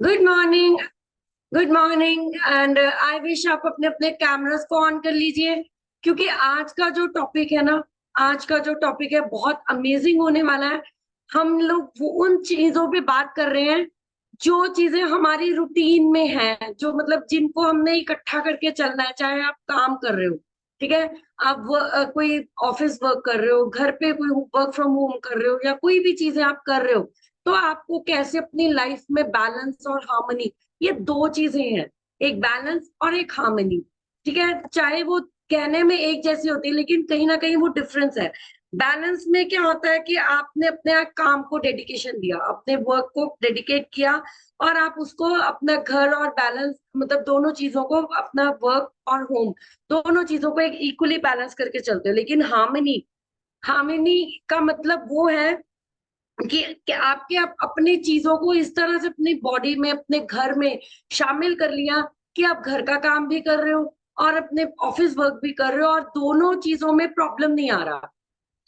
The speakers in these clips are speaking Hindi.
Good morning. Good morning and I wish आप अपने अपने कैमरास को ऑन कर लीजिए, क्योंकि आज का जो टॉपिक है ना, आज का जो टॉपिक है बहुत अमेजिंग होने वाला है। हम लोग वो उन चीजों पे बात कर रहे हैं जो चीजें हमारी रूटीन में हैं, जो मतलब जिनको हमने इकट्ठा करके चलना है। चाहे आप काम कर रहे हो, ठीक है, आप कोई ऑफिस वर्क कर रहे हो, घर पे कोई वर्क फ्रॉम होम कर रहे हो, या कोई भी चीजें आप कर रहे हो, तो आपको कैसे अपनी लाइफ में बैलेंस और हार्मनी, ये दो चीजें हैं, एक बैलेंस और एक हार्मनी। ठीक है, चाहे वो कहने में एक जैसी होती है लेकिन कहीं ना कहीं वो डिफरेंस है। बैलेंस में क्या होता है कि आपने अपने काम को डेडिकेशन दिया, अपने वर्क को डेडिकेट किया, और आप उसको अपना घर और बैलेंस, मतलब दोनों चीजों को, अपना वर्क और होम, दोनों चीजों को एक इक्वली बैलेंस करके चलते हो। लेकिन हार्मनी, हार्मनी का मतलब वो है कि आपके आप अपनी चीजों को इस तरह से अपनी बॉडी में, अपने घर में शामिल कर लिया कि आप घर का काम भी कर रहे हो और अपने ऑफिस वर्क भी कर रहे हो, और दोनों चीजों में प्रॉब्लम नहीं आ रहा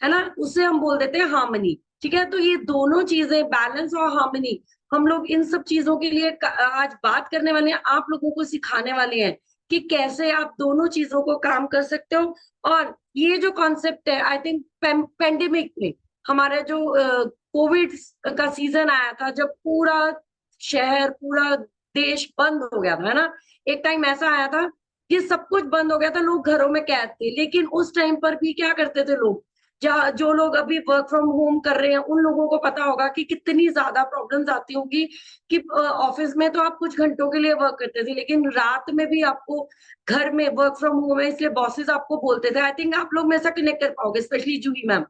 है ना, उसे हम बोल देते हैं हार्मनी। ठीक है, तो ये दोनों चीजें, बैलेंस और हार्मनी, हम लोग इन सब चीजों के लिए आज बात करने वाले हैं, आप लोगों को सिखाने वाले हैं कि कैसे आप दोनों चीजों को काम कर सकते हो। और ये जो कॉन्सेप्ट है, आई थिंक पेंडेमिक में, हमारा जो कोविड का सीजन आया था, जब पूरा शहर, पूरा देश बंद हो गया था, है ना, एक टाइम ऐसा आया था कि सब कुछ बंद हो गया था, लोग घरों में कैद थे। लेकिन उस टाइम पर भी क्या करते थे लोग, जो लोग अभी वर्क फ्रॉम होम कर रहे हैं, उन लोगों को पता होगा कि कितनी ज्यादा प्रॉब्लम्स आती होंगी कि ऑफिस में तो आप कुछ घंटों के लिए वर्क करते थे, लेकिन रात में भी आपको घर में वर्क फ्रॉम होम है, इसलिए बॉसेस आपको बोलते थे। आई थिंक आप लोग में ऐसा कनेक्ट कर पाओगे, स्पेशली जूही मैम,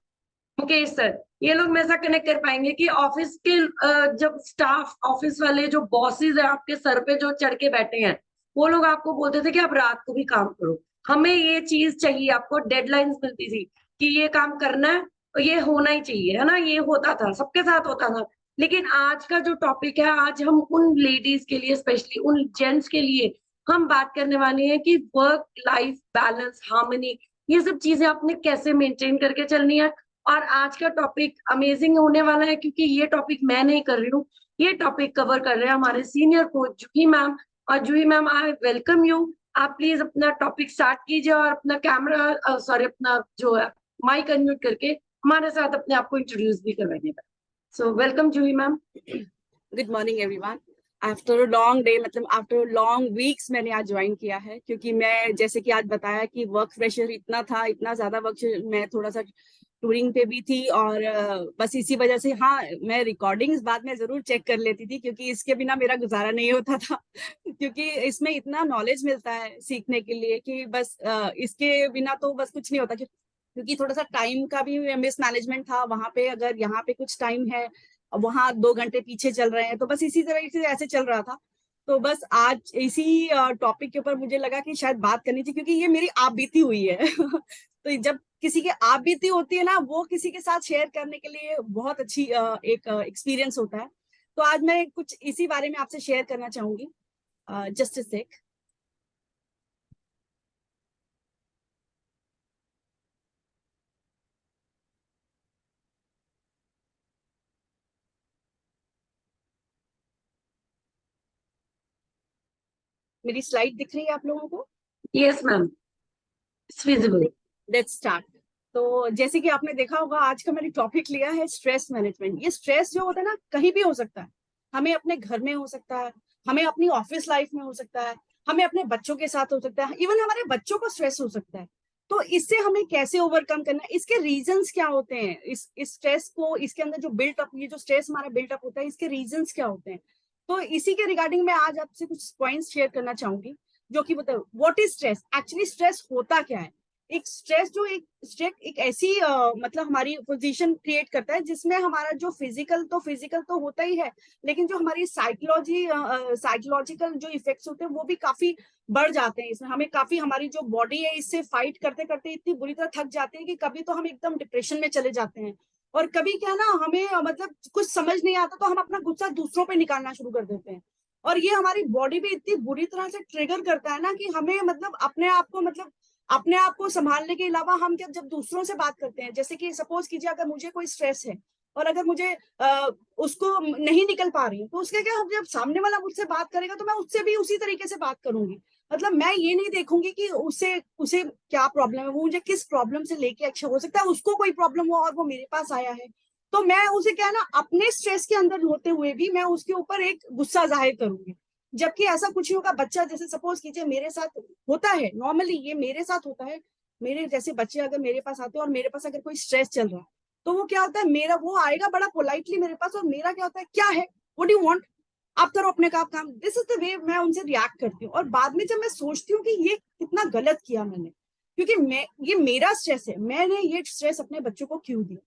मुकेश सर, ये लोग में ऐसा कनेक्ट कर पाएंगे कि ऑफिस के जब स्टाफ, ऑफिस वाले जो बॉसेस है आपके सर पे जो चढ़ के बैठे हैं, वो लोग आपको बोलते थे कि आप रात को भी काम करो, हमें ये चीज चाहिए, आपको डेडलाइंस मिलती थी कि ये काम करना है और ये होना ही चाहिए, है ना, ये होता था, सबके साथ होता था। लेकिन आज का जो टॉपिक है, आज हम उन लेडीज के लिए, स्पेशली उन जेंट्स के लिए हम बात करने वाले हैं कि वर्क लाइफ बैलेंस, हार्मनी, ये सब चीजें आपने कैसे मेंटेन करके चलनी है। और आज का टॉपिक अमेजिंग होने वाला है, क्योंकि ये टॉपिक मैं नहीं कर रही हूँ, ये टॉपिक कवर कर रहे हैं हमारे सीनियर कोच जूही मैम। और जूही मैम, आई वेलकम यू। आप प्लीज अपना टॉपिक स्टार्ट कीजिए और अपना कैमरा, सॉरी, अपना जो है माइक अनम्यूट करके हमारे साथ अपने आप को इंट्रोड्यूस भी करवाइएगा। So welcome Juhi ma'am. Good morning everyone. After a long day, मतलब आफ्टर लॉन्ग वीक्स मैंने आज ज्वाइन किया है, क्योंकि मैं, जैसे कि आज बताया कि वर्क प्रेशर इतना था, इतना ज्यादा वर्क, मैं थोड़ा सा टूरिंग पे भी थी, और बस इसी वजह से, हाँ, मैं रिकॉर्डिंग्स बाद में जरूर चेक कर लेती थी, क्योंकि इसके बिना मेरा गुजारा नहीं होता था क्योंकि इसमें इतना नॉलेज मिलता है सीखने के लिए कि बस इसके बिना तो बस कुछ नहीं होता, क्योंकि थोड़ा सा टाइम का भी मिस मैनेजमेंट था वहां पे। अगर यहाँ पे कुछ टाइम है, वहां 2 घंटे पीछे चल रहे हैं, तो बस इसी तरह से ऐसे चल रहा था। तो बस आज इसी टॉपिक के ऊपर मुझे लगा कि शायद बात करनी चाहिए, क्योंकि ये मेरी आप बीती हुई है तो जब किसी की आप बीती होती है ना, वो किसी के साथ शेयर करने के लिए बहुत अच्छी एक एक्सपीरियंस होता है। तो आज मैं कुछ इसी बारे में आपसे शेयर करना चाहूंगी। जस्ट अ सेक। मेरी स्लाइड दिख रही है आप लोगों को? Yes ma'am, it's visible. Let's start. तो जैसे कि आपने देखा होगा, आज का मैंने टॉपिक लिया है स्ट्रेस मैनेजमेंट। ये स्ट्रेस जो होता है ना, कहीं भी हो सकता है। हमें अपने घर में हो सकता है, हमें अपनी ऑफिस लाइफ में हो सकता है, हमें अपने बच्चों के साथ हो सकता है, इवन हमारे बच्चों को स्ट्रेस हो सकता है। तो इससे हमें कैसे ओवरकम करना है, इसके रीजंस क्या होते हैं, इस स्ट्रेस को, इसके अंदर जो बिल्टअप, ये जो स्ट्रेस हमारा बिल्टअप होता है, इसके रीजंस क्या होते हैं। तो इसी के रिगार्डिंग मैं आज आपसे कुछ पॉइंट्स शेयर करना चाहूंगी, जो कि बताओ what is stress, actually stress होता क्या है। एक स्ट्रेस जो एक स्ट्रेस एक ऐसी मतलब हमारी पोजीशन क्रिएट करता है, जिसमें हमारा जो फिजिकल तो होता ही है, लेकिन जो हमारी साइकोलॉजिकल जो इफेक्ट्स होते हैं, वो भी काफी बढ़ जाते हैं। इसमें हमें काफी, हमारी जो बॉडी है, इससे फाइट करते करते इतनी बुरी तरह थक जाते हैं कि कभी तो हम एकदम डिप्रेशन में चले जाते हैं। और कभी क्या ना, हमें मतलब कुछ समझ नहीं आता, तो हम अपना गुस्सा दूसरों पे निकालना शुरू कर देते हैं। और ये हमारी बॉडी भी इतनी बुरी तरह से ट्रिगर करता है ना, कि हमें मतलब अपने आप को संभालने के अलावा, हम क्या, जब दूसरों से बात करते हैं, जैसे कि सपोज कीजिए अगर मुझे कोई स्ट्रेस है, और अगर मुझे उसको नहीं निकल पा रही हूँ, तो उसके क्या, जब सामने वाला मुझसे बात करेगा तो मैं उससे भी उसी तरीके से बात करूंगी। मतलब मैं ये नहीं देखूंगी कि उसे उसे क्या प्रॉब्लम है, वो मुझे किस प्रॉब्लम से लेके, अच्छा हो सकता है उसको कोई प्रॉब्लम हो और वो मेरे पास आया है, तो मैं उसे क्या है ना, अपने स्ट्रेस के अंदर होते हुए भी मैं उसके ऊपर एक गुस्सा जाहिर करूंगी। जबकि ऐसा कुछ नहीं होगा। बच्चा जैसे सपोज कीजिए मेरे साथ होता है, नॉर्मली ये मेरे साथ होता है, मेरे जैसे बच्चे अगर मेरे पास आते हैं और मेरे पास अगर कोई स्ट्रेस चल रहा है, तो वो क्या होता है, मेरा वो आएगा बड़ा पोलाइटली मेरे पास, और मेरा क्या होता है, क्या है, व्हाट डू यू वांट, आप करो अपने काम। दिस इज द वे मैं उनसे रिएक्ट करती हूँ। और बाद में जब मैं सोचती हूँ कि ये कितना गलत किया मैंने, क्योंकि ये मेरा स्ट्रेस है, मैंने ये स्ट्रेस अपने बच्चों को क्यों दिया।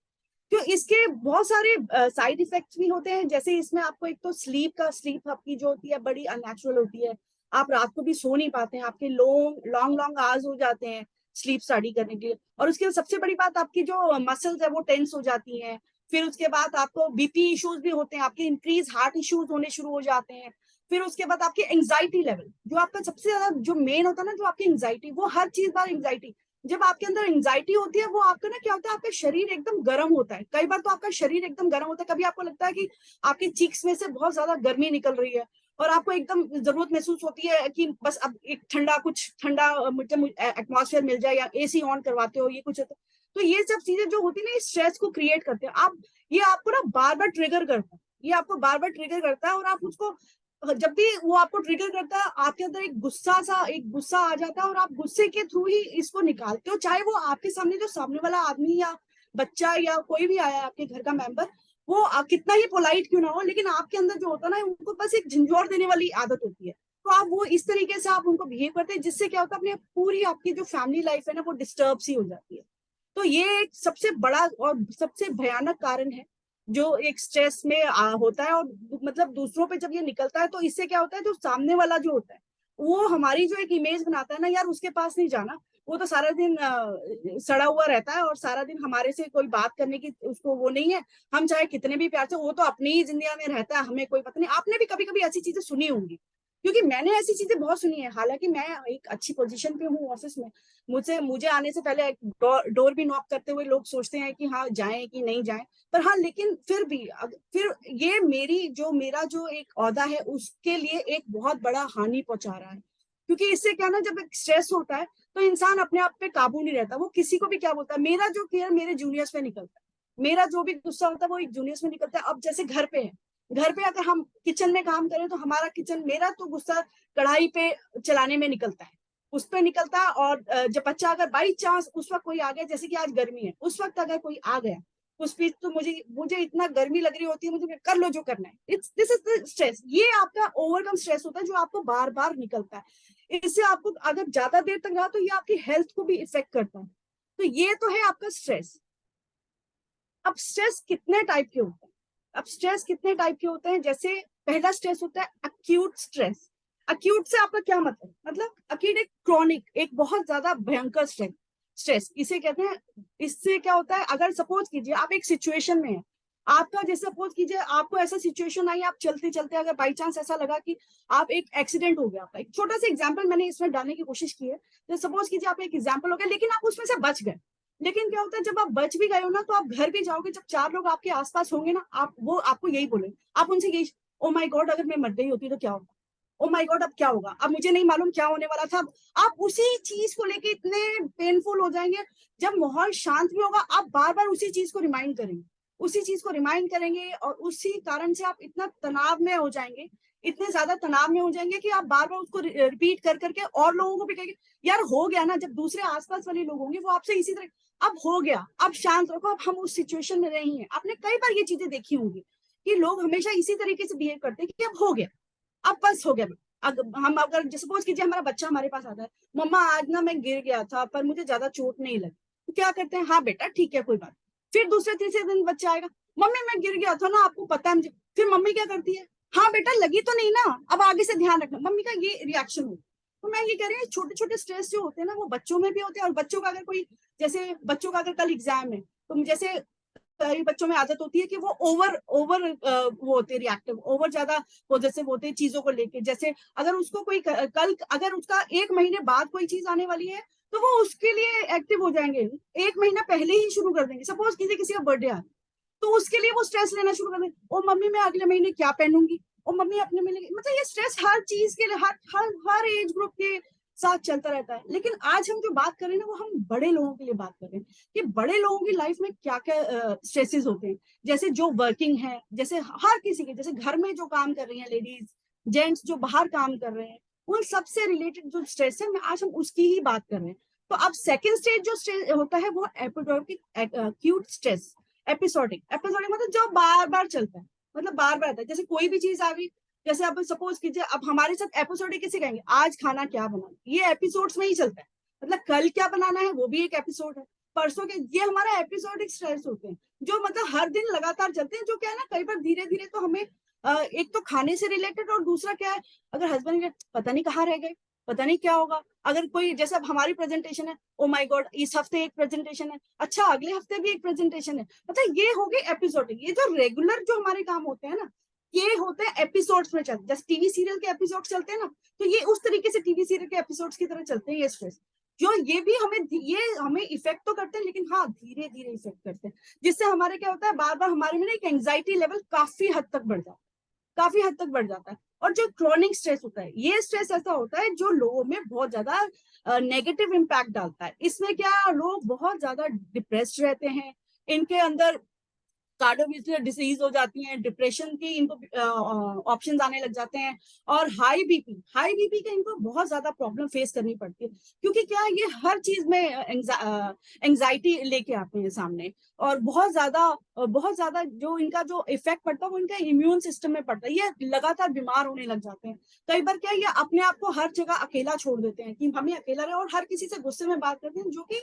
तो इसके बहुत सारे साइड इफेक्ट्स भी होते हैं। जैसे इसमें आपको एक तो स्लीप आपकी जो होती है बड़ी अननेचुरल होती है, आप रात को भी सो नहीं पाते हैं, आपके लॉन्ग लॉन्ग लॉन्ग आवर्स हो जाते हैं स्लीप स्टडी करने के लिए। और उसके सबसे बड़ी बात, आपकी जो मसल्स है वो टेंस हो जाती हैं। फिर उसके बाद आपको बीपी इश्यूज भी होते हैं, आपके इंक्रीज हार्ट इश्यूज होने शुरू हो जाते हैं। फिर उसके बाद आपकी एंग्जाइटी लेवल, जो आपका सबसे ज्यादा जो मेन होता है ना, जो आपकी एंग्जाइटी, वो हर चीज बार एंग्जाइटी, जब आपके अंदर एंग्जाइटी होती है, वो आपका ना क्या होता है, आपका शरीर एकदम गर्म होता है। कई बार तो आपका शरीर एकदम गर्म होता है, कभी आपको लगता है कि आपके चीक्स में से बहुत ज्यादा गर्मी निकल रही है और आपको एकदम जरूरत महसूस होती है कि बस अब एक कुछ ठंडा मतलब एटमॉस्फेयर मिल जाए, या एसी ऑन करवाते हो, ये कुछ होता है। तो ये सब चीजें जो होती है ना, स्ट्रेस को क्रिएट करते हैं आप। ये आपको ना बार बार ट्रिगर करता है, ये आपको बार बार ट्रिगर करता है, और आप उसको, जब भी वो आपको ट्रिगर करता है, आपके अंदर एक गुस्सा आ जाता है, और आप गुस्से के थ्रू ही इसको निकालते हो। चाहे वो आपके सामने जो सामने वाला आदमी या बच्चा या कोई भी आया है आपके घर का मेंबर, वो कितना ही पोलाइट क्यों ना हो, लेकिन आपके अंदर जो होता है ना, उनको बस एक झंझोर देने वाली आदत होती है। तो आप वो इस तरीके से आप उनको बिहेव करते हैं, जिससे क्या होता है, अपनी पूरी आपकी जो फैमिली लाइफ है ना, वो डिस्टर्ब सी हो जाती है। तो ये एक सबसे बड़ा और सबसे भयानक कारण है जो एक स्ट्रेस में होता है। और मतलब दूसरों पे जब ये निकलता है, तो इससे क्या होता है, जो सामने वाला जो होता है, वो हमारी जो एक इमेज बनाता है ना, यार उसके पास नहीं जाना, वो तो सारा दिन सड़ा हुआ रहता है और सारा दिन हमारे से कोई बात करने की उसको वो नहीं है। हम चाहे कितने भी प्यार से, वो तो अपनी ही जिंदगी में रहता है, हमें कोई पता नहीं। आपने भी कभी कभी ऐसी चीजें सुनी होंगी, क्योंकि मैंने ऐसी चीजें बहुत सुनी है। हालांकि मैं एक अच्छी पोजीशन पे हूँ ऑफिस में, मुझे आने से पहले डोर भी नॉक करते हुए लोग सोचते हैं कि हाँ जाएं कि नहीं जाएं। पर हाँ, लेकिन फिर भी फिर ये मेरा जो एक ओहदा है, उसके लिए एक बहुत बड़ा हानि पहुंचा रहा है। क्योंकि इससे क्या ना, जब एक स्ट्रेस होता है तो इंसान अपने आप पे काबू नहीं रहता, वो किसी को भी क्या बोलता है। मेरा जो केयर मेरे जूनियर्स पे निकलता है, मेरा जो भी गुस्सा होता है वो एक जूनियर्स में निकलता है। अब जैसे घर पे है, घर पे अगर हम किचन में काम करें, तो हमारा किचन, मेरा तो गुस्सा कढ़ाई पे चलाने में निकलता है, उस पर निकलता है। और जब बच्चा अगर बाई चांस उस वक्त कोई आ गया, जैसे कि आज गर्मी है, उस वक्त अगर कोई आ गया उस बीच, तो मुझे इतना गर्मी लग रही होती है, मुझे कर लो जो करना है। It's this is the stress. ये आपका ओवरकम स्ट्रेस होता है, जो आपको बार बार निकलता है। इससे आपको अगर ज्यादा देर तक रहा, तो ये आपकी हेल्थ को भी इफेक्ट करता है। तो ये तो है आपका स्ट्रेस। अब स्ट्रेस कितने टाइप के होते हैं? जैसे पहला स्ट्रेस होता है अक्यूट स्ट्रेस। अक्यूट से आपका क्या मतलब अक्यूट एक क्रॉनिक, एक बहुत ज्यादा भयंकर स्ट्रेस इसे कहते हैं। इससे क्या होता है, अगर सपोज कीजिए आप एक सिचुएशन में है, आपका जैसे सपोज कीजिए आपको ऐसा सिचुएशन आई, आप चलते चलते अगर बाई चांस ऐसा लगा कि आप एक एक्सीडेंट हो गया आपका, एक छोटा सा एग्जांपल मैंने इसमें डालने की कोशिश की है। तो सपोज कीजिए आप एक एग्जांपल हो गया, लेकिन आप उसमें से बच गए। लेकिन क्या होता है, जब आप बच भी गए हो ना, तो आप घर भी जाओगे, जब चार लोग आपके आसपास होंगे ना, वो आपको यही बोले, आप उनसे यही, ओ माय गॉड अगर मैं मर गई होती तो क्या होगा, ओ माय गॉड अब क्या होगा, अब मुझे नहीं मालूम क्या होने वाला था। आप उसी चीज को लेके इतने पेनफुल हो जाएंगे। जब माहौल शांत भी होगा, आप बार बार उसी चीज को रिमाइंड करेंगे, और उसी कारण से आप इतना तनाव में हो जाएंगे, इतने ज्यादा तनाव में हो जाएंगे कि आप बार बार उसको रिपीट कर करके और लोगों को भी कहेंगे, यार हो गया ना। जब दूसरे आसपास वाले लोग होंगे, वो आपसे इसी तरह, अब हो गया, अब शांत रखो, अब हम उस सिचुएशन में नहीं है। आपने कई बार ये चीजें देखी होंगी कि लोग हमेशा इसी तरीके से बिहेव करते हैं कि अब हो गया, अब बस हो गया। हम अगर सपोज कीजिए हमारा बच्चा हमारे पास आता है, मम्मा आज ना मैं गिर गया था पर मुझे ज्यादा चोट नहीं लगी, तो क्या करते हैं, हाँ बेटा ठीक है कोई बात। फिर दूसरे तीसरे दिन बच्चा आएगा, मम्मी मैं गिर गया था ना, आपको पता है मुझे। फिर मम्मी क्या करती है, हाँ बेटा लगी तो नहीं ना, अब आगे से ध्यान रखना। मम्मी का ये रिएक्शन हो। तो मैं ये कह रही हूँ, छोटे छोटे स्ट्रेस जो होते हैं ना, वो बच्चों में भी होते हैं। और बच्चों का अगर कोई, जैसे बच्चों का अगर कल एग्जाम है, तो जैसे कई बच्चों में आदत होती है कि वो ओवर ओवर वो होते हैं रिएक्टिव, ओवर ज्यादा पॉजिटिव होते हैं चीजों को लेके। जैसे अगर उसको कोई कल अगर उसका 1 महीने बाद कोई चीज आने वाली है, तो वो उसके लिए एक्टिव हो जाएंगे, 1 महीना पहले ही शुरू कर देंगे। सपोज किसी का बर्थडे आ, तो उसके लिए वो स्ट्रेस लेना शुरू कर दे, ओ मम्मी मैं अगले महीने क्या पहनूंगी, ओ मम्मी अपने महीने, मतलब ये स्ट्रेस हर चीज के लिए हर एज ग्रुप के साथ चलता रहता है। लेकिन आज हम जो बात कर रहे हैं ना, वो हम बड़े लोगों के लिए बात कर रहे हैं कि बड़े लोगों की लाइफ में क्या क्या स्ट्रेसेस होते हैं। जैसे जो वर्किंग है, जैसे हर किसी के, जैसे घर में जो काम कर रही हैं लेडीज, जेंट्स जो बाहर काम कर रहे हैं, उन सबसे रिलेटेड जो स्ट्रेस है, मैं आज हम उसकी ही बात कर रहे हैं। तो अब सेकेंड स्टेज जो स्ट्रेस होता है वो एक्यूट स्ट्रेस। एपिसोडिक, एपिसोडिक मतलब जो बार बार चलता है, मतलब बार बार आता है। जैसे कोई भी चीज आ गई, जैसे अब सपोज कीजिए, अब हमारे साथ एपिसोडिक किसे कहेंगे, आज खाना क्या बनाना, ये एपिसोड्स में ही चलता है। मतलब कल क्या बनाना है वो भी एक एपिसोड है, परसों के, ये हमारा एपिसोडिक स्ट्रेस होते हैं जो मतलब हर दिन लगातार चलते हैं। जो क्या है ना, कई बार धीरे धीरे तो हमें एक तो खाने से रिलेटेड, और दूसरा क्या है, अगर हस्बैंड पता नहीं कहाँ रह गए, पता नहीं क्या होगा। अगर कोई, जैसे अब हमारी प्रेजेंटेशन है, ओ माय गॉड इस हफ्ते एक प्रेजेंटेशन है, अच्छा अगले हफ्ते भी एक प्रेजेंटेशन है, मतलब ये हो गई एपिसोडिक। ये जो रेगुलर जो हमारे काम होते हैं ना, ये होते हैं एपिसोड्स में चलते, जैसे टीवी सीरियल के एपिसोड चलते हैं ना, तो ये उस तरीके से टीवी सीरियल के एपिसोड्स की तरह चलते हैं ये स्ट्रेस। जो ये हमें इफेक्ट तो करते हैं, लेकिन हाँ धीरे धीरे इफेक्ट करते हैं, जिससे हमारे क्या होता है, बार बार हमारे में ना एक एंग्जाइटी लेवल काफी हद तक बढ़ जाता है, काफी हद तक बढ़ जाता है। और जो क्रोनिक स्ट्रेस होता है, ये स्ट्रेस ऐसा होता है जो लोगों में बहुत ज्यादा नेगेटिव इम्पैक्ट डालता है। इसमें क्या, लोग बहुत ज्यादा डिप्रेस्ड रहते हैं, इनके अंदर कार्डियोवैस्कुलर डिसीज हो जाती हैं, डिप्रेशन की इनको ऑप्शंस आने लग जाते हैं, और हाई बीपी के इनको बहुत ज्यादा प्रॉब्लम फेस करनी पड़ती है। क्योंकि क्या, ये हर चीज में एंजाइटी लेके आते हैं सामने, और बहुत ज्यादा जो इनका जो इफेक्ट पड़ता है वो इनका इम्यून सिस्टम में पड़ता है, ये लगातार बीमार होने लग जाते हैं। कई बार क्या, ये अपने आप को हर जगह अकेला छोड़ देते हैं कि हमें अकेला रहे, और हर किसी से गुस्से में बात करते हैं, जो कि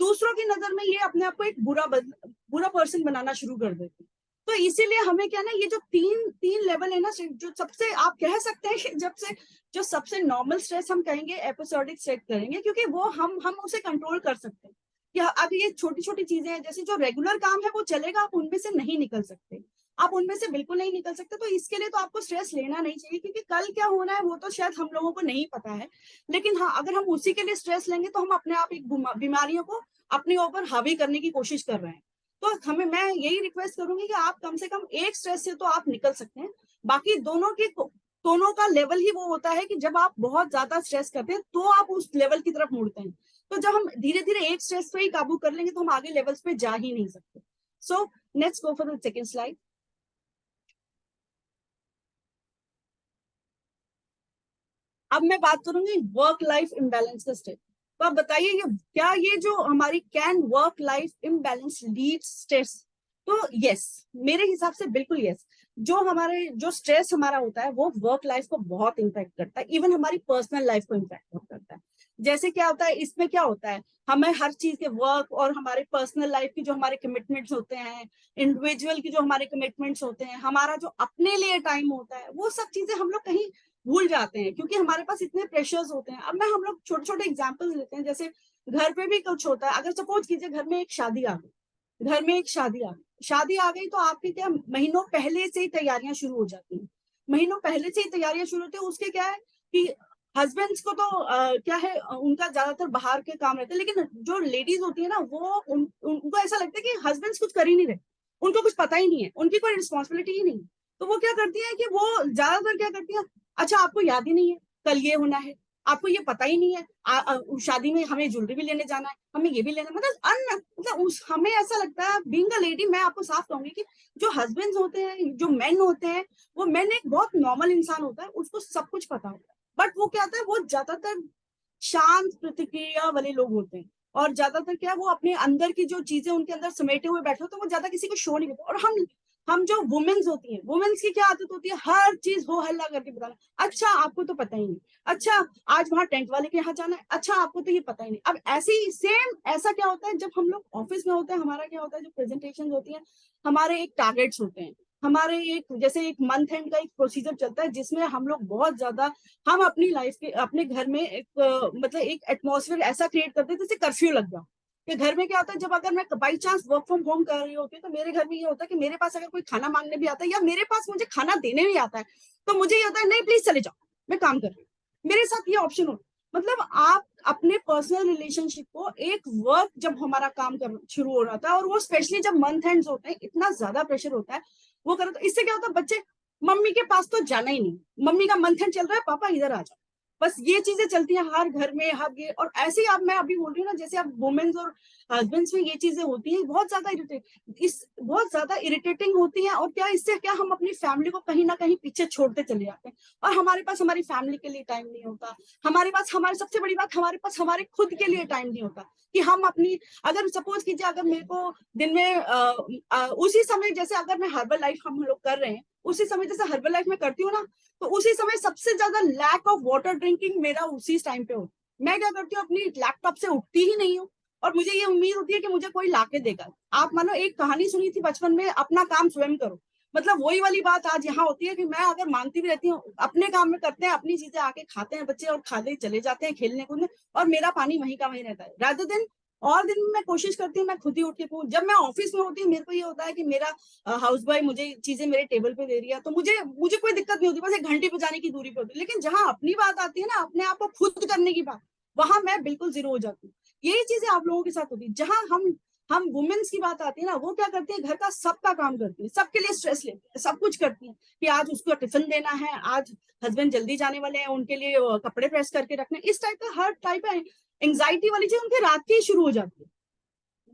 दूसरों की नजर में ये अपने आप को एक बुरा पर्सन बनाना शुरू कर देते हैं। तो इसीलिए हमें क्या ना, ये जो तीन तीन लेवल है ना, जो सबसे आप कह सकते हैं जब से जो सबसे नॉर्मल स्ट्रेस हम कहेंगे एपिसोडिक स्ट्रेस करेंगे, क्योंकि वो हम उसे कंट्रोल कर सकते हैं। कि अब ये छोटी छोटी चीजें हैं, जैसे जो रेगुलर काम है वो चलेगा, आप उनमें से नहीं निकल सकते, आप उनमें से बिल्कुल नहीं निकल सकते। तो इसके लिए तो आपको स्ट्रेस लेना नहीं चाहिए, क्योंकि कल क्या होना है वो तो शायद हम लोगों को नहीं पता है। लेकिन हाँ, अगर हम उसी के लिए स्ट्रेस लेंगे तो हम अपने आप एक बीमारियों को अपने ऊपर हावी करने की कोशिश कर रहे हैं। तो मैं यही रिक्वेस्ट करूंगी कि आप कम से कम एक स्ट्रेस से तो आप निकल सकते हैं, बाकी दोनों का लेवल ही वो होता है कि जब आप बहुत ज्यादा स्ट्रेस करते हैं तो आप उस लेवल की तरफ मुड़ते हैं। तो जब हम धीरे धीरे एक स्ट्रेस पे ही काबू कर लेंगे तो हम आगे लेवल्स पे जा ही नहीं सकते। So let's go for the second slide. अब मैं बात करूंगी वर्क लाइफ इम्बैलेंस का स्टेप। तो आप बताइए, ये जो हमारी can work life imbalance lead stress? तो यस, मेरे हिसाब से बिल्कुल यस। जो स्ट्रेस हमारा होता है वो वर्क लाइफ को बहुत इम्पैक्ट करता है, इवन हमारी पर्सनल लाइफ को इम्पैक्ट करता है। जैसे क्या होता है, इसमें क्या होता है, हमें हर चीज के वर्क और हमारे पर्सनल लाइफ की जो हमारे कमिटमेंट्स होते हैं, इंडिविजुअल की जो हमारे कमिटमेंट्स होते हैं, हमारा जो अपने लिए टाइम होता है, वो सब चीजें हम लोग कहीं भूल जाते हैं, क्योंकि हमारे पास इतने प्रेशर्स होते हैं। अब हम लोग छोटे छोटे एग्जाम्पल्स लेते हैं, जैसे घर पे भी कुछ होता है। अगर सपोज कीजिए घर में एक शादी आ गई, शादी आ गई, तो आपकी क्या, महीनों पहले से ही तैयारियां शुरू हो जाती हैं, महीनों पहले से ही तैयारियां शुरू होती है। उसके क्या है कि हस्बैंड्स को तो क्या है, उनका ज्यादातर बाहर के काम रहते हैं, लेकिन जो लेडीज होती है ना, वो उनको ऐसा लगता है कि हस्बैंड्स कुछ कर ही नहीं रहे, उनको कुछ पता ही नहीं है, उनकी कोई रिस्पॉन्सिबिलिटी ही नहीं है। तो वो क्या करती है कि वो ज्यादातर क्या करती है, अच्छा आपको याद ही नहीं है कल ये होना है, आपको ये पता ही नहीं है, शादी में हमें ज्वेलरी भी लेने जाना है, हमें ये भी लेना, मतलब हमें ऐसा लगता है, बीइंग अ लेडी, मैं आपको साफ कहूंगी कि जो हस्बैंड्स होते हैं, जो मेन होते हैं, वो मेन एक बहुत नॉर्मल इंसान होता है, उसको सब कुछ पता होता है। बट वो क्या होता है, वो ज्यादातर शांत प्रतिक्रिया वाले लोग होते हैं, और ज्यादातर क्या है, वो अपने अंदर की जो चीजें उनके अंदर समेटे हुए बैठे होते हैं, वो ज्यादा किसी को शो नहीं करते। और हम जो वुमेन्स होती हैं, वुमेन्स की क्या आदत होती है, हर चीज हो हल्ला करके बताना, अच्छा आपको तो पता ही नहीं, अच्छा आज वहां टेंट वाले के यहाँ जाना है, अच्छा आपको तो ये पता ही नहीं। अब ऐसे ही सेम ऐसा क्या होता है, जब हम लोग ऑफिस में होते हैं, हमारा क्या होता है, जो प्रेजेंटेशन होती है, हमारे एक टारगेट्स होते हैं, हमारे जैसे एक मंथ एंड का एक प्रोसीजर चलता है, जिसमें हम लोग बहुत ज्यादा, हम अपनी लाइफ के, अपने घर में एक मतलब एक एटमॉस्फेयर ऐसा क्रिएट करते हैं जैसे कर्फ्यू लग जाओ। कि घर में क्या होता है, जब अगर मैं by chance work from home कर रही होती हूँ, तो मेरे घर में ये होता है कि मेरे पास अगर कोई खाना मांगने भी आता है, या मेरे पास मुझे खाना देने भी आता है, तो मुझे ये होता है, नहीं प्लीज चले जाओ, मैं काम कर रही हूँ, मेरे साथ ये ऑप्शन हो। मतलब अपने पर्सनल रिलेशनशिप को एक वर्क, जब हमारा काम कर शुरू हो रहा था, और वो स्पेशली जब मंथ एंड्स होते हैं, इतना ज्यादा प्रेशर होता है वो करो, तो इससे क्या होता है, बच्चे मम्मी के पास तो जाना ही नहीं, मम्मी का मंथ एंड चल रहा है, पापा इधर आ जाओ, बस ये चीजें चलती हैं हर घर में, हर ये। और ऐसे ही आप, मैं अभी बोल रही हूँ ना, जैसे आप वुमेन्स और हस्बैंड्स में ये चीजें होती हैं, बहुत ज्यादा इरिटेटिंग होती हैं। और क्या, इससे क्या, हम अपनी फैमिली को कहीं ना कहीं पीछे छोड़ते चले जाते हैं, और हमारे पास हमारी फैमिली के लिए टाइम नहीं होता, हमारे पास, हमारी सबसे बड़ी बात, हमारे पास हमारे खुद के लिए टाइम नहीं होता कि हम अपनी, अगर सपोज कीजिए, अगर मेरे को दिन में उसी समय, जैसे अगर मैं हर्बल लाइफ हम लोग कर रहे हैं, उसी समय जैसे हर्बल लाइफ में करती हूँ ना, तो उसी समय सबसे ज्यादा लैक ऑफ वाटर ड्रिंकिंग मेरा उसी टाइम पे होता है। मैं क्या करती हूँ, अपनी लैपटॉप से उठती ही नहीं हूँ, और मुझे ये उम्मीद होती है कि मुझे कोई लाके देगा। आप मानो, एक कहानी सुनी थी बचपन में, अपना काम स्वयं करो, मतलब वही वाली बात आज यहाँ होती है कि मैं अगर मानती भी रहती हूँ, अपने काम में करते हैं, अपनी चीजें आके खाते हैं बच्चे, और खाते चले जाते हैं खेलने कूदने, और मेरा पानी वहीं का वहीं रहता है। रात दिन और दिन में मैं कोशिश करती हूँ मैं खुद ही उठ के पीऊँ। जब मैं ऑफिस में होती हूँ, मेरे को ये होता है कि मेरा हाउस बॉय मुझे चीजें मेरे टेबल पे दे रही है, तो मुझे मुझे कोई दिक्कत नहीं होती, बस 1 घंटे पे जाने की दूरी पे होती है। लेकिन जहां अपनी बात आती है ना, अपने आप को खुद करने की बात, वहां मैं बिल्कुल जीरो हो जाती हूँ। यही चीजें आप लोगों के साथ होती है। जहां हम वुमेन्स की बात आती है ना, वो क्या करती है, घर का सबका काम करती है, सबके लिए स्ट्रेस लेती है, सब कुछ करती है कि आज उसको टिफिन देना है, आज हस्बैंड जल्दी जाने वाले हैं, उनके लिए कपड़े प्रेस करके रखने, इस टाइप का हर टाइप का एंग्जाइटी वाली चीज उनके रात की ही शुरू हो जाती है।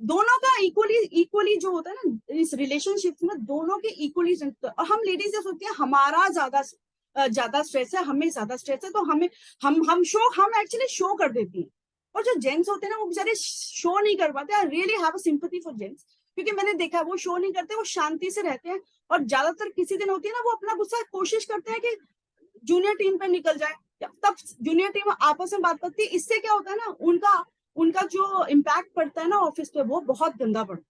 दोनों का इक्वली इक्वली जो होता है ना इस रिलेशनशिप में, दोनों के इक्वली। और हम लेडीज सोचती हैं हमारा ज्यादा स्ट्रेस है, हमें ज्यादा स्ट्रेस है, तो हम एक्चुअली शो कर देती हैं। और जो जेंट्स होते हैं ना, वो बेचारे शो नहीं कर पाते। I really have a sympathy for gents, क्योंकि मैंने देखा है वो शो नहीं करते, वो शांति से रहते हैं। और ज्यादातर किसी दिन होती है ना, वो अपना गुस्सा कोशिश करते हैं कि जूनियर टीम पे निकल जाए, तब जूनियर टीम आपस में बात करती है। इससे क्या होता है ना, उनका उनका जो इम्पैक्ट पड़ता है ना ऑफिस पे, वो बहुत गंदा पड़ता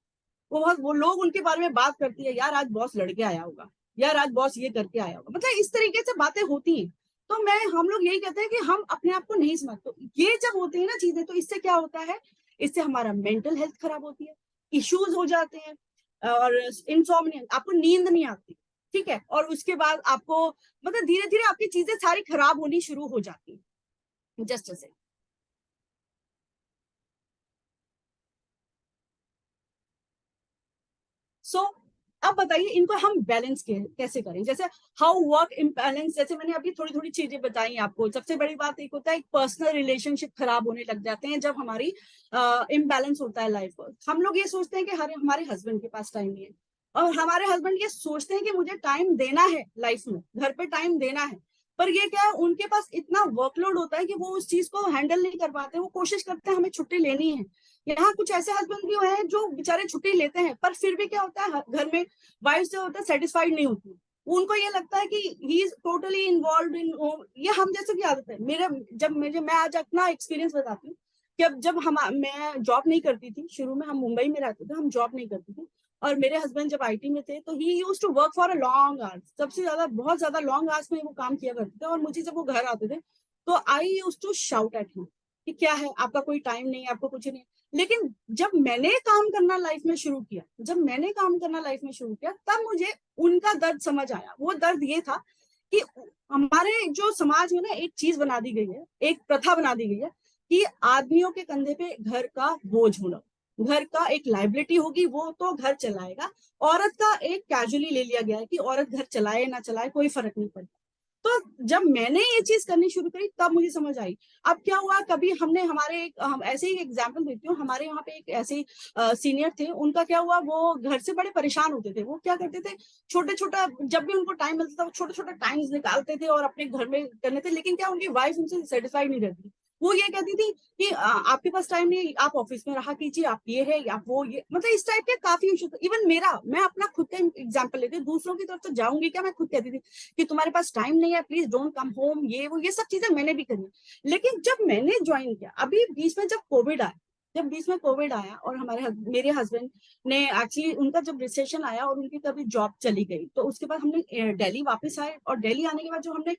है। वो लोग उनके बारे में बात करती है, यार आज बॉस लड़के आया होगा, यार आज बॉस ये करके आया होगा, मतलब इस तरीके से बातें होती हैं। तो हम लोग यही कहते हैं कि हम अपने आप को नहीं समझते। तो ये जब होती है ना चीजें, तो इससे क्या होता है, इससे हमारा मेंटल हेल्थ खराब होती है, इश्यूज हो जाते हैं, और इंसोम्निया, आपको नींद नहीं आती, ठीक है। और उसके बाद आपको, मतलब धीरे धीरे आपकी चीजें सारी खराब होनी शुरू हो जाती है। जस्ट से सो अब बताइए, इनको हम बैलेंस कैसे करें। जैसे हाउ वर्क इम्बैलेंस, जैसे मैंने अभी थोड़ी थोड़ी चीजें बताई आपको। सबसे बड़ी बात एक होता है, एक पर्सनल रिलेशनशिप खराब होने लग जाते हैं जब हमारी इम्बैलेंस होता है लाइफ पर। हम लोग ये सोचते हैं कि हमारे हस्बैंड के पास टाइम नहीं है, और हमारे हस्बैंड ये सोचते हैं कि मुझे टाइम देना है, लाइफ में घर पे टाइम देना है। पर ये क्या है, उनके पास इतना वर्कलोड होता है कि वो उस चीज को हैंडल नहीं कर पाते। वो कोशिश करते हैं हमें छुट्टी लेनी है। यहाँ कुछ ऐसे हस्बैंड भी हैं जो बेचारे छुट्टी लेते हैं, पर फिर भी क्या होता है, घर में वाइफ जो होता है सेटिस्फाइड नहीं होती। उनको ये लगता है कि he is totally involve in home. ये हम जैसे की आदत है। मैं आज अपना एक्सपीरियंस बताती हूँ कि अब जब मैं जॉब नहीं करती थी, शुरू में हम मुंबई में रहते थे, हम जॉब नहीं करती थी, और मेरे हस्बैंड जब आईटी में थे, तो he used to work for a long hours, सबसे ज्यादा बहुत ज्यादा लॉन्ग आवर्स में वो काम किया करते थे। और मुझे जब वो घर आते थे, तो I used to shout at him कि क्या है, आपका कोई टाइम नहीं है, आपको कुछ नहीं। लेकिन जब मैंने काम करना लाइफ में शुरू किया, तब मुझे उनका दर्द समझ आया। वो दर्द ये था कि हमारे जो समाज में ना एक चीज बना दी गई है, एक प्रथा बना दी गई है कि आदमियों के कंधे पे घर का बोझ होना, घर का एक लाइबिलिटी होगी, वो तो घर चलाएगा। औरत का एक कैजुअली ले लिया गया है कि औरत घर चलाए ना चलाए कोई फर्क नहीं पड़ता। तो जब मैंने ये चीज करनी शुरू करी, तब मुझे समझ आई। अब क्या हुआ, कभी हमने हम ऐसे ही एग्जाम्पल देती हूँ, हमारे यहाँ पे एक ऐसे सीनियर थे। उनका क्या हुआ, वो घर से बड़े परेशान होते थे। वो क्या करते थे, छोटे छोटा जब भी उनको टाइम मिलता था, वो छोटे छोटे टाइम्स निकालते थे और अपने घर में करने थे। लेकिन क्या, उनकी वाइफ उनसे सेटिस्फाइड नहीं रहती। वो ये कहती थी कि आपके पास टाइम नहीं, आप ऑफिस में रहा कीजिए, आप ये है या वो ये, मतलब इस टाइप के काफी इशू थे। इवन मैं अपना खुद का एग्जाम्पल लेती हूँ, दूसरों की तरफ तो जाऊंगी क्या, मैं खुद कहती थी कि तुम्हारे पास टाइम नहीं है, प्लीज डोंट कम होम, ये वो ये सब चीजें मैंने भी करी। लेकिन जब मैंने ज्वाइन किया, अभी बीच में जब कोविड आया और मेरे हस्बैंड ने एक्चुअली, उनका जब रिसेशन आया और उनकी कभी जॉब चली गई, तो उसके बाद हमने दिल्ली वापस आए। और दिल्ली आने के बाद जो हमने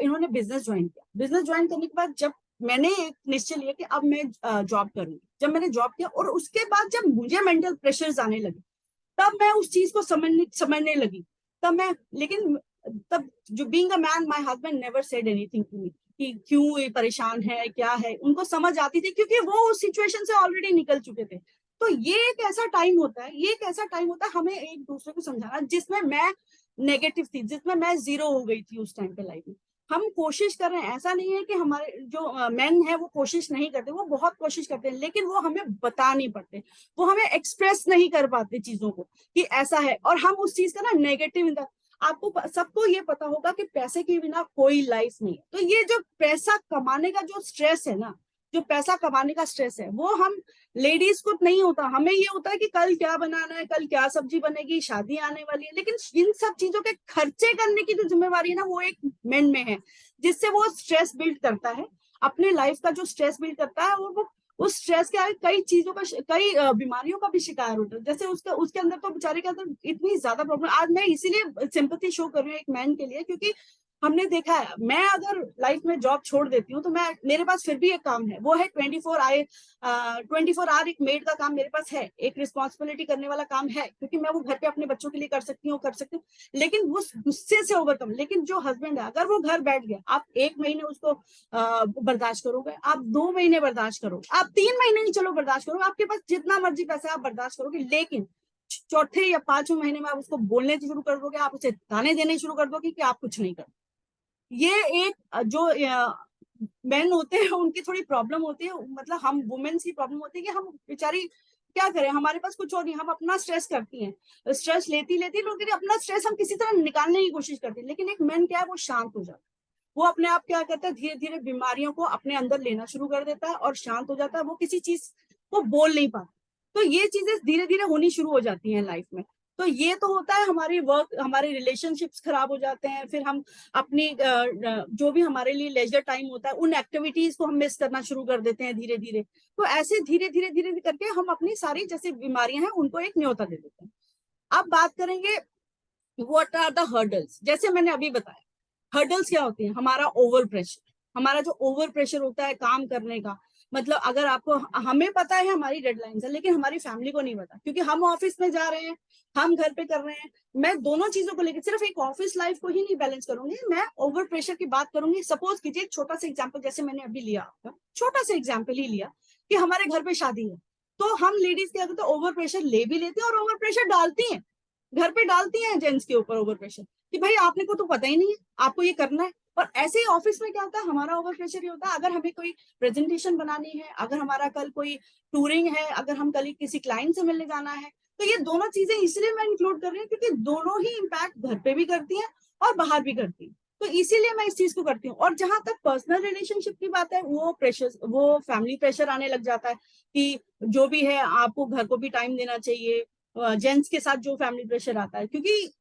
इन्होंने बिजनेस ज्वाइन किया। बिजनेस ज्वाइन करने के बाद जब मैंने एक निश्चय लिया कि अब मैं जॉब करूंगी, जब मैंने जॉब किया और उसके बाद जब मुझे मेंटल प्रेशर्स आने लगे, तब मैं उस चीज को समझने लगी। तब मैं, लेकिन तब जो being a man, my husband never said anything to me कि क्यों ये परेशान है, क्या है। उनको समझ आती थी क्योंकि वो उस सिचुएशन से ऑलरेडी निकल चुके थे। तो ये एक ऐसा टाइम होता है, ये एक ऐसा टाइम होता है हमें एक दूसरे को समझाना, जिसमें मैं नेगेटिव थी, जिसमें मैं जीरो हो गई थी उस टाइम पे लाइफ में। हम कोशिश कर रहे हैं, ऐसा नहीं है कि हमारे जो मेन है वो कोशिश नहीं करते, वो बहुत कोशिश करते हैं, लेकिन वो हमें बता नहीं पाते, वो हमें एक्सप्रेस नहीं कर पाते चीजों को कि ऐसा है। और हम उस चीज का ना नेगेटिव, आपको सबको ये पता होगा कि पैसे के बिना कोई लाइफ नहीं है। तो ये जो पैसा कमाने का जो स्ट्रेस है ना, जो पैसा कमाने का स्ट्रेस है, वो हम लेडीज को नहीं होता, हमें ये होता है कि कल क्या बनाना है, कल क्या सब्जी बनेगी, शादी आने वाली है। लेकिन इन सब चीजों के खर्चे करने की जो जिम्मेवारी है ना, वो एक मेन में है, जिससे वो स्ट्रेस बिल्ड करता है, अपने लाइफ का जो स्ट्रेस बिल्ड करता है। और वो उस स्ट्रेस के आगे कई चीजों का, कई बीमारियों का भी शिकार होता है। जैसे उसके अंदर तो बेचारे के अंदर इतनी ज्यादा प्रॉब्लम। आज मैं इसीलिए सिंपैथी शो कर रही हूँ एक मैन के लिए, क्योंकि हमने देखा है, मैं अगर लाइफ में जॉब छोड़ देती हूँ तो मैं, मेरे पास फिर भी एक काम है, वो है 24 आवर एक मेड का काम मेरे पास है, एक रिस्पॉन्सिबिलिटी करने वाला काम है, क्योंकि मैं वो घर पे अपने बच्चों के लिए कर सकती हूँ। लेकिन उस गुस्से से ओवरकम, लेकिन जो हस्बैंड है, अगर वो घर बैठ गया, आप 1 महीने उसको बर्दाश्त करोगे, आप 2 महीने बर्दाश्त करोगे, आप 3 महीने ही चलो बर्दाश्त करोगे, आपके पास जितना मर्जी पैसा आप बर्दाश्त करोगे। लेकिन चौथे या पांचवें महीने में आप उसको बोलने शुरू कर दोगे, आप उसे ताने देने शुरू कर दोगे कि आप कुछ नहीं कर। ये एक जो मेन होते हैं उनकी थोड़ी प्रॉब्लम होती है, मतलब हम वुमेन्स की प्रॉब्लम होती है कि हम बेचारी क्या करें, हमारे पास कुछ और नहीं, हम अपना स्ट्रेस करती हैं, स्ट्रेस लेती लेकिन अपना स्ट्रेस हम किसी तरह निकालने की कोशिश करती हैं। लेकिन एक मैन क्या है, वो शांत हो जाता है, वो अपने आप क्या करता है, धीरे धीरे बीमारियों को अपने अंदर लेना शुरू कर देता है और शांत हो जाता है, वो किसी चीज को बोल नहीं पाता। तो ये चीजें धीरे धीरे होनी शुरू हो जाती हैं लाइफ में। तो ये तो होता है, हमारी वर्क, हमारे रिलेशनशिप्स खराब हो जाते हैं, फिर हम अपनी जो भी हमारे लिए लेजर टाइम होता है, उन एक्टिविटीज को हम मिस करना शुरू कर देते हैं धीरे धीरे। तो ऐसे धीरे धीरे धीरे करके हम अपनी सारी जैसे बीमारियां हैं उनको एक न्योता दे देते हैं। अब बात करेंगे व्हाट आर द हर्डल्स। जैसे मैंने अभी बताया, हर्डल्स क्या होती है, हमारा ओवर प्रेशर, हमारा जो ओवर प्रेशर होता है काम करने का। मतलब अगर आपको, हमें पता है हमारी डेडलाइंस है, लेकिन हमारी फैमिली को नहीं पता, क्योंकि हम ऑफिस में जा रहे हैं, हम घर पे कर रहे हैं। मैं दोनों चीजों को लेकर सिर्फ एक ऑफिस लाइफ को ही नहीं बैलेंस करूंगी, मैं ओवर प्रेशर की बात करूंगी। सपोज कीजिए एक छोटा सा एग्जाम्पल, जैसे मैंने अभी लिया, आपका छोटा सा एग्जाम्पल ही लिया कि हमारे घर पे शादी है, तो हम लेडीज क्या करते हैं, ओवर प्रेशर ले भी लेते हैं और ओवर प्रेशर डालती हैं, घर पे डालती हैं जेंट्स के ऊपर ओवर प्रेशर कि भाई आपने को तो पता ही नहीं है, आपको ये करना है। और ऐसे ही ऑफिस में क्या होता है, हमारा ओवर प्रेशर ये होता है, अगर हमें कोई प्रेजेंटेशन बनानी है, अगर हमारा कल कोई टूरिंग है, अगर हम कल किसी क्लाइंट से मिलने जाना है, तो ये दोनों चीजें इसलिए मैं इंक्लूड कर रही हूँ क्योंकि दोनों ही इम्पैक्ट घर पे भी करती हैं और बाहर भी करती हैं। तो इसीलिए मैं इस चीज को करती हूँ। और जहां तक पर्सनल रिलेशनशिप की बात है, वो प्रेशर, वो फैमिली प्रेशर आने लग जाता है कि जो भी है आपको घर को भी टाइम देना चाहिए। जेंट्स के साथ जो फैमिली प्रेशर आता है, क्योंकि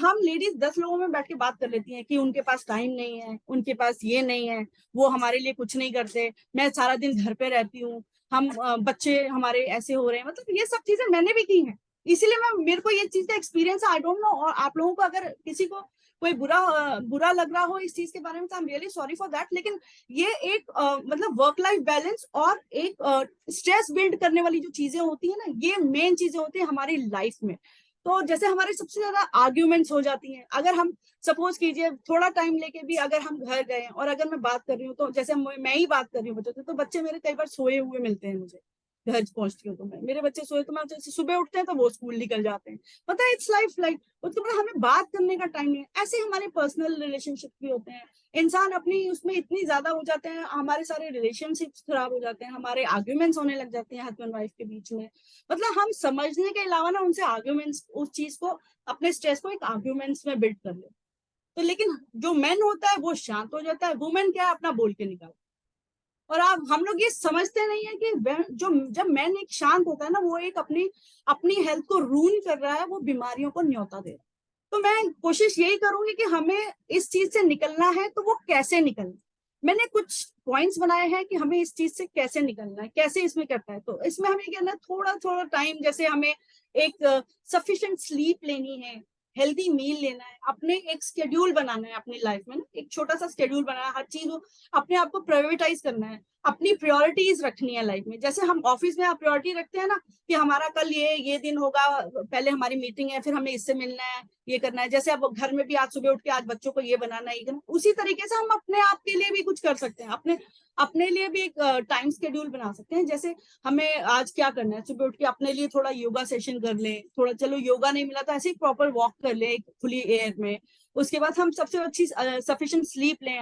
हम लेडीज 10 लोगों में बैठ के बात कर लेती हैं कि उनके पास टाइम नहीं है, उनके पास ये नहीं है, वो हमारे लिए कुछ नहीं करते, मैं सारा दिन घर पे रहती हूँ, हम बच्चे हमारे ऐसे हो रहे हैं। मतलब ये सब चीजें मैंने भी की हैं, इसीलिए मैं, मेरे को ये चीज का एक्सपीरियंस आई डोंट नो। और आप लोगों को अगर किसी को कोई बुरा लग रहा हो इस चीज के बारे में, तो I am really sorry for that. लेकिन ये एक मतलब वर्क लाइफ बैलेंस और एक स्ट्रेस बिल्ड करने वाली जो चीजें होती है ना, ये मेन चीजें होती है हमारी लाइफ में। तो जैसे हमारे सबसे ज्यादा आर्ग्यूमेंट्स हो जाती हैं, अगर हम सपोज कीजिए थोड़ा टाइम लेके भी अगर हम घर गए और अगर मैं बात कर रही हूँ, तो जैसे मैं ही बात कर रही हूँ बच्चों से, तो बच्चे मेरे कई बार सोए हुए मिलते हैं मुझे, घर पहुंचती हूँ तो मेरे बच्चे सोए, तो मैं जैसे सुबह उठते हैं तो वो स्कूल निकल जाते हैं, पता है, इट्स लाइफ उसके बाद हमें बात करने का टाइम नहीं है। ऐसे हमारे पर्सनल रिलेशनशिप भी होते हैं, इंसान अपनी उसमें इतनी ज्यादा हो जाते हैं, हमारे सारे रिलेशनशिप्स खराब हो जाते हैं, हमारे आर्ग्यूमेंट्स होने लग जाते हैं हस्बैंड वाइफ के बीच में। मतलब हम समझने के अलावा ना उनसे आर्ग्यूमेंट्स, उस चीज को, अपने स्ट्रेस को एक आर्ग्यूमेंट्स में बिल्ड कर ले। तो लेकिन जो मैन होता है वो शांत हो जाता है, वुमेन क्या है, अपना बोल के निकाल। और आप, हम लोग ये समझते नहीं है कि जो जब मैन एक शांत होता है ना, वो एक अपनी अपनी हेल्थ को रून कर रहा है, वो बीमारियों को न्योता दे रहा है। तो मैं कोशिश यही करूंगी कि हमें इस चीज से निकलना है, तो वो कैसे निकलना। मैंने कुछ पॉइंट्स बनाए हैं कि हमें इस चीज से कैसे निकलना है, कैसे इसमें करता है। तो इसमें हमें क्या ना, थोड़ा थोड़ा टाइम, जैसे हमें एक सफिशिएंट स्लीप लेनी है, हेल्दी मील लेना है, अपने एक शेड्यूल बनाना है अपनी लाइफ में ना, एक छोटा सा शेड्यूल बनाना है, हर चीज अपने आप को प्रायोरिटाइज करना है, अपनी प्रायोरिटीज रखनी है लाइफ में। जैसे हम ऑफिस में प्रायोरिटी रखते हैं ना कि हमारा कल ये दिन होगा, पहले हमारी मीटिंग है, फिर हमें इससे मिलना है, ये करना है। जैसे अब घर में भी आज सुबह उठ के आज बच्चों को ये बनाना है, ये करना, उसी तरीके से हम अपने आप के लिए भी कुछ कर सकते हैं, अपने अपने लिए भी एक टाइम शेड्यूल बना सकते हैं। जैसे हमें आज क्या करना है, सुबह उठ के अपने लिए थोड़ा योगा सेशन कर लें, थोड़ा चलो योगा नहीं मिला तो ऐसे ही प्रॉपर वॉक कर ले एक खुली एयर में। उसके बाद हम सबसे अच्छी सफिशिएंट स्लीप लें,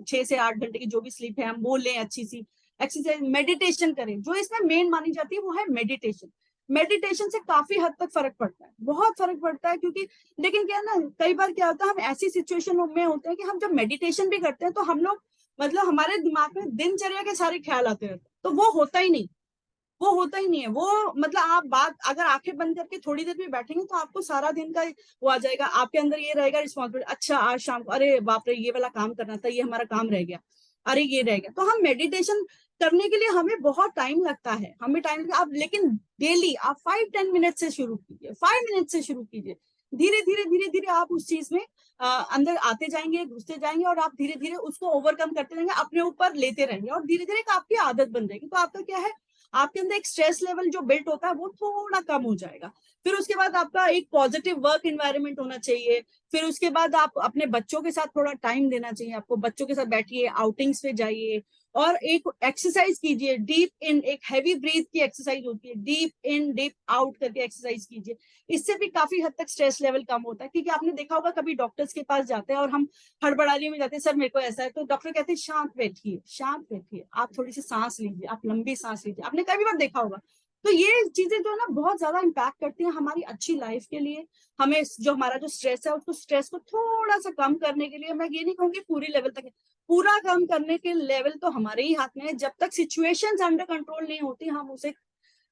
6 से 8 घंटे की जो भी स्लीप है हम वो लें, अच्छी सी एक्सरसाइज, मेडिटेशन करें। जो इसमें मेन मानी जाती है वो है मेडिटेशन। मेडिटेशन से काफी हद तक फर्क पड़ता है, बहुत फर्क पड़ता है। क्योंकि लेकिन क्या है ना, कई बार क्या होता है, हम ऐसी सिचुएशन में होते हैं कि हम जब मेडिटेशन भी करते हैं तो हम लोग मतलब हमारे दिमाग में दिनचर्या के सारे ख्याल आते रहते हैं, तो वो होता ही नहीं, वो होता ही नहीं है। वो मतलब आप बात अगर आंखें बंद करके थोड़ी देर भी बैठेंगे तो आपको सारा दिन का वो आ जाएगा, आपके अंदर ये रहेगा रिस्पॉन्सिबिलिटी, अच्छा आज शाम को अरे बाप रे ये वाला काम करना था, ये हमारा काम रह गया, अरे ये रह गया। तो हम मेडिटेशन करने के लिए हमें बहुत टाइम लगता है, हमें टाइम आप, लेकिन डेली आप 5-10 मिनट से शुरू कीजिए, 5 मिनट से शुरू कीजिए। धीरे धीरे धीरे धीरे आप उस चीज में अंदर आते जाएंगे, घुसते जाएंगे, और आप धीरे धीरे उसको ओवरकम करते रहेंगे, अपने ऊपर लेते रहेंगे, और धीरे धीरे आपकी आदत बन जाएगी। तो आपका क्या है, आपके अंदर एक स्ट्रेस लेवल जो बिल्ट होता है वो थोड़ा कम हो जाएगा। फिर उसके बाद आपका एक पॉजिटिव वर्क एनवायरनमेंट होना चाहिए। फिर उसके बाद आप अपने बच्चों के साथ थोड़ा टाइम देना चाहिए, आपको बच्चों के साथ बैठिए, आउटिंग्स पे जाइए, और एक एक्सरसाइज कीजिए, डीप इन, एक हैवी ब्रीथ की एक्सरसाइज होती है, डीप इन डीप आउट करके एक्सरसाइज कीजिए। इससे भी काफी हद तक स्ट्रेस लेवल कम होता है। क्योंकि आपने देखा होगा कभी डॉक्टर्स के पास जाते हैं और हम हड़बड़ाने में जाते हैं, सर मेरे को ऐसा है, तो डॉक्टर कहते हैं शांत बैठिए, शांत बैठिए, आप थोड़ी सी सांस लीजिए, आप लंबी सांस लीजिए। आपने कई बार देखा होगा। तो ये चीजें जो है ना बहुत ज्यादा इम्पैक्ट करती हैं हमारी अच्छी लाइफ के लिए। हमें जो हमारा जो स्ट्रेस है उसको, स्ट्रेस को थोड़ा सा कम करने के लिए, मैं ये नहीं कहूंगी पूरी लेवल तक, पूरा कम करने के लेवल तो हमारे ही हाथ में है। जब तक सिचुएशंस अंडर कंट्रोल नहीं होती हम उसे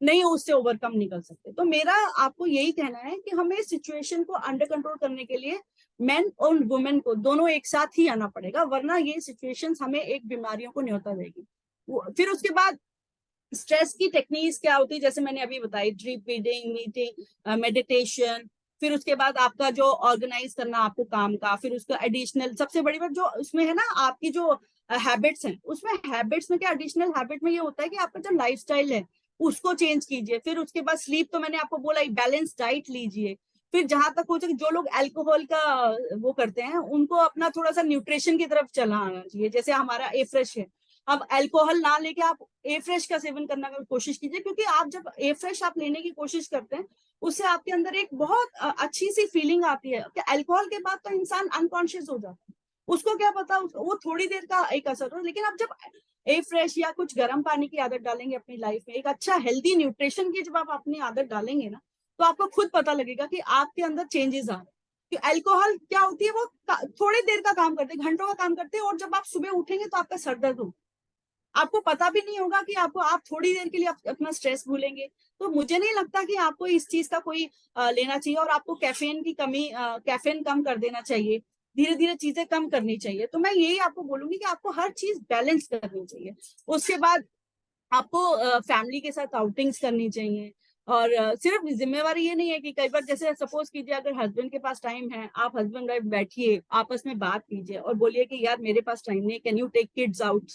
नहीं, उससे ओवरकम नहीं कर सकते। तो मेरा आपको यही कहना है कि हमें सिचुएशन को अंडर कंट्रोल करने के लिए मेन और वुमेन को दोनों एक साथ ही आना पड़ेगा, वरना ये सिचुएशंस हमें एक बीमारियों को न्योता देगी। फिर उसके बाद स्ट्रेस की टेक्निक्स क्या होती है, जैसे मैंने अभी बताई, डीप ब्रीदिंग, मीटिंग, मेडिटेशन। फिर उसके बाद आपका जो ऑर्गेनाइज करना आपको काम का, फिर उसका एडिशनल सबसे बड़ी बात जो उसमें है ना, आपकी जो हैबिट्स हैं, उसमें हैबिट्स में क्या, एडिशनल हैबिट में ये होता है कि आपका जो लाइफस्टाइल है उसको चेंज कीजिए। फिर उसके बाद स्लीप तो मैंने आपको बोला, बैलेंस डाइट लीजिए। फिर जहां तक हो सके, जो लोग अल्कोहल का वो करते हैं उनको अपना थोड़ा सा न्यूट्रिशन की तरफ चला आना चाहिए। जैसे हमारा ए फ्रेश है, अब अल्कोहल ना लेके आप ए फ्रेश का सेवन करने की कोशिश कीजिए। क्योंकि आप जब ए फ्रेश आप लेने की कोशिश करते हैं उससे आपके अंदर एक बहुत अच्छी सी फीलिंग आती है कि अल्कोहल के बाद तो इंसान अनकॉन्शियस हो जाता है, उसको क्या पता, वो थोड़ी देर का एक असर हो। लेकिन आप जब ए फ्रेश या कुछ गर्म पानी की आदत डालेंगे अपनी लाइफ में, एक अच्छा हेल्दी न्यूट्रिशन की जब आप अपनी आदत डालेंगे ना, तो आपको खुद पता लगेगा कि आपके अंदर चेंजेस आ रहे हैं। कि अल्कोहल क्या होती है, वो थोड़ी देर का काम करते हैं, घंटों का काम करते हैं, और जब आप सुबह उठेंगे तो आपका सर दर्द होगा, आपको पता भी नहीं होगा कि आप थोड़ी देर के लिए अपना स्ट्रेस भूलेंगे। तो मुझे नहीं लगता कि आपको इस चीज का कोई लेना चाहिए, और आपको कैफीन की कमी, कैफीन कम कर देना चाहिए, धीरे धीरे चीजें कम करनी चाहिए। तो मैं यही आपको बोलूंगी कि आपको हर चीज बैलेंस करनी चाहिए। उसके बाद आपको फैमिली के साथ आउटिंग्स करनी चाहिए। और सिर्फ जिम्मेवारी ये नहीं है कि कई बार, जैसे सपोज कीजिए अगर हस्बैंड के पास टाइम है, आप हस्बैंड वाइफ बैठिए, आपस में बात कीजिए और बोलिए कि यार मेरे पास टाइम नहीं, can you take kids out.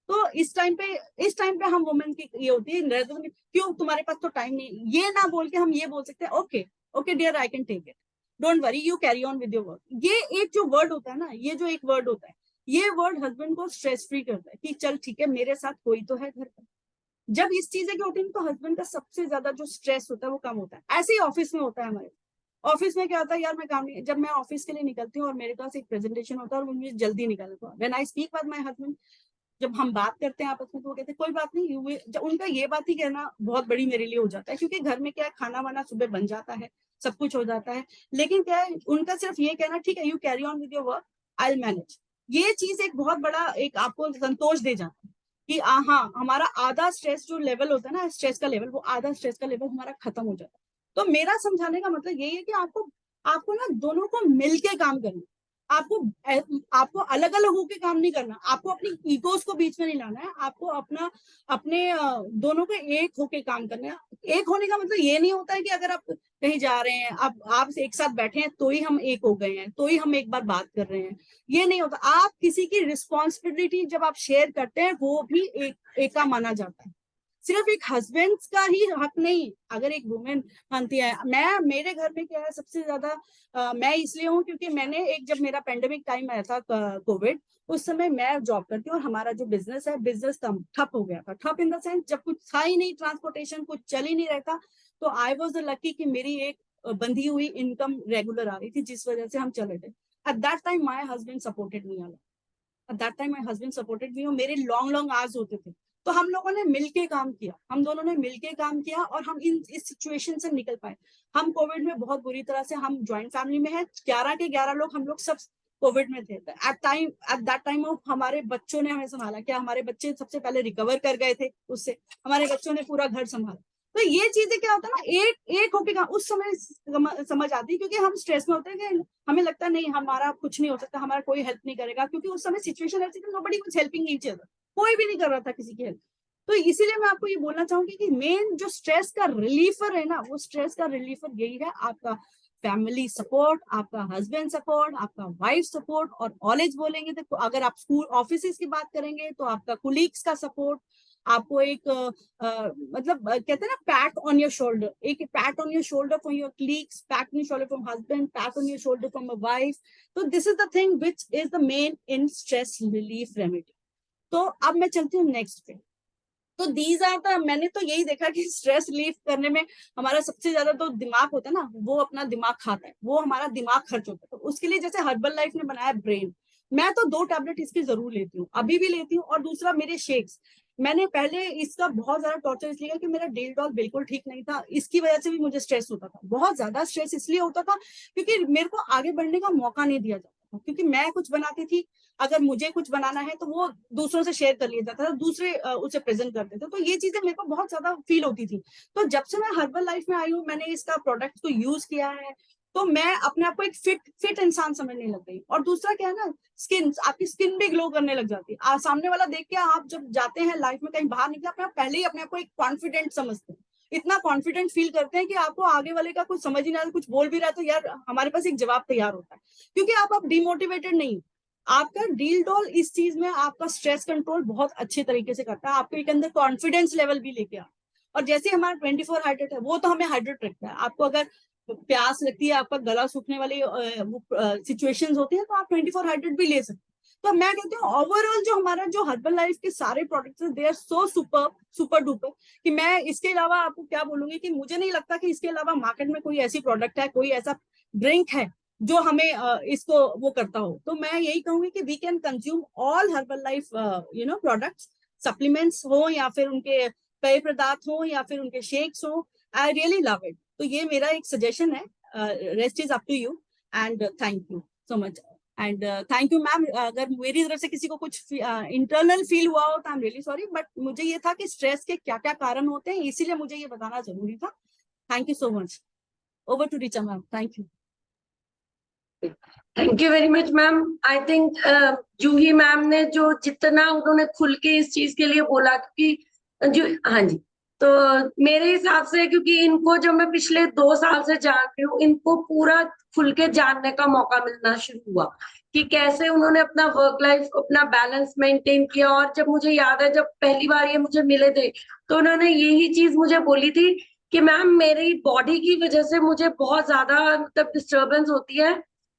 तो इस टाइम पे हम वुमेन की ये होती है, क्यों तुम्हारे पास तो टाइम नहीं, ये ना बोल के हम ये बोल सकते हैं, okay okay dear I can take it, don't worry, you carry on with your work. ये एक जो वर्ड होता है ना, ये जो एक वर्ड होता है, ये वर्ड हस्बैंड को स्ट्रेस फ्री करता है कि चल ठीक है मेरे साथ कोई तो है घर पर। जब इस चीजें की होती है तो हस्बैंड का सबसे ज्यादा जो स्ट्रेस होता है वो कम होता है। ऐसे ही ऑफिस में होता है हमारे, ऑफिस में क्या होता है, यार मैं काम नहीं, जब मैं ऑफिस के लिए निकलती हूँ और मेरे पास एक प्रेजेंटेशन होता है और मुझे जल्दी निकलना होता है, when I speak with my husband, जब हम बात करते हैं आपस में, तो वो कहते हैं कोई बात नहीं, जब उनका ये बात ही कहना बहुत बड़ी मेरे लिए हो जाता है। क्योंकि घर में क्या है, खाना वाना सुबह बन जाता है, सब कुछ हो जाता है, लेकिन क्या है उनका सिर्फ ये कहना, ठीक है you carry on with your work, I will manage. ये चीज एक बहुत बड़ा एक आपको संतोष दे जाता है कि हाँ हमारा आधा स्ट्रेस जो लेवल होता है ना, स्ट्रेस का लेवल, वो आधा स्ट्रेस का लेवल हमारा खत्म हो जाता है। तो मेरा समझाने का मतलब यही है कि आपको आपको ना दोनों को मिलके काम करना, आपको आपको अलग अलग होके काम नहीं करना, आपको अपनी ईगोस को बीच में नहीं लाना है, आपको अपना अपने दोनों को एक होके काम करना है। एक होने का मतलब ये नहीं होता है कि अगर आप कहीं जा रहे हैं, आप एक साथ बैठे हैं तो ही हम एक हो गए हैं, तो ही हम एक बार बात कर रहे हैं, ये नहीं होता। आप किसी की रिस्पॉन्सिबिलिटी जब आप शेयर करते हैं वो भी एक का माना जाता है। सिर्फ एक हस्बैंड का ही हक नहीं, अगर एक वुमेन मानती है। मेरे घर में क्या है सबसे ज्यादा मैं इसलिए हूँ क्योंकि मैंने जब मेरा पेंडेमिक टाइम आया था कोविड, उस समय मैं जॉब करती हूँ और हमारा जो बिजनेस है, बिजनेस ठप हो गया था। ठप इन द सेंस जब कुछ था ही नहीं, ट्रांसपोर्टेशन कुछ चल ही नहीं रहता, तो आई वॉज द लकी कि मेरी एक बंधी हुई इनकम रेगुलर आ रही थी, जिस वजह से हम चले थे। At that time my husband supported me a lot. At that time my husband supported me, और मेरे लॉन्ग लॉन्ग आवर्स होते थे, तो हम लोगों ने मिलके काम किया, हम दोनों ने मिलके काम किया और हम इस सिचुएशन से निकल पाए। हम कोविड में बहुत बुरी तरह से, हम ज्वाइंट फैमिली में है, 11 के 11 लोग, हम लोग सब कोविड में थे। एट दैट टाइम हमारे बच्चों ने हमें संभाला। क्या हमारे बच्चे सबसे पहले रिकवर कर गए थे उससे, हमारे बच्चों ने पूरा घर संभाला। तो ये चीजें क्या होता है ना, एक होके उस समय समझ आती है, क्योंकि हम स्ट्रेस में होते हैं कि हमें लगता है नहीं हमारा कुछ नहीं हो सकता, हमारा कोई हेल्प नहीं करेगा, क्योंकि उस समय सिचुएशन ऐसी थी, nobody was helping each other, कोई भी नहीं कर रहा था किसी की हेल्प। तो इसीलिए मैं आपको ये बोलना चाहूंगी कि मेन जो स्ट्रेस का रिलीफर है ना, वो स्ट्रेस का रिलीफर यही है, आपका फैमिली सपोर्ट, आपका हस्बैंड सपोर्ट, आपका वाइफ सपोर्ट, और कॉलेज बोलेंगे तो अगर आप स्कूल ऑफिस की बात करेंगे तो आपका कुलीग्स का सपोर्ट, आपको एक मतलब कहते हैं ना पैट ऑन योर शोल्डर, एक pat on your shoulder from your colleagues, pat on your shoulder from husband, pat on your shoulder from a wife. तो this is the thing which is the main in stress relief remedy. तो अब मैं चलती हूँ नेक्स्ट पे। तो दीज आर द, मैंने तो यही देखा कि स्ट्रेस रिलीफ करने में हमारा सबसे ज्यादा तो दिमाग होता है ना, वो अपना दिमाग खाता है, वो हमारा दिमाग खर्च होता है। तो उसके लिए जैसे हर्बल लाइफ ने बनाया ब्रेन, मैं तो 2 टैबलेट इसकी जरूर लेती हूँ, अभी भी लेती हूँ। और दूसरा मेरे शेक्स, मैंने पहले इसका बहुत ज्यादा टॉर्चर इसलिए किया कि मेरा डेल डॉल बिल्कुल ठीक नहीं था, इसकी वजह से भी मुझे स्ट्रेस होता था, बहुत ज्यादा स्ट्रेस इसलिए होता था क्योंकि मेरे को आगे बढ़ने का मौका नहीं दिया जाता था। क्योंकि मैं कुछ बनाती थी, अगर मुझे कुछ बनाना है तो वो दूसरों से शेयर कर लिया जाता था, दूसरे उसे प्रेजेंट करते थे, तो ये चीजें मेरे को बहुत ज्यादा फील होती थी। तो जब से मैं हर्बल लाइफ में आई हूँ, मैंने इसका प्रोडक्ट को यूज किया है, तो मैं अपने आप को एक फिट इंसान समझने लग गई। और दूसरा क्या है ना, स्किन, आपकी स्किन भी ग्लो करने लग जाती है। सामने वाला देख के आप जब जाते हैं लाइफ में कहीं बाहर निकले, अपने पहले ही अपने आप को एक कॉन्फिडेंट समझते हैं, इतना कॉन्फिडेंट फील करते हैं कि आपको आगे वाले का कुछ समझ ही ना, कुछ बोल भी रहा है तो यार हमारे पास एक जवाब तैयार होता है, क्योंकि आप डिमोटिवेटेड नहीं। आपका डील डॉल इस चीज में आपका स्ट्रेस कंट्रोल बहुत अच्छे तरीके से करता है, आपके एक अंदर कॉन्फिडेंस लेवल भी लेके आ। और जैसे हमारा 24 हाइड्रेट है, वो तो हमें हाइड्रेट रखता है। आपको अगर प्यास लगती है, आपका गला सूखने वाली सिचुएशंस होती है, तो आप 24 हाइड्रेट भी ले सकते हैं। तो मैं कहती हूँ ओवरऑल जो हमारा जो हर्बल लाइफ के सारे products they are so super duper, कि मैं इसके अलावा आपको क्या बोलूंगी कि मुझे नहीं लगता कि इसके अलावा मार्केट में कोई ऐसी प्रोडक्ट है, कोई ऐसा ड्रिंक है जो हमें इसको वो करता हो। तो मैं यही कहूंगी कि we can consume all Herbalife products, supplements हो या फिर उनके पेय पदार्थ हो या फिर उनके शेक्स हो। I really love it. तो ये मेरा एक सजेशन है, rest is up to you. And thank you so much. And thank you ma'am, अगर मेरी तरफ से किसी को कुछ इंटरनल फील हुआ हो तो I am really sorry, but मुझे ये था कि स्ट्रेस के क्या क्या कारण होते हैं, इसीलिए मुझे ये बताना जरूरी था। Thank you so much. Over to Richa ma'am. Thank you. Thank you very much ma'am. I think Juhi ma'am ने जो जितना उन्होंने खुल के इस चीज के लिए बोला, क्योंकि जो, हाँ जी, तो मेरे हिसाब से, क्योंकि इनको जब मैं पिछले 2 साल से जान रही हूँ, इनको पूरा खुल के जानने का मौका मिलना शुरू हुआ कि कैसे उन्होंने अपना वर्क लाइफ, अपना बैलेंस मेंटेन किया। और जब मुझे याद है, जब पहली बार ये मुझे मिले थे, तो उन्होंने यही चीज मुझे बोली थी कि मैम मेरी बॉडी की वजह से मुझे बहुत ज्यादा मतलब डिस्टर्बेंस होती है,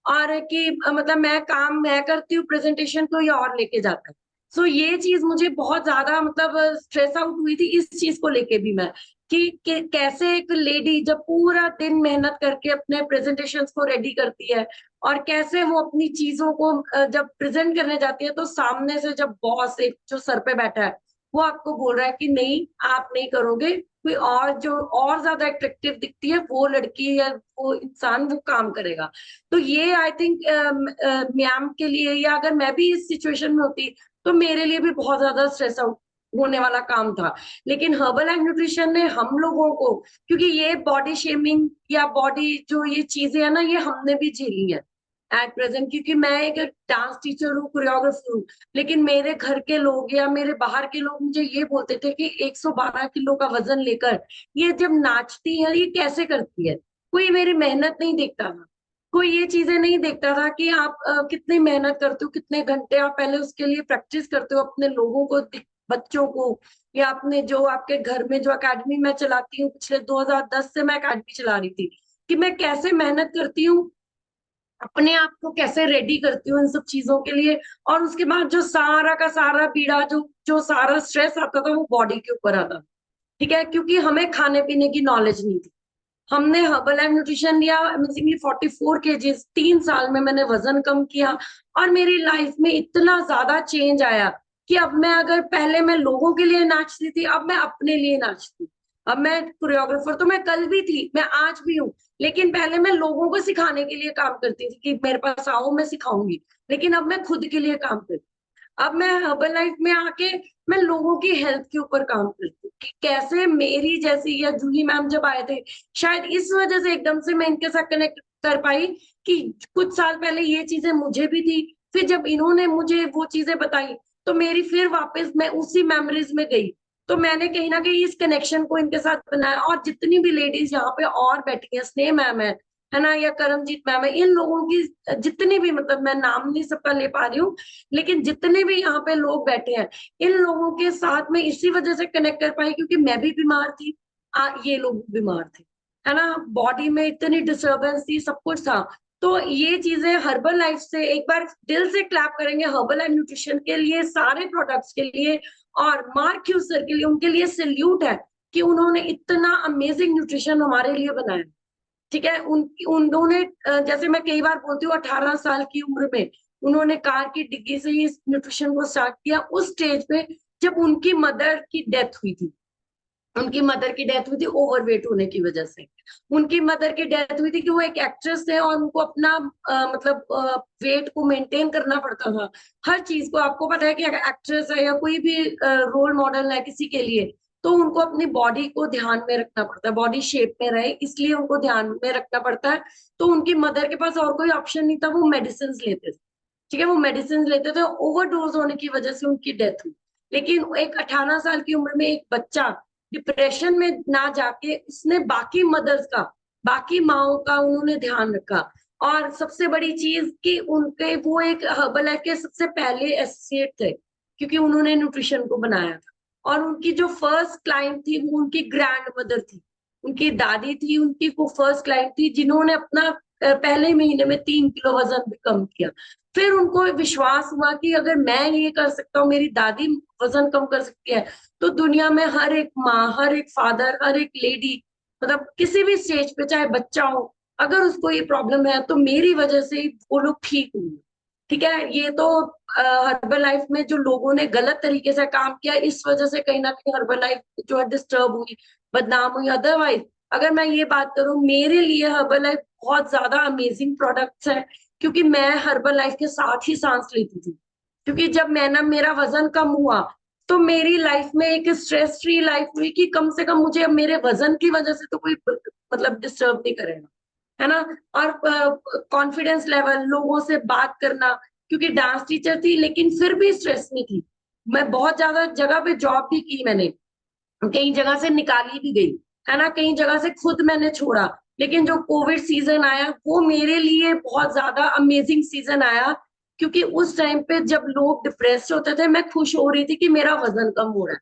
और कि मतलब मैं करती हूँ प्रेजेंटेशन को ये और लेके जाता है। सो ये चीज मुझे बहुत ज्यादा मतलब स्ट्रेस आउट हुई थी इस चीज को लेके भी मैं, कि कैसे एक लेडी जब पूरा दिन मेहनत करके अपने प्रेजेंटेशंस को रेडी करती है, और कैसे वो अपनी चीजों को जब प्रेजेंट करने जाती है, तो सामने से जब बॉस एक जो सर पे बैठा है, वो आपको बोल रहा है कि नहीं आप नहीं करोगे, कोई और जो और ज्यादा अट्रैक्टिव दिखती है वो लड़की या वो इंसान वो काम करेगा। तो ये आई थिंक मैम के लिए, या अगर मैं भी इस सिचुएशन में होती, तो मेरे लिए भी बहुत ज्यादा स्ट्रेस आउट होने वाला काम था। लेकिन हर्बल एंड न्यूट्रिशन ने हम लोगों को, क्योंकि ये बॉडी शेमिंग या बॉडी जो ये चीजें है ना, ये हमने भी झेली है एट प्रेजेंट, क्योंकि मैं एक डांस टीचर हूँ, कोरियोग्राफर हूँ। लेकिन मेरे घर के लोग या मेरे बाहर के लोग मुझे ये बोलते थे कि 112 किलो का वजन लेकर ये जब नाचती है ये कैसे करती है। कोई मेरी मेहनत नहीं देखता था, कोई ये चीजें नहीं देखता था कि आप कितनी मेहनत करते हो, कितने घंटे आप पहले उसके लिए प्रैक्टिस करते हो, अपने लोगों को बच्चों को, या अपने जो आपके घर में जो एकेडमी मैं चलाती हूँ, पिछले 2010 से मैं एकेडमी चला रही थी, कि मैं कैसे मेहनत करती हूँ, अपने आप को कैसे रेडी करती हूँ इन सब चीजों के लिए। और उसके बाद जो सारा का सारा बीड़ा, जो जो सारा स्ट्रेस आता था वो बॉडी के ऊपर आता था। ठीक है, क्योंकि हमें खाने पीने की नॉलेज नहीं थी। हमने हर्बल एंड न्यूट्रिशन लिया, अमेजिंगली 44 kgs 3 साल में मैंने वजन कम किया। और मेरी लाइफ में इतना ज्यादा चेंज आया कि अब मैं, अगर पहले मैं लोगों के लिए नाचती थी, अब मैं अपने लिए नाचती हूँ। अब मैं कोरियोग्राफर तो मैं कल भी थी, मैं आज भी हूँ, लेकिन पहले मैं लोगों को सिखाने के लिए काम करती थी कि मेरे पास आओ मैं सिखाऊंगी, लेकिन अब मैं खुद के लिए काम करती हूँ। अब मैं हर्बल लाइफ में आके मैं लोगों की हेल्थ के ऊपर काम करती हूँ, कि कैसे मेरी जैसी, या जूही मैम जब आए थे, शायद इस वजह से एकदम से मैं इनके साथ कनेक्ट कर पाई कि कुछ साल पहले ये चीजें मुझे भी थी। फिर जब इन्होंने मुझे वो चीजें बताई, तो मेरी फिर वापस मैं उसी मेमोरीज में गई। तो मैंने कहीं ना कहीं इस कनेक्शन को इनके साथ बनाया। और जितनी भी लेडीज यहाँ पे और बैठी हैं, स्नेह मैम है ना, या करमजीत मैम है, इन लोगों की जितनी भी, मतलब मैं नाम नहीं सबका ले पा रही हूँ, लेकिन जितने भी यहाँ पे लोग बैठे हैं, इन लोगों के साथ में इसी वजह से कनेक्ट कर पाई, क्योंकि मैं भी बीमार थी, ये लोग भी बीमार थे, है ना, बॉडी में इतनी डिस्टर्बेंस थी, सब कुछ था। तो ये चीजें हर्बल लाइफ से, एक बार दिल से क्लैप करेंगे हर्बल एंड न्यूट्रिशन के लिए, सारे प्रोडक्ट्स के लिए, और मार्क सर के लिए, उनके लिए सल्यूट है कि उन्होंने इतना अमेजिंग न्यूट्रिशन हमारे लिए बनाया। ठीक है, उन्होंने जैसे मैं कई बार बोलती हूँ, 18 साल की उम्र में उन्होंने कार की डिग्गी से ही इस न्यूट्रिशन को स्टार्ट किया, उस स्टेज पे जब उनकी मदर की डेथ हुई थी। उनकी मदर की डेथ हुई थी ओवरवेट होने की वजह से। उनकी मदर की डेथ हुई थी कि वो एक एक्ट्रेस थे, और उनको अपना मतलब वेट को मेंटेन करना पड़ता था, हर चीज को। आपको पता है कि अगर एक्ट्रेस है या कोई भी रोल मॉडल है किसी के लिए, तो उनको अपनी बॉडी को ध्यान में रखना पड़ता है, बॉडी शेप में रहे, इसलिए उनको ध्यान में रखना पड़ता है। तो उनकी मदर के पास और कोई ऑप्शन नहीं था, वो मेडिसिन लेते थे। ठीक है, वो मेडिसिन लेते थे, ओवरडोज होने की वजह से उनकी डेथ हुई। लेकिन एक 18 साल की उम्र में एक बच्चा डिप्रेशन में ना जाके, उसने बाकी मदर्स का, बाकी माओ का उन्होंने ध्यान रखा। और सबसे बड़ी चीज कि उनके, वो एक हर्बल लाइफ के सबसे पहले एसोसिएट थे, क्योंकि उन्होंने न्यूट्रिशन को बनाया था। और उनकी जो फर्स्ट क्लाइंट थी वो उनकी ग्रैंड मदर थी, उनकी दादी थी, उनकी वो फर्स्ट क्लाइंट थी जिन्होंने अपना पहले महीने में 3 किलो वजन भी कम किया। फिर उनको विश्वास हुआ कि अगर मैं ये कर सकता हूँ, मेरी दादी वजन कम कर सकती है, तो दुनिया में हर एक माँ, हर एक फादर, हर एक लेडी, मतलब किसी भी स्टेज पे चाहे बच्चा हो, अगर उसको ये प्रॉब्लम है, तो मेरी वजह से ही वो लोग ठीक होंगे। ठीक है, ये तो हर्बल लाइफ में जो लोगों ने गलत तरीके से काम किया, इस वजह से कहीं ना कहीं हर्बल लाइफ जो है डिस्टर्ब हुई, बदनाम हुई। अदरवाइज अगर मैं ये बात करूं, मेरे लिए हर्बल लाइफ बहुत ज्यादा अमेजिंग प्रोडक्ट्स है, क्योंकि मैं हर्बल लाइफ के साथ ही सांस लेती थी। क्योंकि जब मैं ना, मेरा वजन कम हुआ, तो मेरी लाइफ में एक स्ट्रेस फ्री लाइफ हुई, कि कम से कम मुझे अब मेरे वजन की वजह से तो कोई मतलब डिस्टर्ब नहीं करेगा, है ना। और कॉन्फिडेंस लेवल, लोगों से बात करना, क्योंकि डांस टीचर थी लेकिन फिर भी स्ट्रेस में थी। मैं बहुत ज्यादा जगह पे जॉब भी की मैंने, कई जगह से निकाली भी गई, है ना, कई जगह से खुद मैंने छोड़ा। लेकिन जो कोविड सीजन आया, वो मेरे लिए बहुत ज्यादा अमेजिंग सीजन आया, क्योंकि उस टाइम पे जब लोग डिप्रेस्ड होते थे, मैं खुश हो रही थी कि मेरा वजन कम हो रहा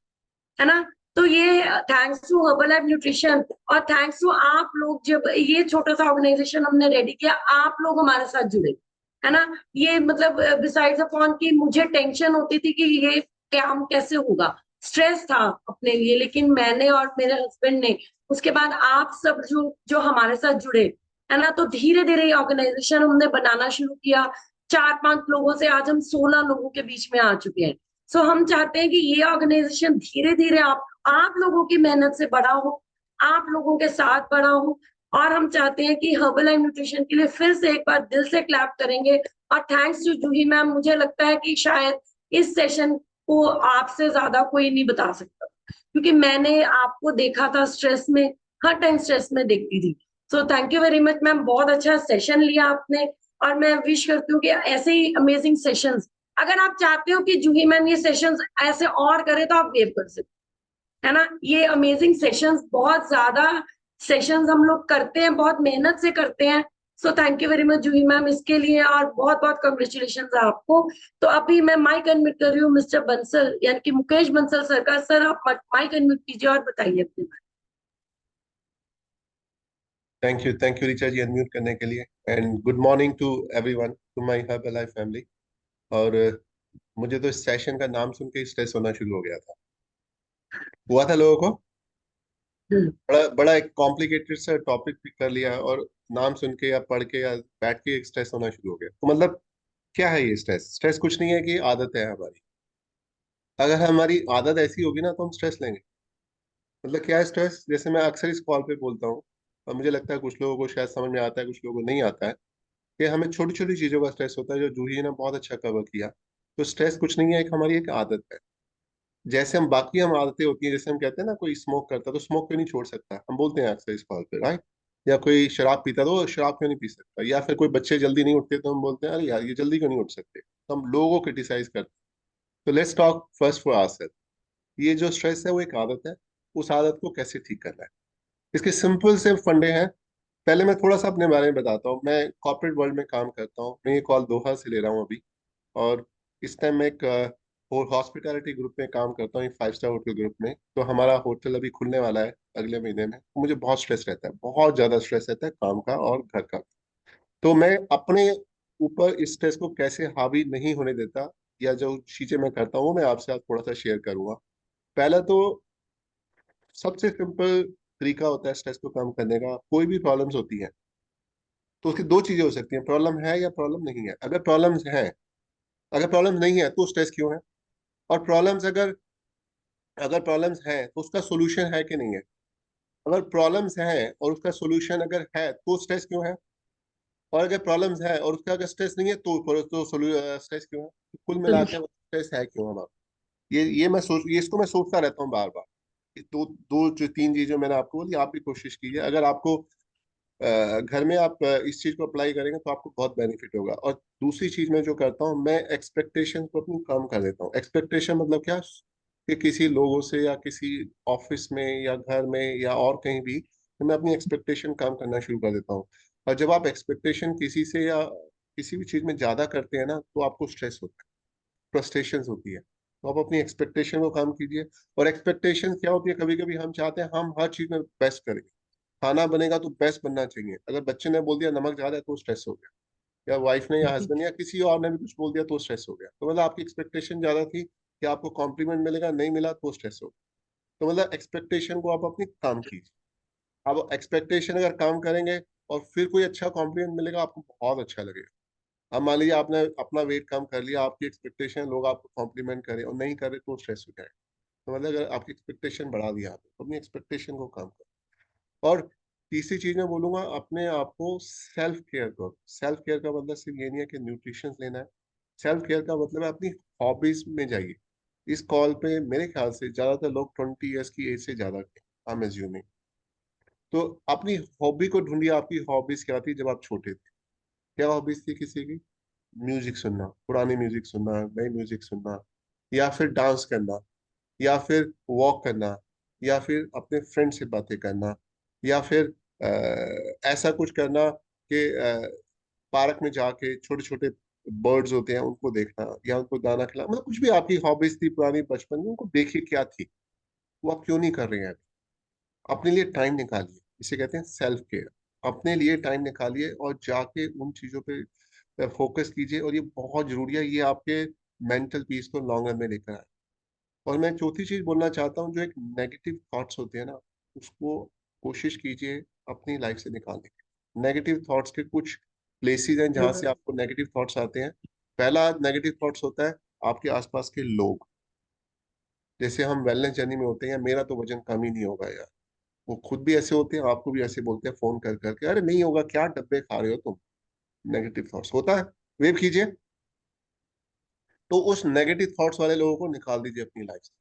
है ना। तो ये thanks to Herbalife nutrition, और थैंक्स टू आप लोग, जब ये छोटा सा ऑर्गेनाइजेशन हमने रेडी किया, आप लोग हमारे साथ जुड़े, है ना। ये मतलब बिसाइड्स अपॉन की मुझे टेंशन होती थी कि ये काम कैसे होगा, स्ट्रेस था अपने लिए, लेकिन मैंने और मेरे हस्बैंड ने, उसके बाद आप सब जो जो हमारे साथ जुड़े, है ना, तो धीरे धीरे ये ऑर्गेनाइजेशन हमने बनाना शुरू किया। 4-5 लोगों से आज हम 16 लोगों के बीच में आ चुके हैं। सो हम चाहते हैं कि ये ऑर्गेनाइजेशन धीरे धीरे आप लोगों की मेहनत से बड़ा हो, आप लोगों के साथ बड़ा हो। और हम चाहते हैं कि हर्बल एंड न्यूट्रिशन के लिए फिर से एक बार दिल से क्लैप करेंगे। और थैंक्स टू जूही मैम, मुझे लगता है कि शायद इस सेशन को आपसे ज्यादा कोई नहीं बता सकता, क्योंकि मैंने आपको देखा था स्ट्रेस में, हर टाइम स्ट्रेस में देखती थी। सो thank you very much ma'am, बहुत अच्छा सेशन लिया आपने। और मैं विश करती हूँ कि ऐसे ही अमेजिंग सेशंस, अगर आप चाहते हो कि जूही मैम ये सेशंस ऐसे और करे, तो आप वेव कर सकते, है ना। ये अमेजिंग सेशंस, बहुत ज्यादा सेशंस हम लोग करते हैं, बहुत मेहनत से करते हैं। So thank you very much Juhi ma'am इसके लिए, और बहुत बहुत कंग्रेचुलेशन है आपको। तो अभी मैं माइक अनम्यूट कर रही हूँ मिस्टर बंसल, यानी कि मुकेश बंसल सर का। सर आप माइक अनम्यूट कीजिए और बताइए अपने बारे thank you Richa ji unmute करने के लिए। And good morning to everyone, to my herbal family. और मुझे तो इस सेशन का नाम सुन के ही स्ट्रेस होना शुरू हो गया था, हुआ था लोगों को। में। बड़ा बड़ा एक कॉम्प्लिकेटेड सा टॉपिक पिक कर लिया और नाम सुन के या पढ़ के या बैठ के एक स्ट्रेस होना शुरू हो गया। तो मतलब क्या है ये स्ट्रेस? स्ट्रेस कुछ नहीं है कि आदत है हमारी। अगर हमारी आदत ऐसी होगी ना तो हम स्ट्रेस लेंगे। मतलब क्या है स्ट्रेस? जैसे मैं अक्सर इस कॉल पे बोलता हूँ, और मुझे लगता है कुछ लोगों को शायद समझ में आता है, कुछ लोगों को नहीं आता है, कि हमें छोटी छोटी चीजों का स्ट्रेस होता है, जो जूही ने बहुत अच्छा कवर किया। तो स्ट्रेस कुछ नहीं है, एक हमारी एक आदत है। जैसे हम बाकी हम आदतें होती हैं, जैसे हम कहते हैं ना कोई स्मोक करता है तो स्मोक क्यों नहीं छोड़ सकता, हम बोलते हैं अक्सर इस कॉल पे, राइट? या कोई शराब पीता है तो वो शराब क्यों नहीं पी सकता, या फिर कोई बच्चे जल्दी नहीं उठते तो हम बोलते हैं अरे यार ये जल्दी क्यों नहीं उठ सकते, तो हम लोगों को क्रिटिसाइज करते हैं। तो let's talk first for ourselves. ये जो स्ट्रेस है वो एक आदत है। उस आदत को कैसे ठीक करना है, इसके सिंपल से फंडे हैं। पहले मैं थोड़ा सा अपने बारे में बताता हूँ। मैं कॉर्पोरेट वर्ल्ड में काम करता हूँ। मैं ये कॉल दोहा से ले रहा हूँ अभी। और इस टाइम मैं एक हॉस्पिटैलिटी ग्रुप में काम करता हूँ, एक 5 स्टार होटल ग्रुप में। तो हमारा होटल अभी खुलने वाला है अगले महीने में। तो मुझे बहुत स्ट्रेस रहता है, बहुत ज्यादा स्ट्रेस रहता है काम का और घर का। तो मैं अपने ऊपर इस स्ट्रेस को कैसे हावी नहीं होने देता, या जो चीजें मैं करता हूँ वो मैं आपसे आज थोड़ा सा शेयर करूंगा। पहला तो सबसे सिंपल तरीका होता है स्ट्रेस को कम करने का। कोई भी प्रॉब्लम्स होती हैं तो उसकी दो चीजें हो सकती हैं, प्रॉब्लम है या प्रॉब्लम नहीं है। अगर प्रॉब्लम नहीं है तो स्ट्रेस क्यों है, और प्रॉब्लम्स अगर अगर प्रॉब्लम्स है तो उसका सोल्यूशन है कि नहीं है। अगर प्रॉब्लम्स है और उसका सोल्यूशन अगर है तो स्ट्रेस क्यों है, और अगर प्रॉब्लम्स है और उसका अगर स्ट्रेस नहीं है तो स्ट्रेस क्यों है। तो कुल मिला के स्ट्रेस है क्यों हमारा। ये इसको मैं सोचता रहता हूँ बार बार। दो दो जो तीन चीजें मैंने आपको बोली, आप भी कोशिश कीजिए। अगर आपको घर में आप इस चीज को अप्लाई करेंगे तो आपको बहुत बेनिफिट होगा। और दूसरी चीज मैं जो करता हूँ, मैं एक्सपेक्टेशन को अपनी कम कर देता हूँ। एक्सपेक्टेशन मतलब क्या, कि किसी लोगों से या किसी ऑफिस में या घर में या और कहीं भी, तो मैं अपनी एक्सपेक्टेशन कम करना शुरू कर देता हूँ। और जब आप एक्सपेक्टेशन किसी से या किसी भी चीज में ज्यादा करते हैं ना तो आपको स्ट्रेस होता है, फ्रस्ट्रेशन होती है। तो आप अपनी एक्सपेक्टेशन को कम कीजिए। और एक्सपेक्टेशन क्या होती है, कभी कभी हम चाहते हैं हम हर चीज में बेस्ट करें। खाना बनेगा तो बेस्ट बनना चाहिए, अगर बच्चे ने बोल दिया नमक ज्यादा है तो स्ट्रेस हो गया, या वाइफ ने या हस्बैंड या किसी और ने भी कुछ बोल दिया तो स्ट्रेस हो गया। तो मतलब आपकी एक्सपेक्टेशन ज्यादा थी कि आपको कॉम्प्लीमेंट मिलेगा, नहीं मिला तो स्ट्रेस हो गया। तो मतलब एक्सपेक्टेशन को आप अपनी कम कीजिए। आप एक्सपेक्टेशन अगर कम करेंगे और फिर कोई अच्छा कॉम्प्लीमेंट मिलेगा आपको बहुत अच्छा लगेगा। अब मान लीजिए आपने अपना वेट कम कर लिया, आपकी एक्सपेक्टेशन लोग आपको कॉम्प्लीमेंट करें और नहीं करे तो स्ट्रेस हो जाए। तो मतलब अगर आपकी एक्सपेक्टेशन बढ़ा दिया आपने तो अपनी एक्सपेक्टेशन को कम करो। और तीसरी चीज मैं बोलूंगा, अपने आप को सेल्फ केयर करो। सेल्फ केयर का मतलब सिर्फ ये नहीं है कि न्यूट्रिशन लेना है। सेल्फ केयर का मतलब है अपनी हॉबीज में जाइए। इस कॉल पे मेरे ख्याल से ज्यादातर लोग 20 ईयर्स की एज से ज्यादा के, आई एम एज्यूमिंग। तो अपनी हॉबी को ढूंढिए। आपकी हॉबीज क्या थी जब आप छोटे थे? क्या हॉबीज थी किसी की? म्यूजिक सुनना, पुरानी म्यूजिक सुनना, नई म्यूजिक सुनना, या फिर डांस करना, या फिर वॉक करना, या फिर अपने फ्रेंड से बातें करना, या फिर ऐसा कुछ करना कि पार्क में जाके छोटे छोटे बर्ड्स होते हैं उनको देखना, या उनको दाना खिलाना। मतलब कुछ भी आपकी हॉबीज थी पुरानी बचपन में, उनको देखिए क्या थी, वो आप क्यों नहीं कर रहे हैं अभी। अपने लिए टाइम निकालिए, इसे कहते हैं सेल्फ केयर। अपने लिए टाइम निकालिए और जाके उन चीजों पे फोकस कीजिए, और ये बहुत जरूरी है। ये आपके मेंटल पीस को लॉन्ग रन में लेकर आए। और मैं चौथी चीज बोलना चाहता हूँ, जो एक नेगेटिव थॉट्स होते हैं ना, उसको कोशिश कीजिए अपनी लाइफ से निकालने की। नेगेटिव थॉट्स के कुछ प्लेसेस हैं जहाँ से आपको नेगेटिव थॉट्स आते हैं। पहला नेगेटिव थॉट्स होता है आपके आसपास के लोग। जैसे हम वेलनेस जर्नी में होते हैं, मेरा तो वजन कम ही नहीं होगा यार। वो खुद भी ऐसे होते हैं, आपको भी ऐसे बोलते हैं फोन कर करके, अरे नहीं होगा, क्या डब्बे खा रहे हो तुम। नेगेटिव थॉट्स होता है, वेव कीजिए। तो उस नेगेटिव थॉट्स वाले लोगों को निकाल दीजिए अपनी लाइफ से।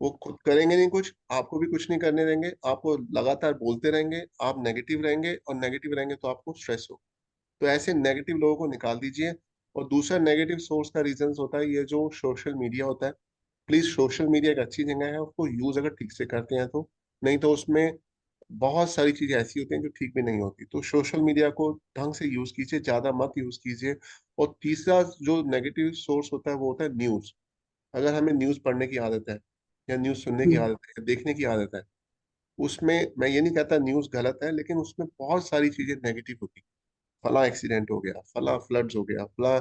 वो खुद करेंगे नहीं कुछ, आपको भी कुछ नहीं करने देंगे, आपको लगातार बोलते रहेंगे। आप नेगेटिव रहेंगे, और नेगेटिव रहेंगे तो आपको स्ट्रेस हो। तो ऐसे नेगेटिव लोगों को निकाल दीजिए। और दूसरा नेगेटिव सोर्स का रीजन होता है ये जो सोशल मीडिया होता है। प्लीज, सोशल मीडिया एक अच्छी जगह है, उसको यूज अगर ठीक से करते हैं तो। नहीं तो उसमें बहुत सारी चीजें ऐसी होती हैं जो ठीक भी नहीं होती। तो सोशल मीडिया को ढंग से यूज कीजिए, ज्यादा मत यूज कीजिए। और तीसरा जो नेगेटिव सोर्स होता है वो होता है न्यूज। अगर हमें न्यूज पढ़ने की आदत है, या न्यूज सुनने की आदत है, या देखने की आदत है, उसमें मैं ये नहीं कहता न्यूज गलत है, लेकिन उसमें बहुत सारी चीजें नेगेटिव होती हैं। फला एक्सीडेंट हो गया, फला फ्लड्स हो गया, फला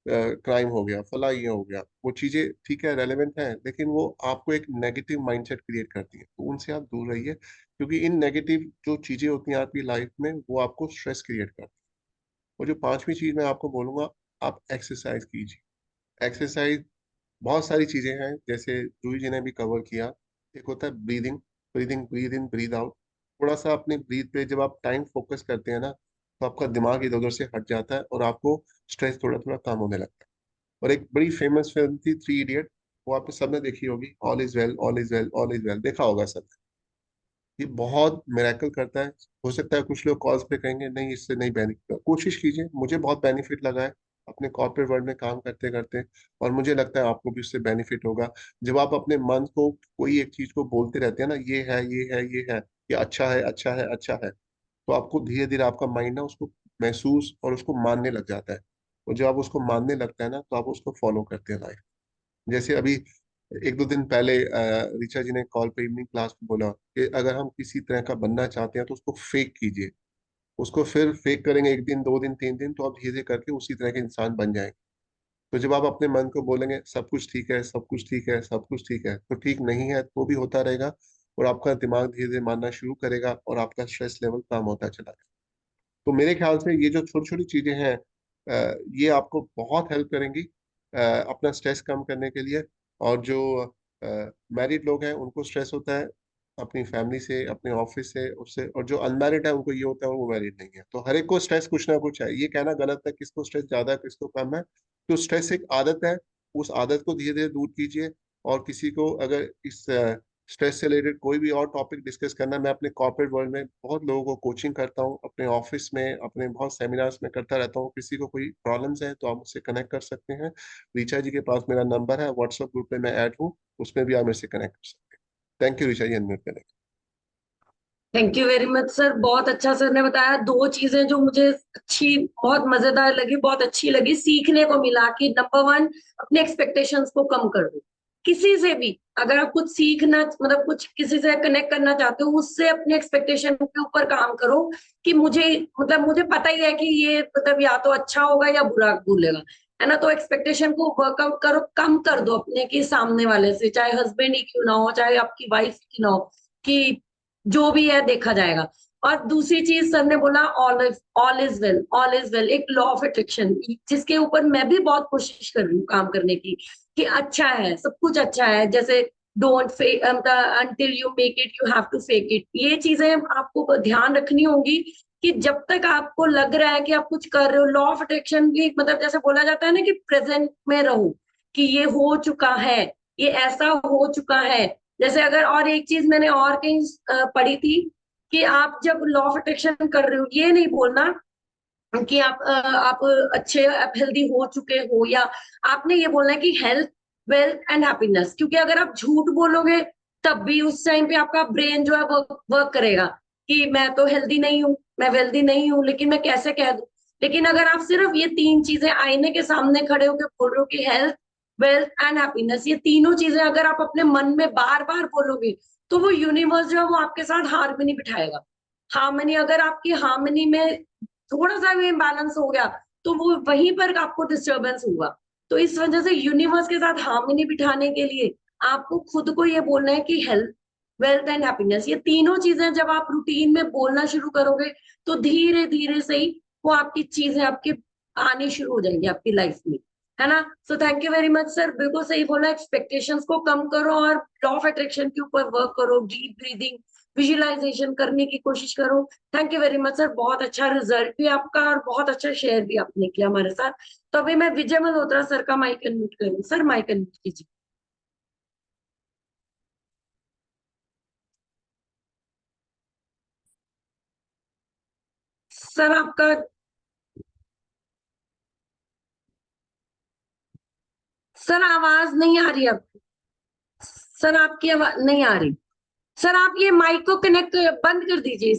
क्राइम हो गया, फला ये हो गया, वो चीजें ठीक है, रेलेवेंट है, लेकिन वो आपको एक नेगेटिव माइंडसेट क्रिएट करती है, तो उनसे आप दूर रहिए। क्योंकि इन नेगेटिव जो चीजें होती हैं आपकी लाइफ में, वो आपको स्ट्रेस क्रिएट करती है। और जो पांचवी चीज मैं आपको बोलूंगा, आप एक्सरसाइज कीजिए। एक्सरसाइज बहुत सारी चीजें हैं, जैसे जूही जी ने भी कवर किया। एक होता है breathing, breathing, breathe in breathe out. थोड़ा सा अपने ब्रीथ पे जब आप टाइम फोकस करते हैं ना, तो आपका दिमाग इधर उधर से हट जाता है और आपको स्ट्रेस थोड़ा थोड़ा कम होने लगता है। और एक बड़ी फेमस फिल्म थी 3 इडियट, वो आपने सबने देखी होगी, all is well, all is well, all is well, देखा होगा सब। ये बहुत मिरेकल करता है। हो सकता है कुछ लोग कॉल्स पे कहेंगे नहीं इससे नहीं बेनिफिट, कोशिश कीजिए, मुझे बहुत बेनिफिट लगा है अपने कॉर्पोरेट वर्ल्ड में काम करते करते। और मुझे लगता है आपको भी उससे बेनिफिट होगा। जब आप अपने मन को कोई एक चीज को बोलते रहते हैं ना, ये है, ये है, ये है, ये अच्छा है, अच्छा है, अच्छा है, तो आपको धीरे धीरे आपका माइंड ना उसको महसूस और उसको मानने लग जाता है। और जब आप उसको मानने लगता है ना, तो आप उसको फॉलो करते हैं लाइफ। जैसे अभी 1-2 दिन पहले ऋचा जी ने कॉल पे इवनिंग क्लास में बोला कि अगर हम किसी तरह का बनना चाहते हैं तो उसको फेक कीजिए। उसको फिर फेक करेंगे 1 दिन, 2 दिन, 3 दिन, तो आप धीरे धीरे करके उसी तरह के इंसान बन जाएंगे। तो जब आप अपने मन को बोलेंगे सब कुछ ठीक है, सब कुछ ठीक है, सब कुछ ठीक है, तो ठीक नहीं है तो भी होता रहेगा। और आपका दिमाग धीरे धीरे मानना शुरू करेगा और आपका स्ट्रेस लेवल कम होता चला जाएगा। तो मेरे ख्याल से ये जो छोटी छोटी चीजें हैं, ये आपको बहुत हेल्प करेंगी अपना स्ट्रेस कम करने के लिए। और जो मैरिड लोग हैं उनको स्ट्रेस होता है अपनी फैमिली से, अपने ऑफिस से, उससे। और जो अनमैरिड है उनको ये होता है वो मैरिड नहीं है। तो हर एक को स्ट्रेस कुछ ना कुछ है, ये कहना गलत है किसको स्ट्रेस ज्यादा है किसको कम है। तो स्ट्रेस एक आदत है, उस आदत को धीरे धीरे दूर कीजिए। और किसी को अगर इस स्ट्रेस से रिलेटेड कोई भी और टॉपिक डिस्कस करना है, मैं अपने कॉर्पोरेट वर्ल्ड में बहुत लोगों को कोचिंग करता हूँ, अपने ऑफिस में, अपने बहुत सेमिनार्स में करता रहता हूँ। किसी को कोई प्रॉब्लम्स है तो आप मुझसे कनेक्ट कर सकते हैं। ऋचा जी के पास मेरा नंबर है, व्हाट्सएप ग्रुप में मैं ऐड हूँ, उसमें भी आप मेरे से कनेक्ट कर सकते हैं। Thank you Richa ji, unmute करें। Thank you very much sir, बहुत अच्छा सर ने बताया। दो चीजें जो मुझे अच्छी, बहुत मजेदार लगी, बहुत अच्छी लगी, सीखने को मिला कि नंबर वन, अपने एक्सपेक्टेशंस को कम कर दो। किसी से भी अगर आप कुछ सीखना, मतलब कुछ किसी से कनेक्ट करना चाहते हो, उससे अपने एक्सपेक्टेशन के ऊपर काम करो कि मुझे, मतलब मुझे पता ही है कि ये मतलब या तो अच्छा होगा या बुरा बोलेगा, है ना। तो एक्सपेक्टेशन को वर्कआउट करो, कम कर दो अपने के सामने वाले से, चाहे हस्बैंड ही क्यों ना हो, चाहे आपकी वाइफ की ना हो, कि जो भी है देखा जाएगा। और दूसरी चीज सर ने बोला, all is well, all is well, एक लॉ ऑफ अट्रैक्शन, जिसके ऊपर मैं भी बहुत कोशिश कर रही हूँ काम करने की, कि अच्छा है, सब कुछ अच्छा है। जैसे don't fake until you make it, you have to fake it, ये चीजें आपको ध्यान रखनी होगी। कि जब तक आपको लग रहा है कि आप कुछ कर रहे हो, लॉ ऑफ अट्रैक्शन भी, मतलब जैसे बोला जाता है ना कि प्रेजेंट में रहो, कि ये हो चुका है, ये ऐसा हो चुका है। जैसे अगर, और एक चीज मैंने और कहीं पढ़ी थी, कि आप जब लॉ ऑफ अट्रैक्शन कर रहे हो, ये नहीं बोलना कि आप अच्छे, आप हेल्दी हो चुके हो, या आपने ये बोलना है कि हेल्थ, वेल्थ एंड हैप्पीनेस। क्योंकि अगर आप झूठ बोलोगे, तब भी उस टाइम पे आपका ब्रेन जो है वो वर्क करेगा कि मैं तो हेल्दी नहीं हूँ, मैं वेल्दी नहीं हूँ, लेकिन मैं कैसे कह दूं। लेकिन अगर आप सिर्फ ये तीन चीजें आईने के सामने खड़े होकर बोल रहे हो कि हेल्थ, वेल्थ एंड हैप्पीनेस, ये तीनों चीजें अगर आप अपने मन में बार बार बोलोगे, तो वो यूनिवर्स जो है वो आपके साथ हारमोनी बिठाएगा। हार्मनी, अगर आपकी हार्मनी में थोड़ा सा भी इम्बैलेंस हो गया, तो वो वहीं पर आपको डिस्टरबेंस हुआ। तो इस वजह से यूनिवर्स के साथ हार्मनी बिठाने के लिए आपको खुद को ये बोलना है कि हेल्थ, वेल्थ एंड हैप्पीनेस, ये तीनों चीजें जब आप रूटीन में बोलना शुरू करोगे, तो धीरे धीरे से ही वो आपकी चीजें आपके आनी शुरू हो जाएंगी आपकी लाइफ में, है ना। सो thank you very much sir, बिल्कुल सही बोला, एक्सपेक्टेशंस को कम करो और लॉ ऑफ अट्रैक्शन के ऊपर वर्क करो, डीप ब्रीदिंग, विजुअलाइजेशन करने की कोशिश करो। Thank you very much sir, बहुत अच्छा रिजल्ट भी आपका और बहुत अच्छा शेयर भी आपने किया हमारे साथ। तो अभी मैं विजय मल्होत्रा सर का माइक अनम्यूट करूँ, सर माइक अनम्यूट कीजिए। सर आपका, सर आवाज नहीं आ रही आपकी, सर आपकी आवाज नहीं आ रही। सर आप ये माइक को कनेक्ट बंद कर दीजिए,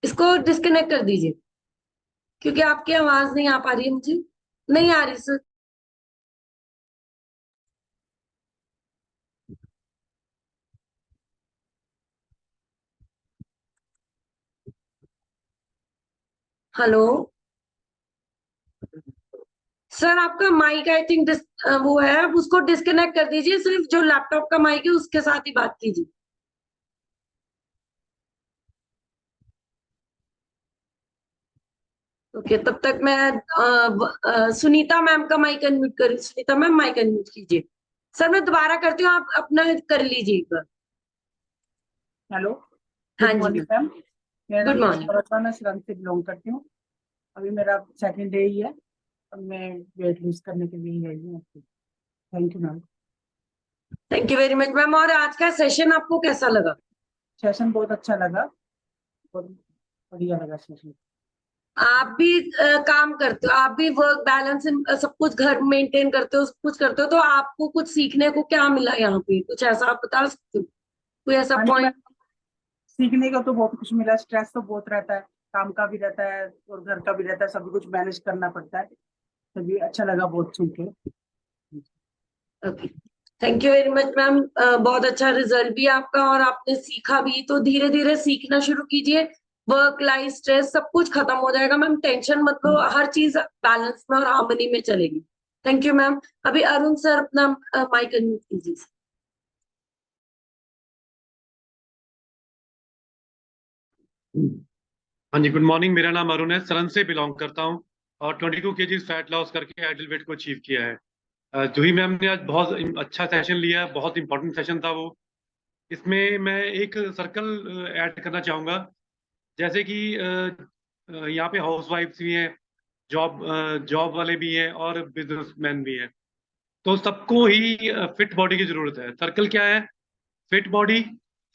इसको डिस्कनेक्ट कर दीजिए, क्योंकि आपकी आवाज नहीं आ पा रही है मुझे, नहीं आ रही सर। हेलो सर, आपका माइक आई थिंक वो है, आप उसको डिस्कनेक्ट कर दीजिए, सिर्फ जो लैपटॉप का माइक है उसके साथ ही बात कीजिए। ओके, तब तक मैं सुनीता मैम का माइक अनम्यूट कर, सुनीता मैम माइक अनम्यूट कीजिए। सर मैं दोबारा करती हूँ, आप अपना कर लीजिए एक बार। हेलो, हाँ गुड जी मॉर्निंग मैम, मैम। मेरा गुड नाम मॉर्निंग। सरोजना, मैं सुरंग से बिलोंग करती हूँ। अभी मेरा सेकंड डे ही है। अब मैं वेट लूज करने के लिए ही आई हूँ। Thank you ma'am. Thank you very much ma'am. और आज का सेशन आपको कैसा लगा? सेशन बहुत अच्छा लगा, बहुत बढ़िया लगा सेशन। आप भी काम करते हो, आप भी वर्क बैलेंस सब कुछ घर मेंटेन करते हो, सब कुछ करते हो, तो आपको कुछ सीखने को क्या मिला यहाँ पे, कुछ ऐसा आप बता सकते हो, कोई ऐसा हाँ जी मैम, पॉइंट? सीखने का तो बहुत कुछ मिला। स्ट्रेस तो बहुत रहता है, काम का भी रहता है और घर का भी रहता है, सभी कुछ मैनेज करना पड़ता है। तभी अच्छा लगा बहुत सुन के। Okay, thank you very much ma'am. बहुत अच्छा रिजल्ट भी आपका, और आपने सीखा भी, तो धीरे धीरे सीखना शुरू कीजिए। वर्क लाइफ स्ट्रेस सब कुछ खत्म हो जाएगा मैम, टेंशन मत लो, हर चीज बैलेंस में और हार्मनी में चलेगी। Thank you ma'am. अभी अरुण सर अपना माइक अनम्यूट कीजिए। हाँ जी, गुड मॉर्निंग। मेरा नाम अरुण है, सरन से बिलोंग करता हूँ और 22 केजीज फैट लॉस करके आइडल वेट को अचीव किया है। जूही मैम ने आज बहुत अच्छा सेशन लिया है, बहुत इंपॉर्टेंट सेशन था वो। इसमें मैं एक सर्कल ऐड करना चाहूँगा। जैसे कि यहाँ पे हाउस वाइफ्स भी हैं, जॉब वाले भी हैं और बिजनेसमैन भी हैं। तो सबको ही फिट बॉडी की जरूरत है। सर्कल क्या है? फिट बॉडी,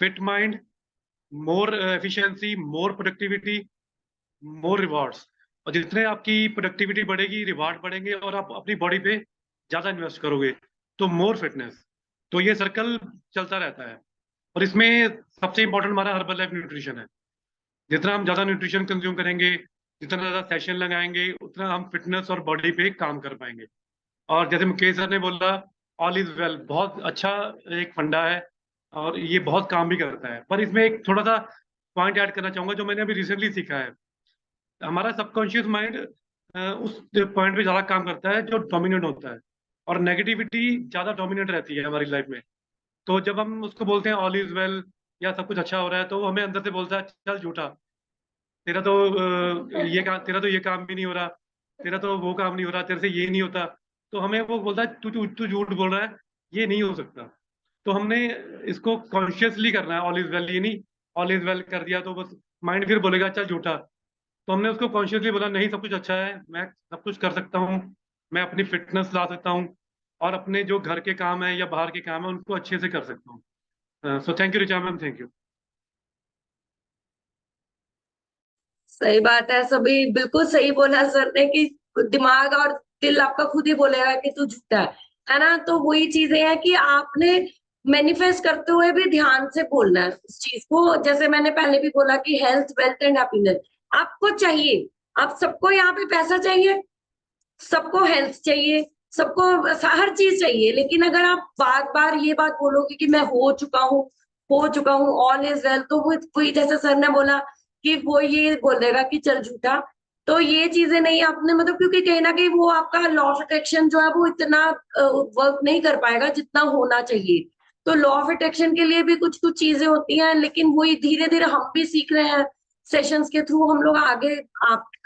फिट माइंड, मोर एफिशिएंसी, मोर प्रोडक्टिविटी, मोर रिवॉर्ड्स। और जितने आपकी प्रोडक्टिविटी बढ़ेगी, रिवार्ड बढ़ेंगे और आप अपनी बॉडी पे ज्यादा इन्वेस्ट करोगे, तो मोर फिटनेस। तो ये सर्कल चलता रहता है। और इसमें सबसे इंपॉर्टेंट हमारा हर्बल लाइफ न्यूट्रिशन है। जितना हम ज्यादा न्यूट्रिशन कंज्यूम करेंगे, जितना ज्यादा सेशन लगाएंगे, उतना हम फिटनेस और बॉडी पे काम कर पाएंगे। और जैसे मुकेश सर ने बोला, ऑल इज वेल बहुत अच्छा एक फंडा है और ये बहुत काम भी करता है। पर इसमें एक थोड़ा सा पॉइंट ऐड करना चाहूंगा जो मैंने अभी रिसेंटली सीखा है। हमारा सबकॉन्शियस माइंड उस पॉइंट पे ज्यादा काम करता है जो डोमिनेट होता है, और नेगेटिविटी ज्यादा डोमिनेट रहती है हमारी लाइफ में। तो जब हम उसको बोलते हैं ऑल इज वेल या सब कुछ अच्छा हो रहा है, तो वो हमें अंदर से बोलता है चल झूठा, तेरा तो ये काम भी नहीं हो रहा, तेरा तो वो काम नहीं हो रहा, तेरे से ये नहीं होता। तो हमें वो बोलता है तू तू तू झूठ बोल रहा है, ये नहीं हो सकता। तो हमने इसको कॉन्शियसली करना है, ऑल इज वेल, ये नहीं ऑल इज वेल कर दिया तो बस माइंड फिर बोलेगा चल झूठा। तो हमने उसको कॉन्शियसली बोला नहीं, सब कुछ अच्छा है, मैं सब कुछ कर सकता हूँ, मैं अपनी फिटनेस ला सकता हूँ और अपने जो घर के काम है या बाहर के काम है उनको अच्छे से कर सकता हूँ। सो thank you Richa ma'am, thank you. सही बात है, सभी बिल्कुल सही बोला सर ने कि दिमाग और दिल आपका खुद ही बोलेगा कि तू झूठा है ना। तो वही चीजें हैं कि आपने मैनिफेस्ट करते हुए भी ध्यान से बोलना है उस चीज को। जैसे मैंने पहले भी बोला कि हेल्थ वेल्थ एंड हैप्पीनेस आपको चाहिए। आप सबको यहाँ पे पैसा चाहिए, सबको हेल्थ चाहिए, सबको हर चीज चाहिए, लेकिन अगर आप बार बार ये बात बोलोगे कि मैं हो चुका हूँ, ऑल इज वेल, तो वो कोई जैसे सर ने बोला कि वो ये बोलेगा कि चल झूठा। तो ये चीजें नहीं आपने मतलब, क्योंकि कहीं ना कहीं वो आपका लॉ ऑफ अट्रैक्शन जो है वो इतना वर्क नहीं कर पाएगा जितना होना चाहिए। तो लॉ ऑफ अट्रैक्शन के लिए भी कुछ कुछ चीजें होती हैं, लेकिन वही धीरे धीरे हम भी सीख रहे हैं सेशंस के थ्रू। हम लोग आगे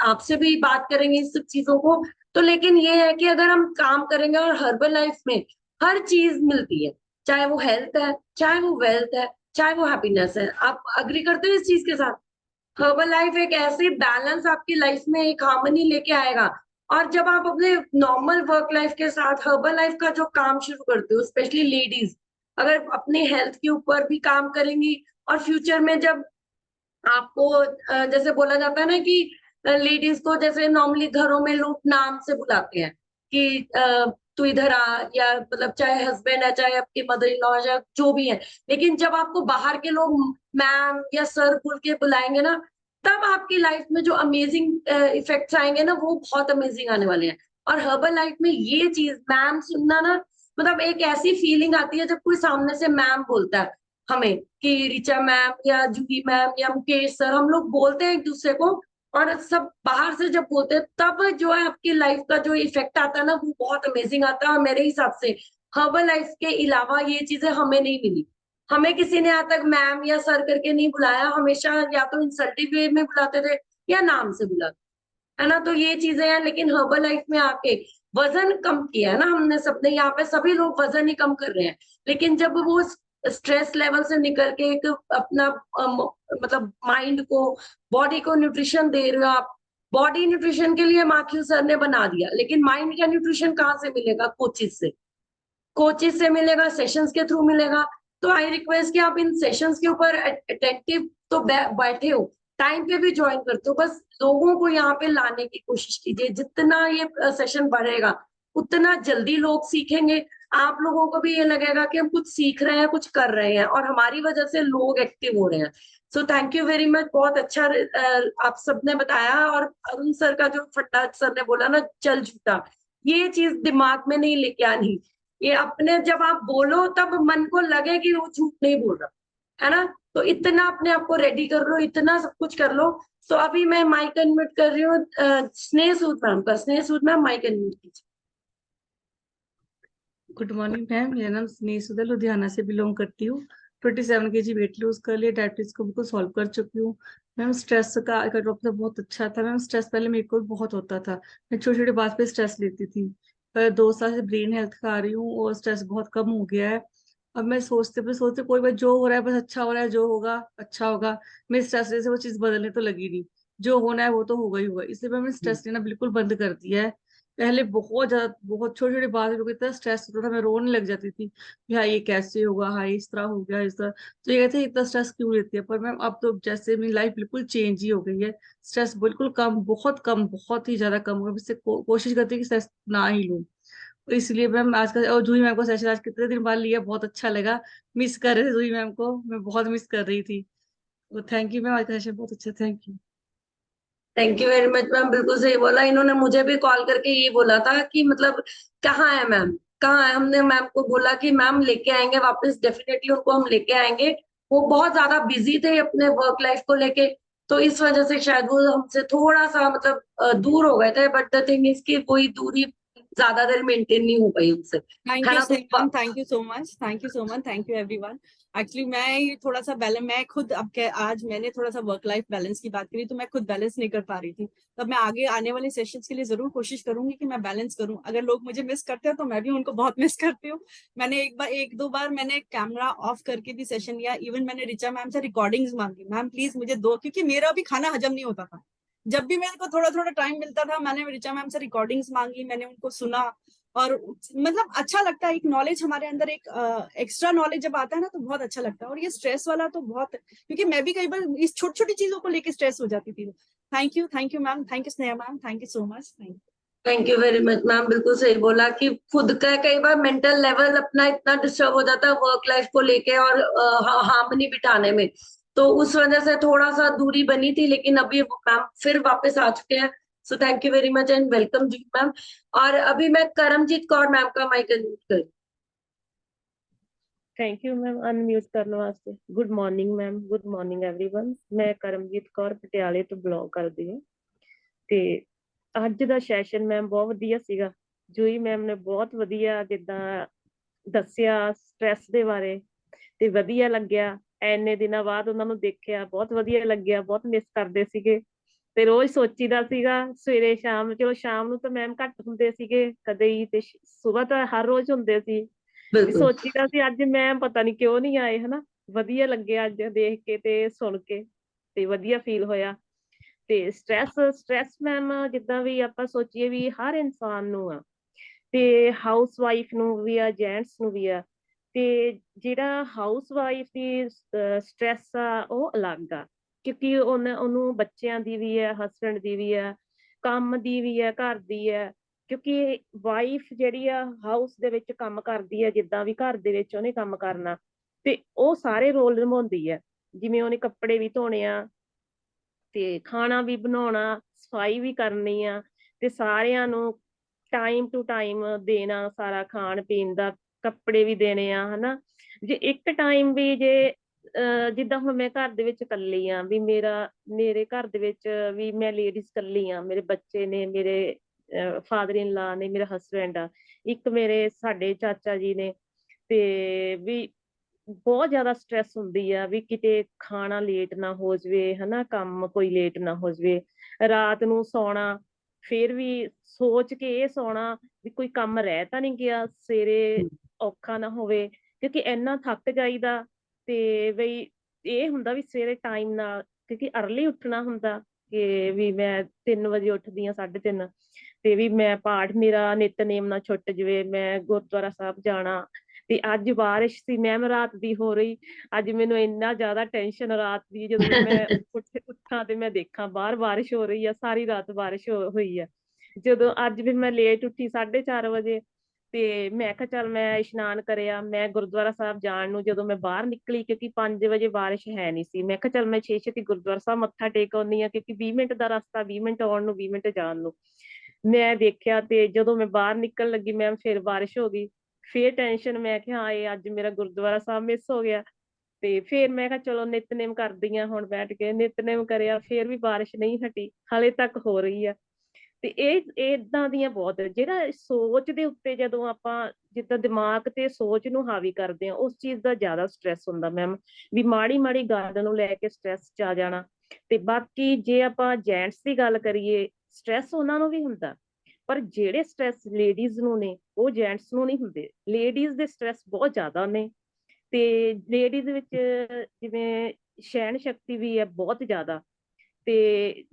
आपसे भी बात करेंगे इस सब चीजों को। तो लेकिन ये है कि अगर हम काम करेंगे, और हर्बल लाइफ में हर चीज मिलती है, चाहे वो हेल्थ है, चाहे वो वेल्थ है, चाहे वो हैप्पीनेस है। आप अग्री करते हो इस चीज के साथ? हर्बल लाइफ एक ऐसी बैलेंस आपकी लाइफ में एक हार्मनी लेके आएगा। और जब आप अपने नॉर्मल वर्क लाइफ के साथ हर्बल लाइफ का जो काम शुरू करते हो, स्पेशली लेडीज अगर अपने हेल्थ के ऊपर भी काम करेंगी, और फ्यूचर में जब आपको जैसे बोला जाता है ना कि लेडीज को जैसे नॉर्मली घरों में लोग नाम से बुलाते हैं कि तू इधर आ, या मतलब चाहे हस्बैंड है चाहे आपके मदर इन लॉ या जो भी है, लेकिन जब आपको बाहर के लोग मैम या सर बोल के बुलाएंगे ना, तब आपकी लाइफ में जो अमेजिंग इफेक्ट्स आएंगे ना, वो बहुत अमेजिंग आने वाले हैं। और हर्बल लाइफ में ये चीज मैम सुनना ना, मतलब एक ऐसी फीलिंग आती है जब कोई सामने से मैम बोलता है हमें, कि ऋचा मैम या जूही मैम या मुकेश सर, हम लोग बोलते हैं एक दूसरे को, और सब बाहर से जब बोलते हैं तब जो है आपकी लाइफ का जो इफेक्ट आता है ना, वो बहुत अमेजिंग आता है। और मेरे हिसाब से हर्बल लाइफ के अलावा ये चीजें हमें नहीं मिली। हमें किसी ने आज तक मैम या सर करके नहीं बुलाया, हमेशा या तो इंसल्टिव वे में बुलाते थे या नाम से बुलाते, है ना। तो ये चीजें हैं, लेकिन हर्बल लाइफ में आके वजन कम किया है ना हमने सबने, यहाँ पे सभी लोग वजन ही कम कर रहे हैं। लेकिन जब वो स्ट्रेस लेवल से निकल के एक अपना मतलब माइंड को, बॉडी को न्यूट्रिशन दे रहे हो आप, बॉडी न्यूट्रिशन के लिए माखिल सर ने बना दिया, लेकिन माइंड का न्यूट्रिशन कहाँ से मिलेगा? कोचिज से, कोचिज से मिलेगा, सेशंस के थ्रू मिलेगा। तो आई रिक्वेस्ट कि आप इन सेशंस के ऊपर अटेंटिव तो बैठे हो, टाइम पे भी ज्वाइन करते हो, बस लोगों को यहाँ पे लाने की कोशिश कीजिए। जितना ये सेशन बढ़ेगा उतना जल्दी लोग सीखेंगे, आप लोगों को भी ये लगेगा कि हम कुछ सीख रहे हैं, कुछ कर रहे हैं, और हमारी वजह से लोग एक्टिव हो रहे हैं। So thank you very much, बहुत अच्छा आप सबने बताया। और अरुण सर का जो फट्टा सर ने बोला ना, चल झूठा, ये चीज दिमाग में नहीं लेके आनी। ये अपने जब आप बोलो तब मन को लगे कि वो झूठ नहीं बोल रहा, है ना। तो इतना अपने आप को रेडी कर लो, इतना सब कुछ कर लो। तो अभी मैं माइक अनम्यूट कर रही हूँ स्नेह सूद मैम का। स्नेह सूद मैम, माइक अनम्यूट कीजिए। गुड मॉर्निंग मैम, मेरा नाम स्नेह सुधा, लुधियाना से बिलोंग करती हूँ। 27 kg वेट लूज कर लिया, डायबिटीज को बिल्कुल सॉल्व कर चुकी हूँ। मैम स्ट्रेस का डॉक्टर बहुत अच्छा था मैम। स्ट्रेस पहले मेरे को भी बहुत होता था, मैं छोटी छोटी बात पे स्ट्रेस लेती थी, पर 2 साल से ब्रेन हेल्थ खा रही हूँ और स्ट्रेस बहुत कम हो गया है। अब मैं सोचते कोई बात जो हो रहा है बस अच्छा हो रहा है, जो होगा अच्छा होगा। मेरे स्ट्रेस से वो चीज बदलने तो लगी नहीं, जो होना है वो तो होगा ही होगा, इसलिए मैंने स्ट्रेस लेना बिल्कुल बंद कर दिया है। पहले बहुत ज्यादा, बहुत छोटी छोटी बात पे इतना स्ट्रेस होता था, मैं रोने लग जाती थी कि हाँ ये कैसे होगा, हाँ इस तरह हो गया, इस तरह। तो ये कहते हैं इतना स्ट्रेस क्यों लेती है, पर मैम अब तो जैसे मेरी लाइफ बिल्कुल चेंज ही हो गई है। स्ट्रेस बिल्कुल कम, बहुत कम, बहुत ही ज्यादा कम हो गया। इससे कोशिश करती हूँ कि स्ट्रेस ना ही लूँ। तो इसलिए मैम आज का, और जूही मैम को सेशन आज कितने दिन बाद लिया, बहुत अच्छा लगा। मिस कर रहे थे जूही मैम को, मैं बहुत मिस कर रही थी। तो थैंक यू मैम, आज का सेशन बहुत अच्छा, thank you. Thank you very much ma'am, बिल्कुल सही बोला। इन्होंने मुझे भी कॉल करके ये बोला था कि मतलब कहाँ है मैम, कहाँ है। हमने मैम को बोला कि मैम लेके आएंगे वापस, डेफिनेटली उनको हम लेके आएंगे। वो बहुत ज्यादा बिजी थे अपने वर्क लाइफ को लेके, तो इस वजह से शायद वो हमसे थोड़ा सा मतलब दूर हो गए थे। बट द थिंग इज कि कोई दूरी ज्यादा देर मेंटेन नहीं हो पाई उनसे, थैंक है यू ना। तो ma'am, thank you so much, thank you so much, thank you everyone. Actually मैं ये थोड़ा सा बैलेंस, मैं खुद अब आज मैंने थोड़ा सा वर्क लाइफ बैलेंस की बात करी, तो मैं खुद बैलेंस नहीं कर पा रही थी। तब मैं आगे आने वाले सेशंस के लिए जरूर कोशिश करूंगी कि मैं बैलेंस करूं। अगर लोग मुझे मिस करते हैं तो मैं भी उनको बहुत मिस करती हूँ। मैंने एक दो बार मैंने कैमरा ऑफ करके भी सेशन लिया। इवन मैंने ऋचा मैम से रिकॉर्डिंग्स मांगी, मैम प्लीज मुझे दो, क्योंकि मेरा भी खाना हजम नहीं होता था। जब भी मेरे को थोड़ा थोड़ा टाइम मिलता था, मैंने ऋचा मैम से रिकॉर्डिंग्स मांगी, मैंने उनको सुना। और मतलब अच्छा लगता है, एक नॉलेज हमारे अंदर, एक एक्स्ट्रा नॉलेज जब आता है ना तो बहुत अच्छा लगता है। और ये स्ट्रेस वाला तो बहुत, क्योंकि मैं भी कई बार इस छोटी छोटी चीजों को लेके स्ट्रेस हो जाती थी। Thank you ma'am, thank you Sneha ma'am, thank you so much, thank you. Thank you very much ma'am, बिल्कुल सही बोला कि खुद का कई बार मेंटल लेवल अपना इतना डिस्टर्ब हो जाता है वर्क लाइफ को लेके और हार्मनी बिठाने में, तो उस वजह से थोड़ा सा दूरी बनी थी। लेकिन अभी मैम फिर वापस आ चुके हैं। So thank you very much and welcome ji ma'am. और अभी मैं करमजीत कौर मैम का माइक अनम्यूट कर। थैंक यू मैम अनम्यूट करने वास्ते। Good morning ma'am, good morning everyone. मैं करमजीत कौर पटियाले ਤੋਂ ਬਿਲੋਂਗ ਕਰਦੀ ਹਾਂ ਤੇ ਅੱਜ ਦਾ ਸੈਸ਼ਨ ਮੈਮ ਬਹੁਤ ਵਧੀਆ ਸੀਗਾ। ਜੂਈ ਮੈਮ ਨੇ ਬਹੁਤ ਵਧੀਆ ਜਿੱਦਾਂ ਦੱਸਿਆ ਸਟ੍ਰੈਸ ਦੇ ਬਾਰੇ ਤੇ ਵਧੀਆ ਲੱਗਿਆ। ਐਨੇ ਦਿਨਾਂ ਬਾਅਦ ਉਹਨਾਂ ਨੂੰ ਦੇਖਿਆ, ਬਹੁਤ ਵਧੀਆ ਲੱਗਿਆ, ਬਹੁਤ ਮਿਸ ਕਰਦੇ ਸੀਗੇ ਤੇ ਰੋਜ਼ ਸੋਚੀਦਾ ਸੀਗਾ ਸਵੇਰੇ ਸ਼ਾਮ। ਚਲੋ ਸ਼ਾਮ ਨੂੰ ਤਾਂ ਮੈਮ ਘੱਟ ਹੁੰਦੇ ਸੀਗੇ ਕਦੇ ਹੀ, ਤੇ ਸਵੇਰ ਤਾਂ ਹਰ ਰੋਜ਼ ਹੁੰਦੇ ਸੀ। बिल्कुल ਸੋਚੀਦਾ ਸੀ ਅੱਜ ਮੈਮ ਪਤਾ ਨਹੀਂ ਕਿਉਂ ਨਹੀਂ ਆਏ, ਹਨਾ। ਵਧੀਆ ਲੱਗਿਆ ਅੱਜ ਦੇਖ ਕੇ ਤੇ ਸੁਣ ਕੇ, ਤੇ ਵਧੀਆ ਫੀਲ ਹੋਇਆ। ਤੇ ਸਟ੍ਰੈਸ ਮੈਮ ਜਿੱਦਾਂ ਵੀ ਆਪਾਂ ਸੋਚੀਏ ਵੀ ਹਰ ਇਨਸਾਨ ਨੂੰ ਆ, ਤੇ ਹਾਊਸ ਵਾਈਫ ਨੂੰ ਵੀ ਆ, ਜੈਂਟਸ ਨੂੰ ਵੀ ਆ। ਤੇ ਜਿਹੜਾ ਹਾਊਸ ਵਾਈਫ ਦੀ ਸਟ੍ਰੈਸ ਆ ਉਹ ਅਲੱਗ ਆ, ਕਿਉਂਕਿ ਉਹਨੂੰ ਬੱਚਿਆਂ ਦੀ ਵੀ ਹੈ, ਹਸਬੈਂਡ ਦੀ ਵੀ ਹੈ, ਕੰਮ ਦੀ ਵੀ ਹੈ, ਘਰ ਦੀ ਹੈ। ਕਿਉਂਕਿ ਵਾਈਫ ਜਿਹੜੀ ਆ ਹਾਊਸ ਦੇ ਵਿੱਚ ਕੰਮ ਕਰਦੀ ਹੈ, ਜਿੱਦਾਂ ਵੀ ਘਰ ਦੇ ਵਿੱਚ ਉਹਨੇ ਕੰਮ ਕਰਨਾ, ਤੇ ਉਹ ਸਾਰੇ ਰੋਲ ਨਿਭਾਉਂਦੀ ਹੈ। ਜਿਵੇਂ ਉਹਨੇ ਕੱਪੜੇ ਵੀ ਧੋਣੇ ਆ, ਤੇ ਖਾਣਾ ਵੀ ਬਣਾਉਣਾ, ਸਫਾਈ ਵੀ ਕਰਨੀ ਆ, ਤੇ ਸਾਰਿਆਂ ਨੂੰ ਟਾਈਮ ਟੂ ਟਾਈਮ ਦੇਣਾ, ਸਾਰਾ ਖਾਣ ਪੀਣ ਦਾ, ਕੱਪੜੇ ਵੀ ਦੇਣੇ ਆ, ਹਨਾ। ਜੇ ਇੱਕ ਟਾਈਮ ਵੀ ਜੇ ਜਿੱਦਾਂ ਹੁਣ ਮੈਂ ਘਰ ਦੇ ਵਿੱਚ ਇਕੱਲੀ ਆ, ਵੀ ਮੇਰੇ ਘਰ ਦੇ ਵਿੱਚ ਵੀ ਮੈਂ ਲੇਡੀਜ਼ ਇਕੱਲੀ ਆ, ਮੇਰੇ ਬੱਚੇ ਨੇ, ਮੇਰੇ ਫਾਦਰ ਇਨ ਲਾ ਨੇ, ਮੇਰਾ ਹਸਬੈਂਡ ਆ, ਇੱਕ ਮੇਰੇ ਸਾਡੇ ਚਾਚਾ ਜੀ ਨੇ, ਤੇ ਵੀ ਬਹੁਤ ਜ਼ਿਆਦਾ ਸਟ੍ਰੈਸ ਹੁੰਦੀ ਆ ਵੀ ਕਿਤੇ ਖਾਣਾ ਲੇਟ ਨਾ ਹੋ ਜਾਵੇ, ਹਨਾ, ਕੰਮ ਕੋਈ ਲੇਟ ਨਾ ਹੋ ਜਾਵੇ। ਰਾਤ ਨੂੰ ਸੌਣਾ, ਫਿਰ ਵੀ ਸੋਚ ਕੇ ਇਹ ਸੌਣਾ ਵੀ ਕੋਈ ਕੰਮ ਰਹਿ ਤਾਂ ਨਹੀਂ ਗਿਆ, ਸਵੇਰੇ ਔਖਾ ਨਾ ਹੋਵੇ, ਕਿਉਂਕਿ ਇੰਨਾ ਥੱਕ ਜਾਈਦਾ। ਤੇ ਬਈ ਇਹ ਹੁੰਦਾ ਵੀ ਸਵੇਰੇ ਟਾਈਮ ਨਾਲ, ਕਿਉਂਕਿ ਅਰਲੀ ਉੱਠਣਾ ਹੁੰਦਾ, ਕਿ ਵੀ ਮੈਂ 3 ਵਜੇ ਉੱਠਦੀ ਆ, 3:30, ਤੇ ਵੀ ਮੈਂ ਪਾਠ, ਮੇਰਾ ਨਿਤਨੇਮ ਨਾ ਛੁੱਟ ਜਾਵੇ, ਮੈਂ ਗੁਰਦੁਆਰਾ ਸਾਹਿਬ ਜਾਣਾ। ਤੇ ਅੱਜ ਬਾਰਿਸ਼ ਸੀ ਮੈਮ, ਰਾਤ ਦੀ ਹੋ ਰਹੀ, ਅੱਜ ਮੈਨੂੰ ਇੰਨਾ ਜ਼ਿਆਦਾ ਟੈਨਸ਼ਨ ਰਾਤ ਦੀ, ਜਦੋਂ ਮੈਂ ਉੱਠਾਂ ਤੇ ਮੈਂ ਦੇਖਾਂ ਬਾਹਰ ਬਾਰਿਸ਼ ਹੋ ਰਹੀ ਆ, ਸਾਰੀ ਰਾਤ ਬਾਰਿਸ਼ ਹੋਈ ਆ। ਜਦੋਂ ਅੱਜ ਵੀ ਮੈਂ ਲੇਟ ਉੱਠੀ 4:30 ਵਜੇ, ਤੇ ਮੈਂ ਕਿਹਾ ਚੱਲ ਮੈਂ ਇਸ਼ਨਾਨ ਕਰਿਆ, ਮੈਂ ਗੁਰਦੁਆਰਾ ਸਾਹਿਬ ਜਾਣ ਨੂੰ ਜਦੋਂ ਮੈਂ ਬਾਹਰ ਨਿਕਲੀ, ਕਿਉਂਕਿ 5 ਵਜੇ ਬਾਰਿਸ਼ ਹੈ ਨਹੀਂ ਸੀ, ਮੈਂ ਕਿਹਾ ਚੱਲ ਮੈਂ ਛੇਤੀ ਗੁਰਦੁਆਰਾ ਸਾਹਿਬ ਮੱਥਾ ਟੇਕ ਆਉਂਦੀ ਆ, ਕਿਉਂਕਿ 20 ਮਿੰਟ ਦਾ ਰਸਤਾ, 20 ਮਿੰਟ ਆਉਣ ਨੂੰ, 20 ਮਿੰਟ ਜਾਣ ਨੂੰ। ਮੈਂ ਦੇਖਿਆ, ਤੇ ਜਦੋਂ ਮੈਂ ਬਾਹਰ ਨਿਕਲਣ ਲੱਗੀ ਮੈਮ, ਫਿਰ ਬਾਰਿਸ਼ ਹੋ ਗਈ। ਫੇਰ ਟੈਨਸ਼ਨ, ਮੈਂ ਕਿਹਾ ਹਾਏ ਅੱਜ ਮੇਰਾ ਗੁਰਦੁਆਰਾ ਸਾਹਿਬ ਮਿਸ ਹੋ ਗਿਆ। ਤੇ ਫੇਰ ਮੈਂ ਕਿਹਾ ਚਲੋ ਨਿਤਨੇਮ ਕਰਦੀ ਆ, ਹੁਣ ਬੈਠ ਕੇ ਨਿਤਨੇਮ ਕਰਿਆ, ਫੇਰ ਵੀ ਬਾਰਿਸ਼ ਨਹੀਂ ਹਟੀ, ਹਾਲੇ ਤੱਕ ਹੋ ਰਹੀ ਆ। ਤੇ ਇਹ ਏਦਾਂ ਦੀਆਂ ਬਹੁਤ, ਜਿਹੜਾ ਸੋਚ ਦੇ ਉੱਤੇ ਜਦੋਂ ਆਪਾਂ ਜਿੱਦਾਂ ਦਿਮਾਗ ਤੇ ਸੋਚ ਨੂੰ ਹਾਵੀ ਕਰਦੇ ਆ, ਉਸ ਚੀਜ਼ ਦਾ ਜ਼ਿਆਦਾ ਸਟ੍ਰੈਸ ਹੁੰਦਾ ਮੈਮ, ਵੀ ਮਾੜੀ ਮਾੜੀ ਗੱਲ ਨੂੰ ਲੈ ਕੇ ਸਟ੍ਰੈਸ ਚ ਆ ਜਾਣਾ। ਤੇ ਬਾਕੀ ਜੇ ਆਪਾਂ ਜੈਂਟਸ ਦੀ ਗੱਲ ਕਰੀਏ, ਸਟ੍ਰੈਸ ਉਹਨਾਂ ਨੂੰ ਵੀ ਹੁੰਦਾ, ਪਰ ਜਿਹੜੇ ਸਟ੍ਰੈਸ ਲੇਡੀਜ਼ ਨੂੰ ਨੇ, ਉਹ ਜੈਂਟਸ ਨੂੰ ਨਹੀਂ ਹੁੰਦੇ। ਲੇਡੀਜ਼ ਦੇ ਸਟ੍ਰੈਸ ਬਹੁਤ ਜ਼ਿਆਦਾ ਨੇ, ਤੇ ਲੇਡੀਜ਼ ਵਿੱਚ ਜਿਵੇਂ ਸਹਿਣ ਸ਼ਕਤੀ ਵੀ ਹੈ ਬਹੁਤ ਜ਼ਿਆਦਾ, ਤੇ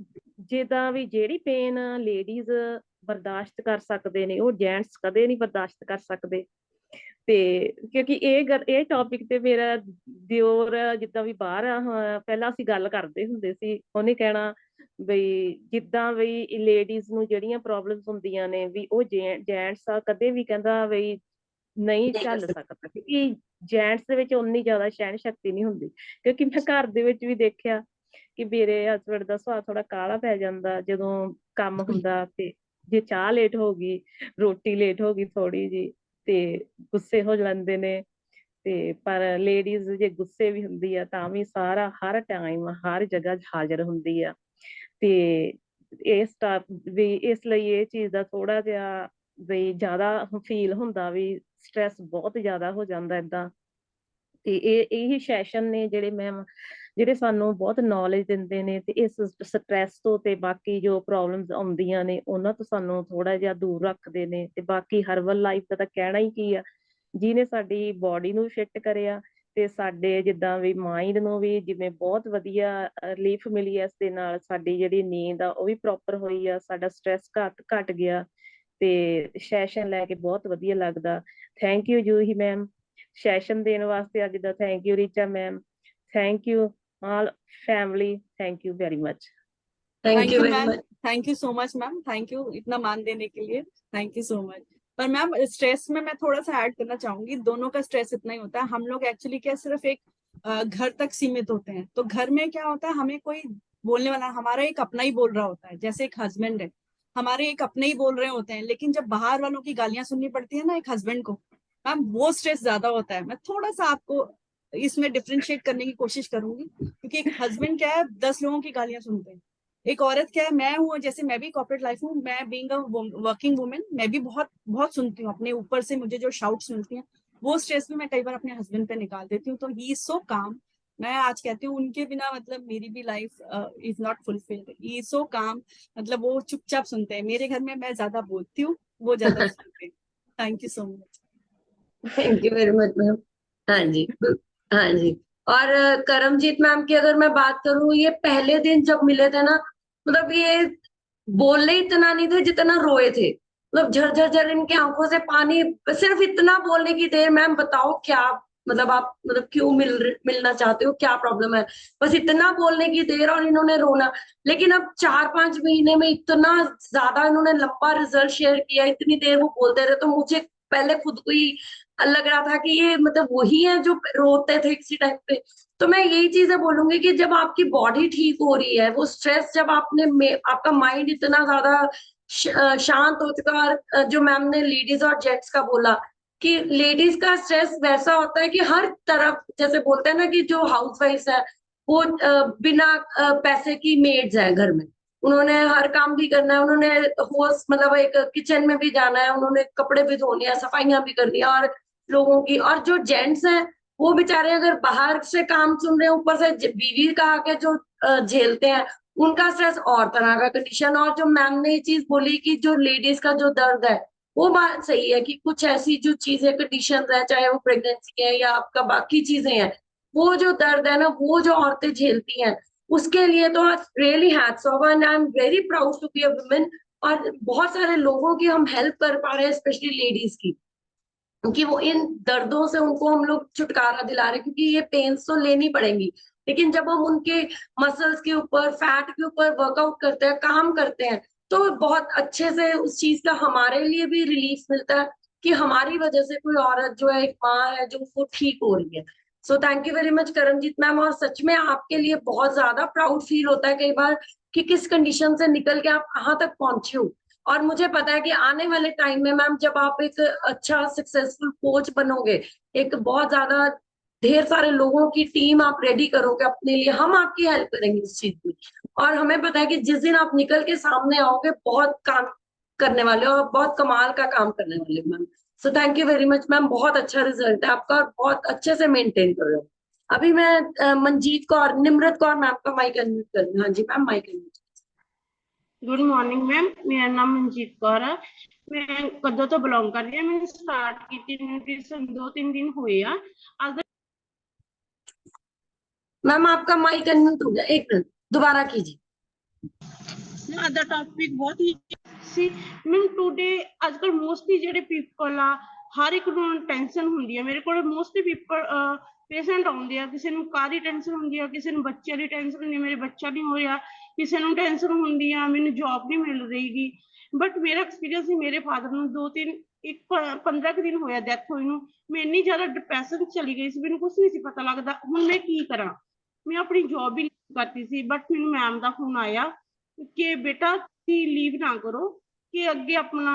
ਜਿੱਦਾਂ ਵੀ ਜਿਹੜੀ ਪੇਨ ਲੇਡੀਜ਼ ਬਰਦਾਸ਼ਤ ਕਰ ਸਕਦੇ ਨੇ, ਉਹ ਜੈਂਟਸ ਕਦੇ ਨਹੀਂ ਬਰਦਾਸ਼ਤ ਕਰ ਸਕਦੇ। ਤੇ ਕਿਉਂਕਿ ਇਹ ਟੌਪਿਕ ਤੇ ਮੇਰਾ ਦਿਓਰ ਜਿੱਦਾਂ ਵੀ ਬਾਹਰ ਆ, ਪਹਿਲਾਂ ਅਸੀਂ ਗੱਲ ਕਰਦੇ ਹੁੰਦੇ ਸੀ, ਉਹਨੇ ਕਹਿਣਾ ਬਈ ਜਿੱਦਾਂ ਵੀ ਲੇਡੀਜ਼ ਨੂੰ ਜਿਹੜੀਆਂ ਪ੍ਰੋਬਲਮਸ ਹੁੰਦੀਆਂ ਨੇ, ਵੀ ਉਹ ਜੈਂਟਸ ਆ ਕਦੇ ਵੀ ਕਹਿੰਦਾ ਬਈ ਨਹੀਂ ਝੱਲ ਸਕਦਾ, ਕਿਉਂਕਿ ਜੈਂਟਸ ਦੇ ਵਿੱਚ ਉਨੀ ਜ਼ਿਆਦਾ ਸਹਿਣ ਸ਼ਕਤੀ ਨਹੀਂ ਹੁੰਦੀ। ਕਿਉਂਕਿ ਮੈਂ ਘਰ ਦੇ ਵਿੱਚ ਵੀ ਦੇਖਿਆ ਕਿ ਮੇਰੇ ਹਸਬੈਂਡ ਦਾ ਸੁਭਾਅ ਥੋੜਾ ਕਾਹਲਾ ਪੈ ਜਾਂਦਾ ਜਦੋਂ ਕੰਮ ਹੁੰਦਾ, ਤੇ ਜੇ ਚਾਹ ਲੇਟ ਹੋ ਗਈ, ਰੋਟੀ ਲੇਟ ਹੋ ਗਈ ਥੋੜੀ ਜੀ, ਤੇ ਗੁੱਸੇ ਹੋ ਜਾਂਦੇ ਨੇ। ਤੇ ਪਰ ਲੇਡੀਜ਼ ਜੇ ਗੁੱਸੇ ਵੀ ਹੁੰਦੀ ਆ, ਤਾਂ ਵੀ ਸਾਰਾ ਹਰ ਟਾਈਮ ਹਰ ਜਗ੍ਹਾ ਹਾਜ਼ਰ ਹੁੰਦੀ ਆ। ਤੇ ਵੀ ਇਸ ਲਈ ਇਹ ਚੀਜ਼ ਦਾ ਥੋੜਾ ਜਿਹਾ ਵੀ ਜ਼ਿਆਦਾ ਫੀਲ ਹੁੰਦਾ, ਵੀ ਸਟ੍ਰੈਸ ਬਹੁਤ ਜ਼ਿਆਦਾ ਹੋ ਜਾਂਦਾ ਏਦਾਂ। ਤੇ ਇਹੀ ਸੈਸ਼ਨ ਨੇ ਜਿਹੜੇ ਮੈਮ, ਜਿਹੜੇ ਸਾਨੂੰ ਬਹੁਤ ਨੌਲੇਜ ਦਿੰਦੇ ਨੇ, ਤੇ ਇਸ ਸਟ੍ਰੈਸ ਤੋਂ ਤੇ ਬਾਕੀ ਜੋ ਪ੍ਰੋਬਲਮਸ ਆਉਂਦੀਆਂ ਨੇ ਉਹਨਾਂ ਤੋਂ ਸਾਨੂੰ ਥੋੜਾ ਜਿਹਾ ਦੂਰ ਰੱਖਦੇ ਨੇ। ਤੇ ਬਾਕੀ ਹਰਬਲ ਲਾਈਫ ਦਾ ਤਾਂ ਕਹਿਣਾ ਹੀ ਕੀ ਆ, ਜਿਹਨੇ ਸਾਡੀ ਬੋਡੀ ਨੂੰ ਫਿੱਟ ਕਰਿਆ, ਤੇ ਸਾਡੇ ਜਿੱਦਾਂ ਵੀ ਮਾਈਂਡ ਨੂੰ ਵੀ ਜਿਵੇਂ ਬਹੁਤ ਵਧੀਆ ਰਿਲੀਫ ਮਿਲੀ ਹੈ, ਇਸ ਦੇ ਨਾਲ ਸਾਡੀ ਜਿਹੜੀ ਨੀਂਦ ਆ ਉਹ ਵੀ ਪ੍ਰੋਪਰ ਹੋਈ ਆ, ਸਾਡਾ ਸਟ੍ਰੈਸ ਘਟ ਗਿਆ। ਤੇ ਸੈਸ਼ਨ ਲੈ ਕੇ ਬਹੁਤ ਵਧੀਆ ਲੱਗਦਾ। Thank you Juhi ma'am session ਦੇਣ ਵਾਸਤੇ ਅੱਜ ਦਾ, thank you Richa ma'am, thank you all family, thank you very much. Thank you very ma'am, much. Thank you so much ma'am, thank you इतना मान देने के लिए, थैंक यू सो मच। पर मैम स्ट्रेस में मैं थोड़ा सा ऐड करना चाहूंगी, दोनों का स्ट्रेस इतना ही होता है। हम लोग एक्चुअली क्या सिर्फ एक घर तक सीमित होते हैं, तो घर में क्या होता है, हमें कोई बोलने वाला, हमारा एक अपना ही बोल रहा होता है, जैसे एक हस्बैंड है, हमारे एक अपने ही बोल रहे होते हैं। लेकिन जब बाहर वालों की गालियां सुननी पड़ती है ना एक हस्बैंड को, मैम वो स्ट्रेस ज्यादा होता है। मैं थोड़ा सा आपको इसमें डिफरेंशिएट करने की कोशिश करूंगी, क्योंकि एक हस्बैंड क्या है 10 लोगों की गालियां सुनते हैं, एक औरत क्या है, मैं हूँ, जैसे मैं भी कॉर्पोरेट लाइफ हूँ, मैं बीइंग अ वर्किंग वुमेन, मैं भी बहुत बहुत सुनती हूँ अपने ऊपर से, मुझे जो शाउट्स मिलती हैं वो स्ट्रेस भी मैं कई बार अपने हस्बैंड पे निकाल देती हूँ। तो ही इज सो काम, मैं आज कहती हूँ उनके बिना मतलब मेरी भी life is not fulfilled. He is so काम, मतलब वो चुपचाप सुनते हैं। मेरे घर में मैं ज्यादा बोलती हूँ, वो ज्यादा सुनते हैं। Thank you so much. Thank you very much ma'am. हाँ जी, हाँ जी। और करमजीत मैम की अगर मैं बात करूं, ये पहले दिन जब मिले थे ना, मतलब ये बोलने इतना नहीं थे जितना रोए थे, मतलब झरझर झर इनकी आंखों से पानी, सिर्फ इतना बोलने की देर, मैम बताओ क्या मतलब आप मतलब क्यों मिलना चाहते हो, क्या प्रॉब्लम है, बस इतना बोलने की देर और इन्होंने रोना। लेकिन अब 4-5 महीने में इतना ज्यादा इन्होंने लंबा रिजल्ट शेयर किया, इतनी देर वो बोलते रहे, तो मुझे पहले खुद को ही लग रहा था कि ये मतलब वही है जो रोते थे किसी टाइम पे। तो मैं यही चीजें बोलूंगी कि जब आपकी बॉडी ठीक हो रही है, वो स्ट्रेस जब आपका माइंड इतना ज्यादा शांत हो चुका, और जो मैम ने लेडीज और जेंट्स का बोला कि लेडीज का स्ट्रेस वैसा होता है कि हर तरफ, जैसे बोलते हैं ना कि जो हाउसवाइफ है वो बिना पैसे की मेड्स है घर में, उन्होंने हर काम भी करना है, उन्होंने होस्ट मतलब एक किचन में भी जाना है, उन्होंने कपड़े भी धोने हैं, सफाइयां भी करनी है, और लोगों की, और जो जेंट्स हैं वो बेचारे अगर बाहर से काम सुन रहे हैं, ऊपर से बीवी का आके जो झेलते हैं, उनका स्ट्रेस और तरह का कंडीशन। और जो मैम ने ये चीज बोली कि जो लेडीज का जो दर्द है, वो बात सही है कि कुछ ऐसी जो चीजें कंडीशन है, चाहे वो प्रेगनेंसी है या आपका बाकी चीजें हैं, वो जो दर्द है ना, वो जो औरतें झेलती हैं, उसके लिए तो really hats off, and I am very proud to be a women. और बहुत सारे लोगों की हम हेल्प कर पा रहे हैं, स्पेशली लेडीज की, क्योंकि वो इन दर्दों से उनको हम लोग छुटकारा दिला रहे हैं, क्योंकि ये पेन्स तो लेनी पड़ेंगी, लेकिन जब हम उनके मसल्स के ऊपर, फैट के ऊपर वर्कआउट करते हैं, काम करते हैं, तो बहुत अच्छे से उस चीज का हमारे लिए भी रिलीफ मिलता है कि हमारी वजह से कोई औरत जो है, एक माँ है, जो वो ठीक हो रही है। So thank you very much Karamjit ma'am, और सच में आपके लिए बहुत ज्यादा प्राउड फील होता है कई बार कि किस कंडीशन से निकल के आप कहाँ तक पहुंचे हो। और मुझे पता है कि आने वाले टाइम में मैम, जब आप एक अच्छा सक्सेसफुल कोच बनोगे, एक बहुत ज्यादा ढेर सारे लोगों की टीम आप रेडी करोगे अपने लिए, हम आपकी हेल्प करेंगे इस चीज में। और हमें पता है कि जिस दिन आप निकल के सामने आओगे, बहुत काम करने वाले हो और बहुत कमाल का काम करने वाले हो ma'am. So thank you very much ma'am, बहुत अच्छा रिजल्ट है आपका और बहुत अच्छे से मेंटेन कर रहे हो। अभी मैं मनजीत कौर, निमृत कौर मैम का माइक अनम्यूट कर रही हूँ। हाँ जी ma'am, mic unmute. Good morning ma'am, मेरा नाम मनजीत कौर है। मैं कदों तो बिलोंग कर रही हूँ। मैंने स्टार्ट की न्यूट्रिशन 2-3 दिन हुए आ। आज मैम आपका माइक अनम्यूट हो गया, एक मिनट दोबारा कीजिए। ਦਾ ਟੌਪਿਕ ਬਹੁਤ ਹੀ ਸੀ ਮੈਨੂੰ ਟੂਡੇ ਅੱਜ ਕੱਲ ਮੋਸਟਲੀ ਜਿਹੜੇ ਪੀਪਲ ਆ, ਹਰ ਇੱਕ ਨੂੰ ਟੈਨਸ਼ਨ ਹੁੰਦੀ ਆ। ਮੇਰੇ ਕੋਲ ਮੋਸਟਲੀ ਪੀਪਲ ਪੇਸ਼ੈਂਟ ਆਉਂਦੇ ਆ, ਕਿਸੇ ਨੂੰ ਕਾਰ ਦੀ ਟੈਨਸ਼ਨ ਹੁੰਦੀ ਆ, ਕਿਸੇ ਨੂੰ ਬੱਚਿਆਂ ਦੀ ਟੈਨਸ਼ਨ ਹੁੰਦੀ ਆ, ਮੇਰੇ ਬੱਚਾ ਨਹੀਂ ਹੋ ਰਿਹਾ, ਕਿਸੇ ਨੂੰ ਟੈਨਸ਼ਨ ਹੁੰਦੀ ਆ ਮੈਨੂੰ ਜੌਬ ਨਹੀਂ ਮਿਲ ਰਹੀਗੀ। ਬਟ ਮੇਰਾ ਐਕਸਪੀਰੀਅੰਸ ਸੀ, ਮੇਰੇ ਫਾਦਰ ਨੂੰ 15 ਦਿਨ ਹੋਇਆ ਡੈਥ ਹੋਈ ਨੂੰ, ਮੈਂ ਇੰਨੀ ਜ਼ਿਆਦਾ ਡਿਪਰੈਸ਼ਨ ਚਲੀ ਗਈ ਸੀ, ਮੈਨੂੰ ਕੁਝ ਨਹੀਂ ਸੀ ਪਤਾ ਲੱਗਦਾ ਹੁਣ ਮੈਂ ਕੀ ਕਰਾਂ। ਮੈਂ ਆਪਣੀ ਜੌਬ ਵੀ ਕਰਤੀ ਸੀ, ਬਟ ਮੈਨੂੰ ਮੈਮ ਦਾ ਫੋਨ ਆਇਆ ਕਿ ਬੇਟਾ ਤੁਸੀਂ ਲੀਵ ਨਾ ਕਰੋ, ਕਿ ਅੱਗੇ ਆਪਣਾ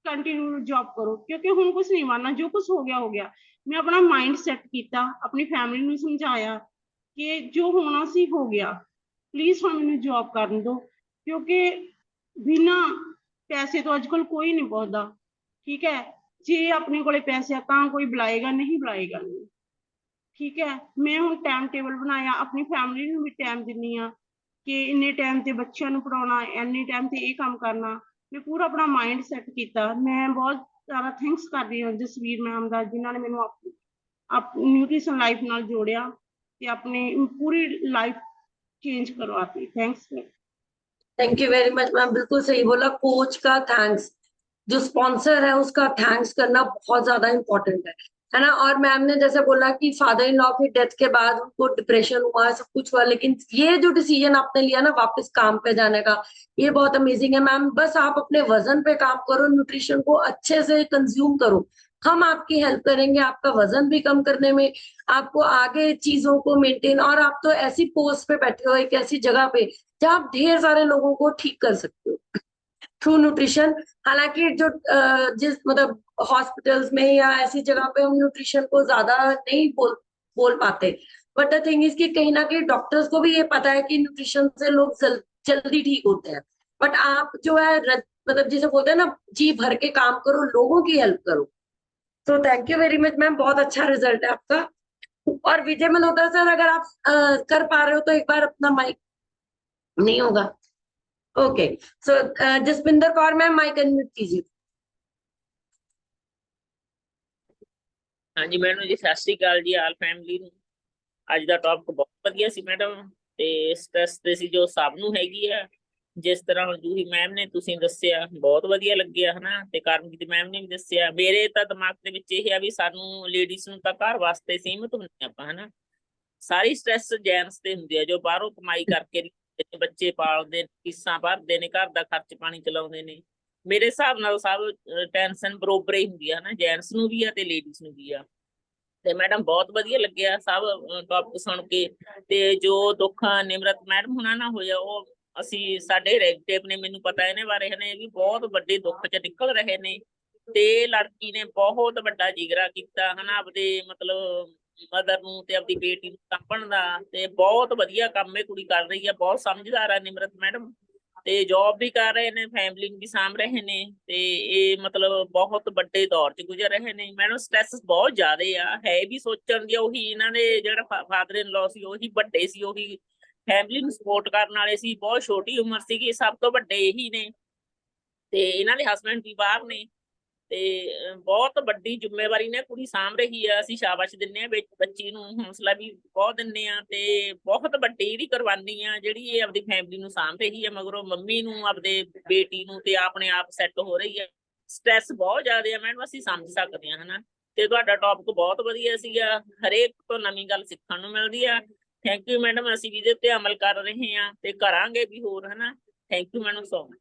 ਕੰਟੀਨਿਊ ਜੌਬ ਕਰੋ, ਕਿਉਂਕਿ ਹੁਣ ਕੁਝ ਨਹੀਂ ਮਾਰਨਾ, ਜੋ ਕੁਝ ਹੋ ਗਿਆ ਹੋ ਗਿਆ। ਮੈਂ ਆਪਣਾ ਮਾਈਂਡ ਸੈਟ ਕੀਤਾ, ਆਪਣੀ ਫੈਮਿਲੀ ਨੂੰ ਸਮਝਾਇਆ ਕਿ ਜੋ ਹੋਣਾ ਸੀ ਹੋ ਗਿਆ, ਪਲੀਜ਼ ਹੁਣ ਮੈਨੂੰ ਜੌਬ ਕਰਨ ਦਿਓ, ਕਿਉਂਕਿ ਬਿਨਾਂ ਪੈਸੇ ਤੋਂ ਅੱਜ ਕੱਲ ਕੋਈ ਨਹੀਂ ਪਹੁੰਚਦਾ। ਠੀਕ ਹੈ, ਜੇ ਆਪਣੇ ਕੋਲੇ ਪੈਸੇ ਆ ਤਾਂ ਕੋਈ ਬੁਲਾਏਗਾ, ਨਹੀਂ ਬੁਲਾਏਗਾ ਨਹੀਂ। ਠੀਕ ਹੈ, ਮੈਂ ਹੁਣ ਟਾਈਮ ਟੇਬਲ ਬਣਾਇਆ, ਆਪਣੀ ਫੈਮਿਲੀ ਨੂੰ ਵੀ ਟਾਈਮ ਦਿੰਦੀ ਹਾਂ ਕਿ ਇੰਨੇ ਟਾਈਮ ਤੇ ਬੱਚਿਆਂ ਨੂੰ ਪੜਾਉਣਾ, ਇੰਨੇ ਟਾਈਮ ਤੇ ਇਹ ਕੰਮ ਕਰਨਾ। ਮੈਂ ਪੂਰਾ ਆਪਣਾ ਮਾਈਂਡ ਸੈਟ ਕੀਤਾ। ਮੈਂ ਬਹੁਤ ਜ਼ਿਆਦਾ ਥੈਂਕਸ ਕਰਦੀ ਹਾਂ ਜਸਵੀਰ ਮੈਮ ਦਾ, ਜਿਨ੍ਹਾਂ ਨੇ ਮੈਨੂੰ ਨਿਊਟ੍ਰੀਸ਼ਨ ਲਾਈਫ ਨਾਲ ਜੋੜਿਆ ਤੇ ਆਪਣੀ ਪੂਰੀ ਲਾਈਫ चेंज करवाती। Thanks. Thank you very much ma'am, बिल्कुल सही बोला, कोच का थैंक्स, जो स्पॉन्सर है उसका थैंक्स करना बहुत ज्यादा इम्पोर्टेंट है ना। और मैम ने जैसे बोला कि फादर इन लॉ की डेथ के बाद उनको डिप्रेशन हुआ, सब कुछ हुआ, लेकिन ये जो डिसीजन आपने लिया ना वापस काम पे जाने का, ये बहुत अमेजिंग है मैम। बस आप अपने वजन पे काम करो, न्यूट्रिशन को अच्छे से कंज्यूम करो, हम आपकी हेल्प करेंगे आपका वजन भी कम करने में, आपको आगे चीजों को मेंटेन। और आप तो ऐसी पोस्ट पे बैठे हो, एक ऐसी जगह पे जहाँ आप ढेर सारे लोगों को ठीक कर सकते हो थ्रू न्यूट्रिशन। हालांकि जो जिस मतलब हॉस्पिटल्स में या ऐसी जगह पे हम न्यूट्रिशन को ज्यादा नहीं बोल पाते, बट द थिंग इज कि कहीं ना कहीं डॉक्टर्स को भी ये पता है कि न्यूट्रिशन से लोग जल्दी ठीक होते हैं। बट आप जो है मतलब जिसे बोलते हैं ना, जी भर के काम करो, लोगों की हेल्प करो। तो thank you very much ma'am, बहुत अच्छा रिजल्ट है आपका। और विजय मल्होत्रा सर, अगर आप कर पा रहे हो तो एक बार अपना माइक, नहीं होगा, okay. So Jasvinder Kaur ma'am, mic unmute कीजिए। हाँ जी मैडम जी, सत श्री अकाल जी आल फैमिली ਨੂੰ। ਅੱਜ ਦਾ ਟੌਪਿਕ ਬਹੁਤ ਵਧੀਆ ਸੀ ਮੈਡਮ, ਤੇ ਸਟ੍ਰੈਸ ਤੇ ਸੀ ਜੋ ਸਭ ਨੂੰ ਹੈਗੀ ਆ, ਜਿਸ ਤਰ੍ਹਾਂ ਹੁਣ ਜੂਹੀ ਮੈਮ ਨੇ ਤੁਸੀਂ ਦੱਸਿਆ ਬਹੁਤ ਵਧੀਆ ਲੱਗਿਆ ਹਨਾ, ਤੇ ਕਰਮਜੀਤ ਮੈਮ ਨੇ ਵੀ ਦੱਸਿਆ। ਮੇਰੇ ਤਾਂ ਦਿਮਾਗ ਦੇ ਵਿੱਚ ਇਹ ਆ ਵੀ ਸਾਨੂੰ ਲੇਡੀਜ਼ ਨੂੰ ਤਾਂ ਘਰ ਵਾਸਤੇ ਸੀਮਿਤ ਹੁੰਦੇ ਆਪਾਂ ਹਨਾ, ਸਾਰੀ ਸਟ੍ਰੈਸ ਜੈਂਟਸ ਤੇ ਹੁੰਦੀ ਆ ਜੋ ਬਾਹਰੋਂ ਕਮਾਈ ਕਰਕੇ ਬੱਚੇ ਪਾਲਦੇ ਨੇ, ਫੀਸਾਂ ਭਰਦੇ ਨੇ, ਘਰ ਦਾ ਖਰਚ ਪਾਣੀ ਚਲਾਉਂਦੇ ਨੇ। ਮੇਰੇ ਹਿਸਾਬ ਨਾਲ ਸਭ ਟੈਨਸ਼ਨ ਬਰੋਬਰ ਹੀ ਹੁੰਦੀ ਆ ਹਨਾ, ਜੈਂਟਸ ਨੂੰ ਵੀ ਆ ਤੇ ਲੇਡੀਜ਼ ਨੂੰ ਵੀ ਆ। ਤੇ ਮੈਡਮ ਬਹੁਤ ਵਧੀਆ ਲੱਗਿਆ ਸਭ ਟੌਪਿਕ ਸੁਣ ਕੇ, ਤੇ ਜੋ ਦੁੱਖ ਨਿਮਰਤ ਮੈਡਮ ਹੁਣਾਂ ਨਾਲ ਹੋਇਆ ਉਹ ਅਸੀਂ ਸਾਡੇ ਰਿਲੇਟਿਵ ਨੇ, ਮੈਨੂੰ ਪਤਾ ਇਹਨੇ ਬਾਰੇ ਹਨੇ, ਇਹ ਵੀ ਬਹੁਤ ਵੱਡੇ ਦੁੱਖ ਚ ਨਿਕਲ ਰਹੇ ਨੇ। ਤੇ ਲੜਕੀ ਨੇ ਬਹੁਤ ਵੱਡਾ ਜਿਗਰਾ ਕੀਤਾ ਹਨਾ, ਆਪਦੇ ਮਤਲਬ ਮਦਰ ਨੂੰ ਤੇ ਆਪਦੀ ਬੇਟੀ ਨੂੰ ਸਾਂਭਣ ਦਾ, ਤੇ ਬਹੁਤ ਵਧੀਆ ਕੰਮ ਇਹ ਕੁੜੀ ਕਰ ਰਹੀ ਆ, ਬਹੁਤ ਸਮਝਦਾਰ ਆ ਨਿਮਰਤ ਮੈਡਮ, ਤੇ ਜੌਬ ਵੀ ਕਰ ਰਹੇ ਨੇ, ਫੈਮਿਲੀ ਨੂੰ ਵੀ ਸਾਂਭ ਰਹੇ ਨੇ, ਤੇ ਇਹ ਮਤਲਬ ਬਹੁਤ ਵੱਡੇ ਦੌਰ ਚ ਗੁਜ਼ਰ ਰਹੇ ਨੇ। ਮੈਨੂੰ ਸਟ੍ਰੈਸ ਬਹੁਤ ਜ਼ਿਆਦਾ ਆ, ਹੈ ਵੀ ਸੋਚਣ ਦੀ ਉਹੀ ਇਹਨਾਂ ਦੇ ਜਿਹੜਾ ਫਾਦਰ ਇਨ ਲਾਅ ਸੀ ਉਹੀ ਵੱਡੇ ਸੀ, ਉਹੀ ਫੈਮਿਲੀ ਨੂੰ ਸਪੋਰਟ ਕਰਨ ਵਾਲੇ ਸੀ, ਬਹੁਤ ਛੋਟੀ ਉਮਰ ਸੀਗੀ, ਸਭ ਤੋਂ ਵੱਡੇ ਇਹੀ ਨੇ, ਤੇ ਇਹਨਾਂ ਦੇ ਹਸਬੈਂਡ ਵੀ ਬਾਹਰ ਨੇ, ਤੇ ਬਹੁਤ ਵੱਡੀ ਜ਼ਿੰਮੇਵਾਰੀ ਨੇ ਕੁੜੀ ਸਾਂਭ ਰਹੀ ਆ। ਅਸੀਂ ਸ਼ਾਬਾਸ਼ ਦਿੰਨੇ ਆ, ਬੱਚੀ ਨੂੰ ਹੌਸਲਾ ਵੀ ਬਹੁਤ ਦਿੰਨੇ ਆ, ਤੇ ਬਹੁਤ ਵੱਡੀ ਇਹਦੀ ਕੁਰਬਾਨੀ ਆ ਜਿਹੜੀ ਇਹ ਆਪਦੀ ਫੈਮਿਲੀ ਨੂੰ ਸਾਂਭ ਰਹੀ ਆ, ਮਗਰੋਂ ਮੰਮੀ ਨੂੰ, ਆਪਦੇ ਬੇਟੀ ਨੂੰ, ਤੇ ਆਪਣੇ ਆਪ ਸੈੱਟ ਹੋ ਰਹੀ ਆ। ਸਟ੍ਰੈਸ ਬਹੁਤ ਜ਼ਿਆਦਾ ਆ ਮੈਡਮ, ਅਸੀਂ ਸਮਝ ਸਕਦੇ ਆ ਹਨਾ। ਤੇ ਤੁਹਾਡਾ ਟੌਪਿਕ ਬਹੁਤ ਵਧੀਆ ਸੀਗਾ, ਹਰੇਕ ਤੋਂ ਨਵੀਂ ਗੱਲ ਸਿੱਖਣ ਨੂੰ ਮਿਲਦੀ ਆ। ਥੈਂਕ ਯੂ ਮੈਡਮ, ਅਸੀਂ ਵੀ ਇਹਦੇ ਉੱਤੇ ਅਮਲ ਕਰ ਰਹੇ ਆ ਤੇ ਕਰਾਂਗੇ ਵੀ ਹੋਰ हना। Thank you madam so much.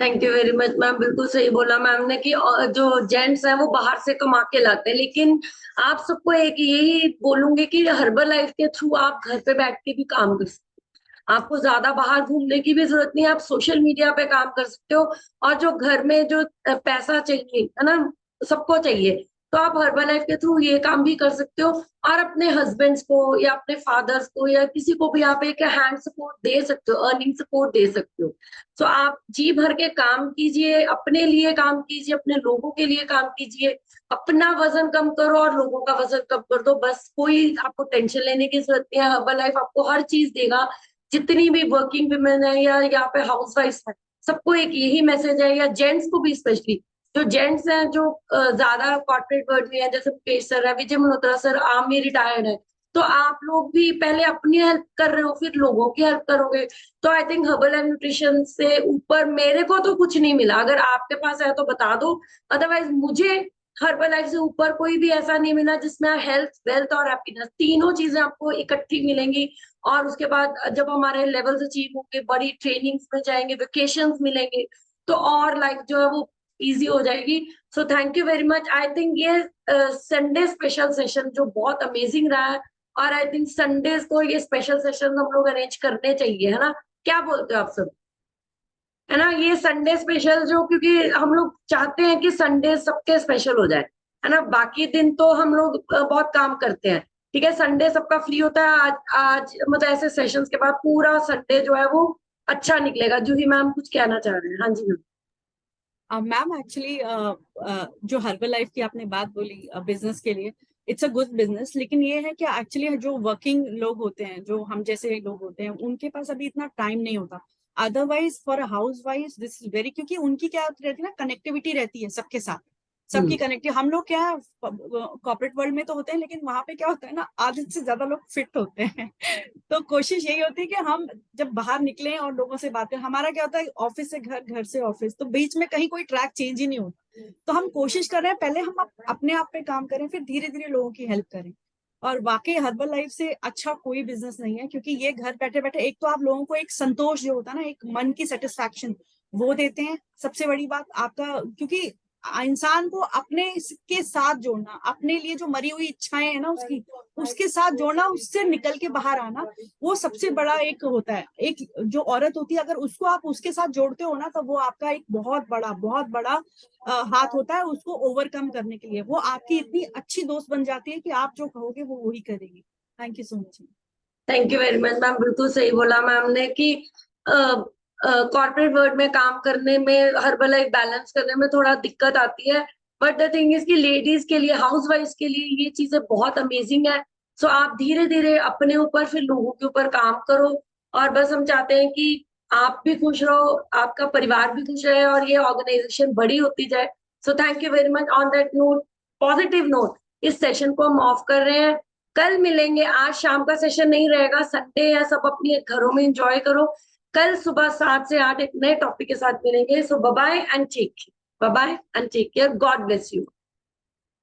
Thank you very much ma'am, बिल्कुल सही बोला मैम ने कि जो जेंट्स हैं वो बाहर से कमा के लाते हैं, लेकिन आप सबको एक यही बोलूंगी कि हर्बल लाइफ के थ्रू आप घर पे बैठ के भी काम कर सकते हो। आपको ज्यादा बाहर घूमने की भी जरूरत नहीं है, आप सोशल मीडिया पे काम कर सकते हो। और जो घर में जो पैसा चाहिए है ना, सबको चाहिए, तो आप हर्बल लाइफ के थ्रू ये काम भी कर सकते हो। और अपने हस्बैंड्स को या अपने फादर्स को या किसी को भी आप एक हैंड सपोर्ट दे सकते हो, अर्निंग सपोर्ट दे सकते हो। तो आप जी भर के काम कीजिए, अपने लिए काम कीजिए, अपने लोगों के लिए काम कीजिए, अपना वजन कम करो और लोगों का वजन कम कर दो। बस कोई आपको टेंशन लेने की जरूरत नहीं है, हर्बल लाइफ आपको हर चीज देगा। जितनी भी वर्किंग वुमेन है या यहाँ पे हाउस वाइफ है, सबको एक यही मैसेज है, या जेंट्स को भी स्पेशली, जो जेंट्स हैं जो ज्यादा कॉर्पोरेट वर्ल्ड में है, जैसे मुकेश सर है, Vijay Malhotra sir, army retired है, तो आप लोग भी पहले अपनी हेल्प कर रहे हो फिर लोगों की हेल्प करोगे। तो I think herbal and nutrition से ऊपर मेरे को तो कुछ नहीं मिला, अगर आपके पास है तो बता दो, अदरवाइज मुझे हर्बल लाइफ से ऊपर कोई भी ऐसा नहीं मिला जिसमें हेल्थ, वेल्थ और हैप्पीनेस तीनों चीजें आपको इकट्ठी मिलेंगी। और उसके बाद जब हमारे लेवल्स अचीव होंगे, बड़ी ट्रेनिंग्स में जाएंगे, वेकेशंस मिलेंगे, तो और लाइफ जो है वो इजी हो जाएगी। सो thank you very much. I think ये संडे स्पेशल सेशन जो बहुत अमेजिंग रहा है, और आई थिंक संडेज को ये स्पेशल सेशन हम लोग अरेंज करने चाहिए, है ना? क्या बोलते हो आप सब, है ना? ये संडे स्पेशल जो, क्योंकि हम लोग चाहते हैं कि संडे सबके स्पेशल हो जाए, है ना? बाकी दिन तो हम लोग बहुत काम करते हैं, ठीक है, संडे सबका फ्री होता है। आज मतलब ऐसे सेशंस के बाद पूरा संडे जो है वो अच्छा निकलेगा। जूही मैम कुछ कहना चाह रहे हैं? हाँ जी मैम। मैम एक्चुअली जो हर्बल लाइफ की आपने बात बोली बिजनेस के लिए, इट्स अ गुड बिजनेस, लेकिन ये है कि एक्चुअली जो वर्किंग लोग होते हैं, जो हम जैसे लोग होते हैं, उनके पास अभी इतना टाइम नहीं होता। Otherwise for house wife this is very, क्योंकि उनकी क्या रहती है ना, कनेक्टिविटी रहती है सबके साथ, सबकी कनेक्टिव। हम लोग क्या कॉर्पोरेट वर्ल्ड में तो होते हैं, लेकिन वहां पे क्या होता है ना, आधे से ज्यादा लोग फिट होते हैं तो कोशिश यही होती है कि हम जब बाहर निकले और लोगों से बात करें। हमारा क्या होता है, ऑफिस से घर, घर से ऑफिस, तो बीच में कहीं कोई ट्रैक चेंज ही नहीं होता। तो हम कोशिश कर रहे हैं पहले हम अपने आप पे काम करें, फिर धीरे धीरे लोगों की हेल्प करें। और वाकई हर्बल लाइफ से अच्छा कोई बिजनेस नहीं है, क्योंकि ये घर बैठे बैठे एक तो आप लोगों को एक संतोष जो होता है ना, एक मन की सेटिस्फैक्शन वो देते हैं। सबसे बड़ी बात आपका, क्योंकि इंसान को अपने के साथ जोड़ना, अपने लिए जो मरी हुई इच्छाएं है ना उसके साथ जोड़ना, उससे निकल के बाहर आना, वो सबसे बड़ा एक होता है। एक जो औरत होती है, अगर उसको आप उसके साथ जोड़ते हो ना, तो वो आपका एक बहुत बड़ा हाथ होता है उसको ओवरकम करने के लिए। वो आपकी इतनी अच्छी दोस्त बन जाती है कि आप जो कहोगे वो वही करेगी। Thank you so much. Thank you very much ma'am, बिल्कुल सही बोला मैम ने कि कॉर्पोरेट वर्ल्ड में काम करने में, हर्बल लाइफ बैलेंस करने में थोड़ा दिक्कत आती है, बट द थिंग इज कि लेडीज के लिए, हाउस वाइफ के लिए ये चीजें बहुत अमेजिंग है। सो आप धीरे धीरे अपने ऊपर फिर लोगों के ऊपर काम करो, और बस हम चाहते हैं कि आप भी खुश रहो, आपका परिवार भी खुश रहे, और ये ऑर्गेनाइजेशन बड़ी होती जाए। सो thank you very much. On that note, positive note, इस सेशन को हम ऑफ कर रहे हैं। कल मिलेंगे, आज शाम का सेशन नहीं रहेगा, संडे है, सब अपने घरों में एंजॉय करो। कल सुबह 7 से 8 एक नए टॉपिक के साथ मिलेंगे. So bye bye and take care. God bless you.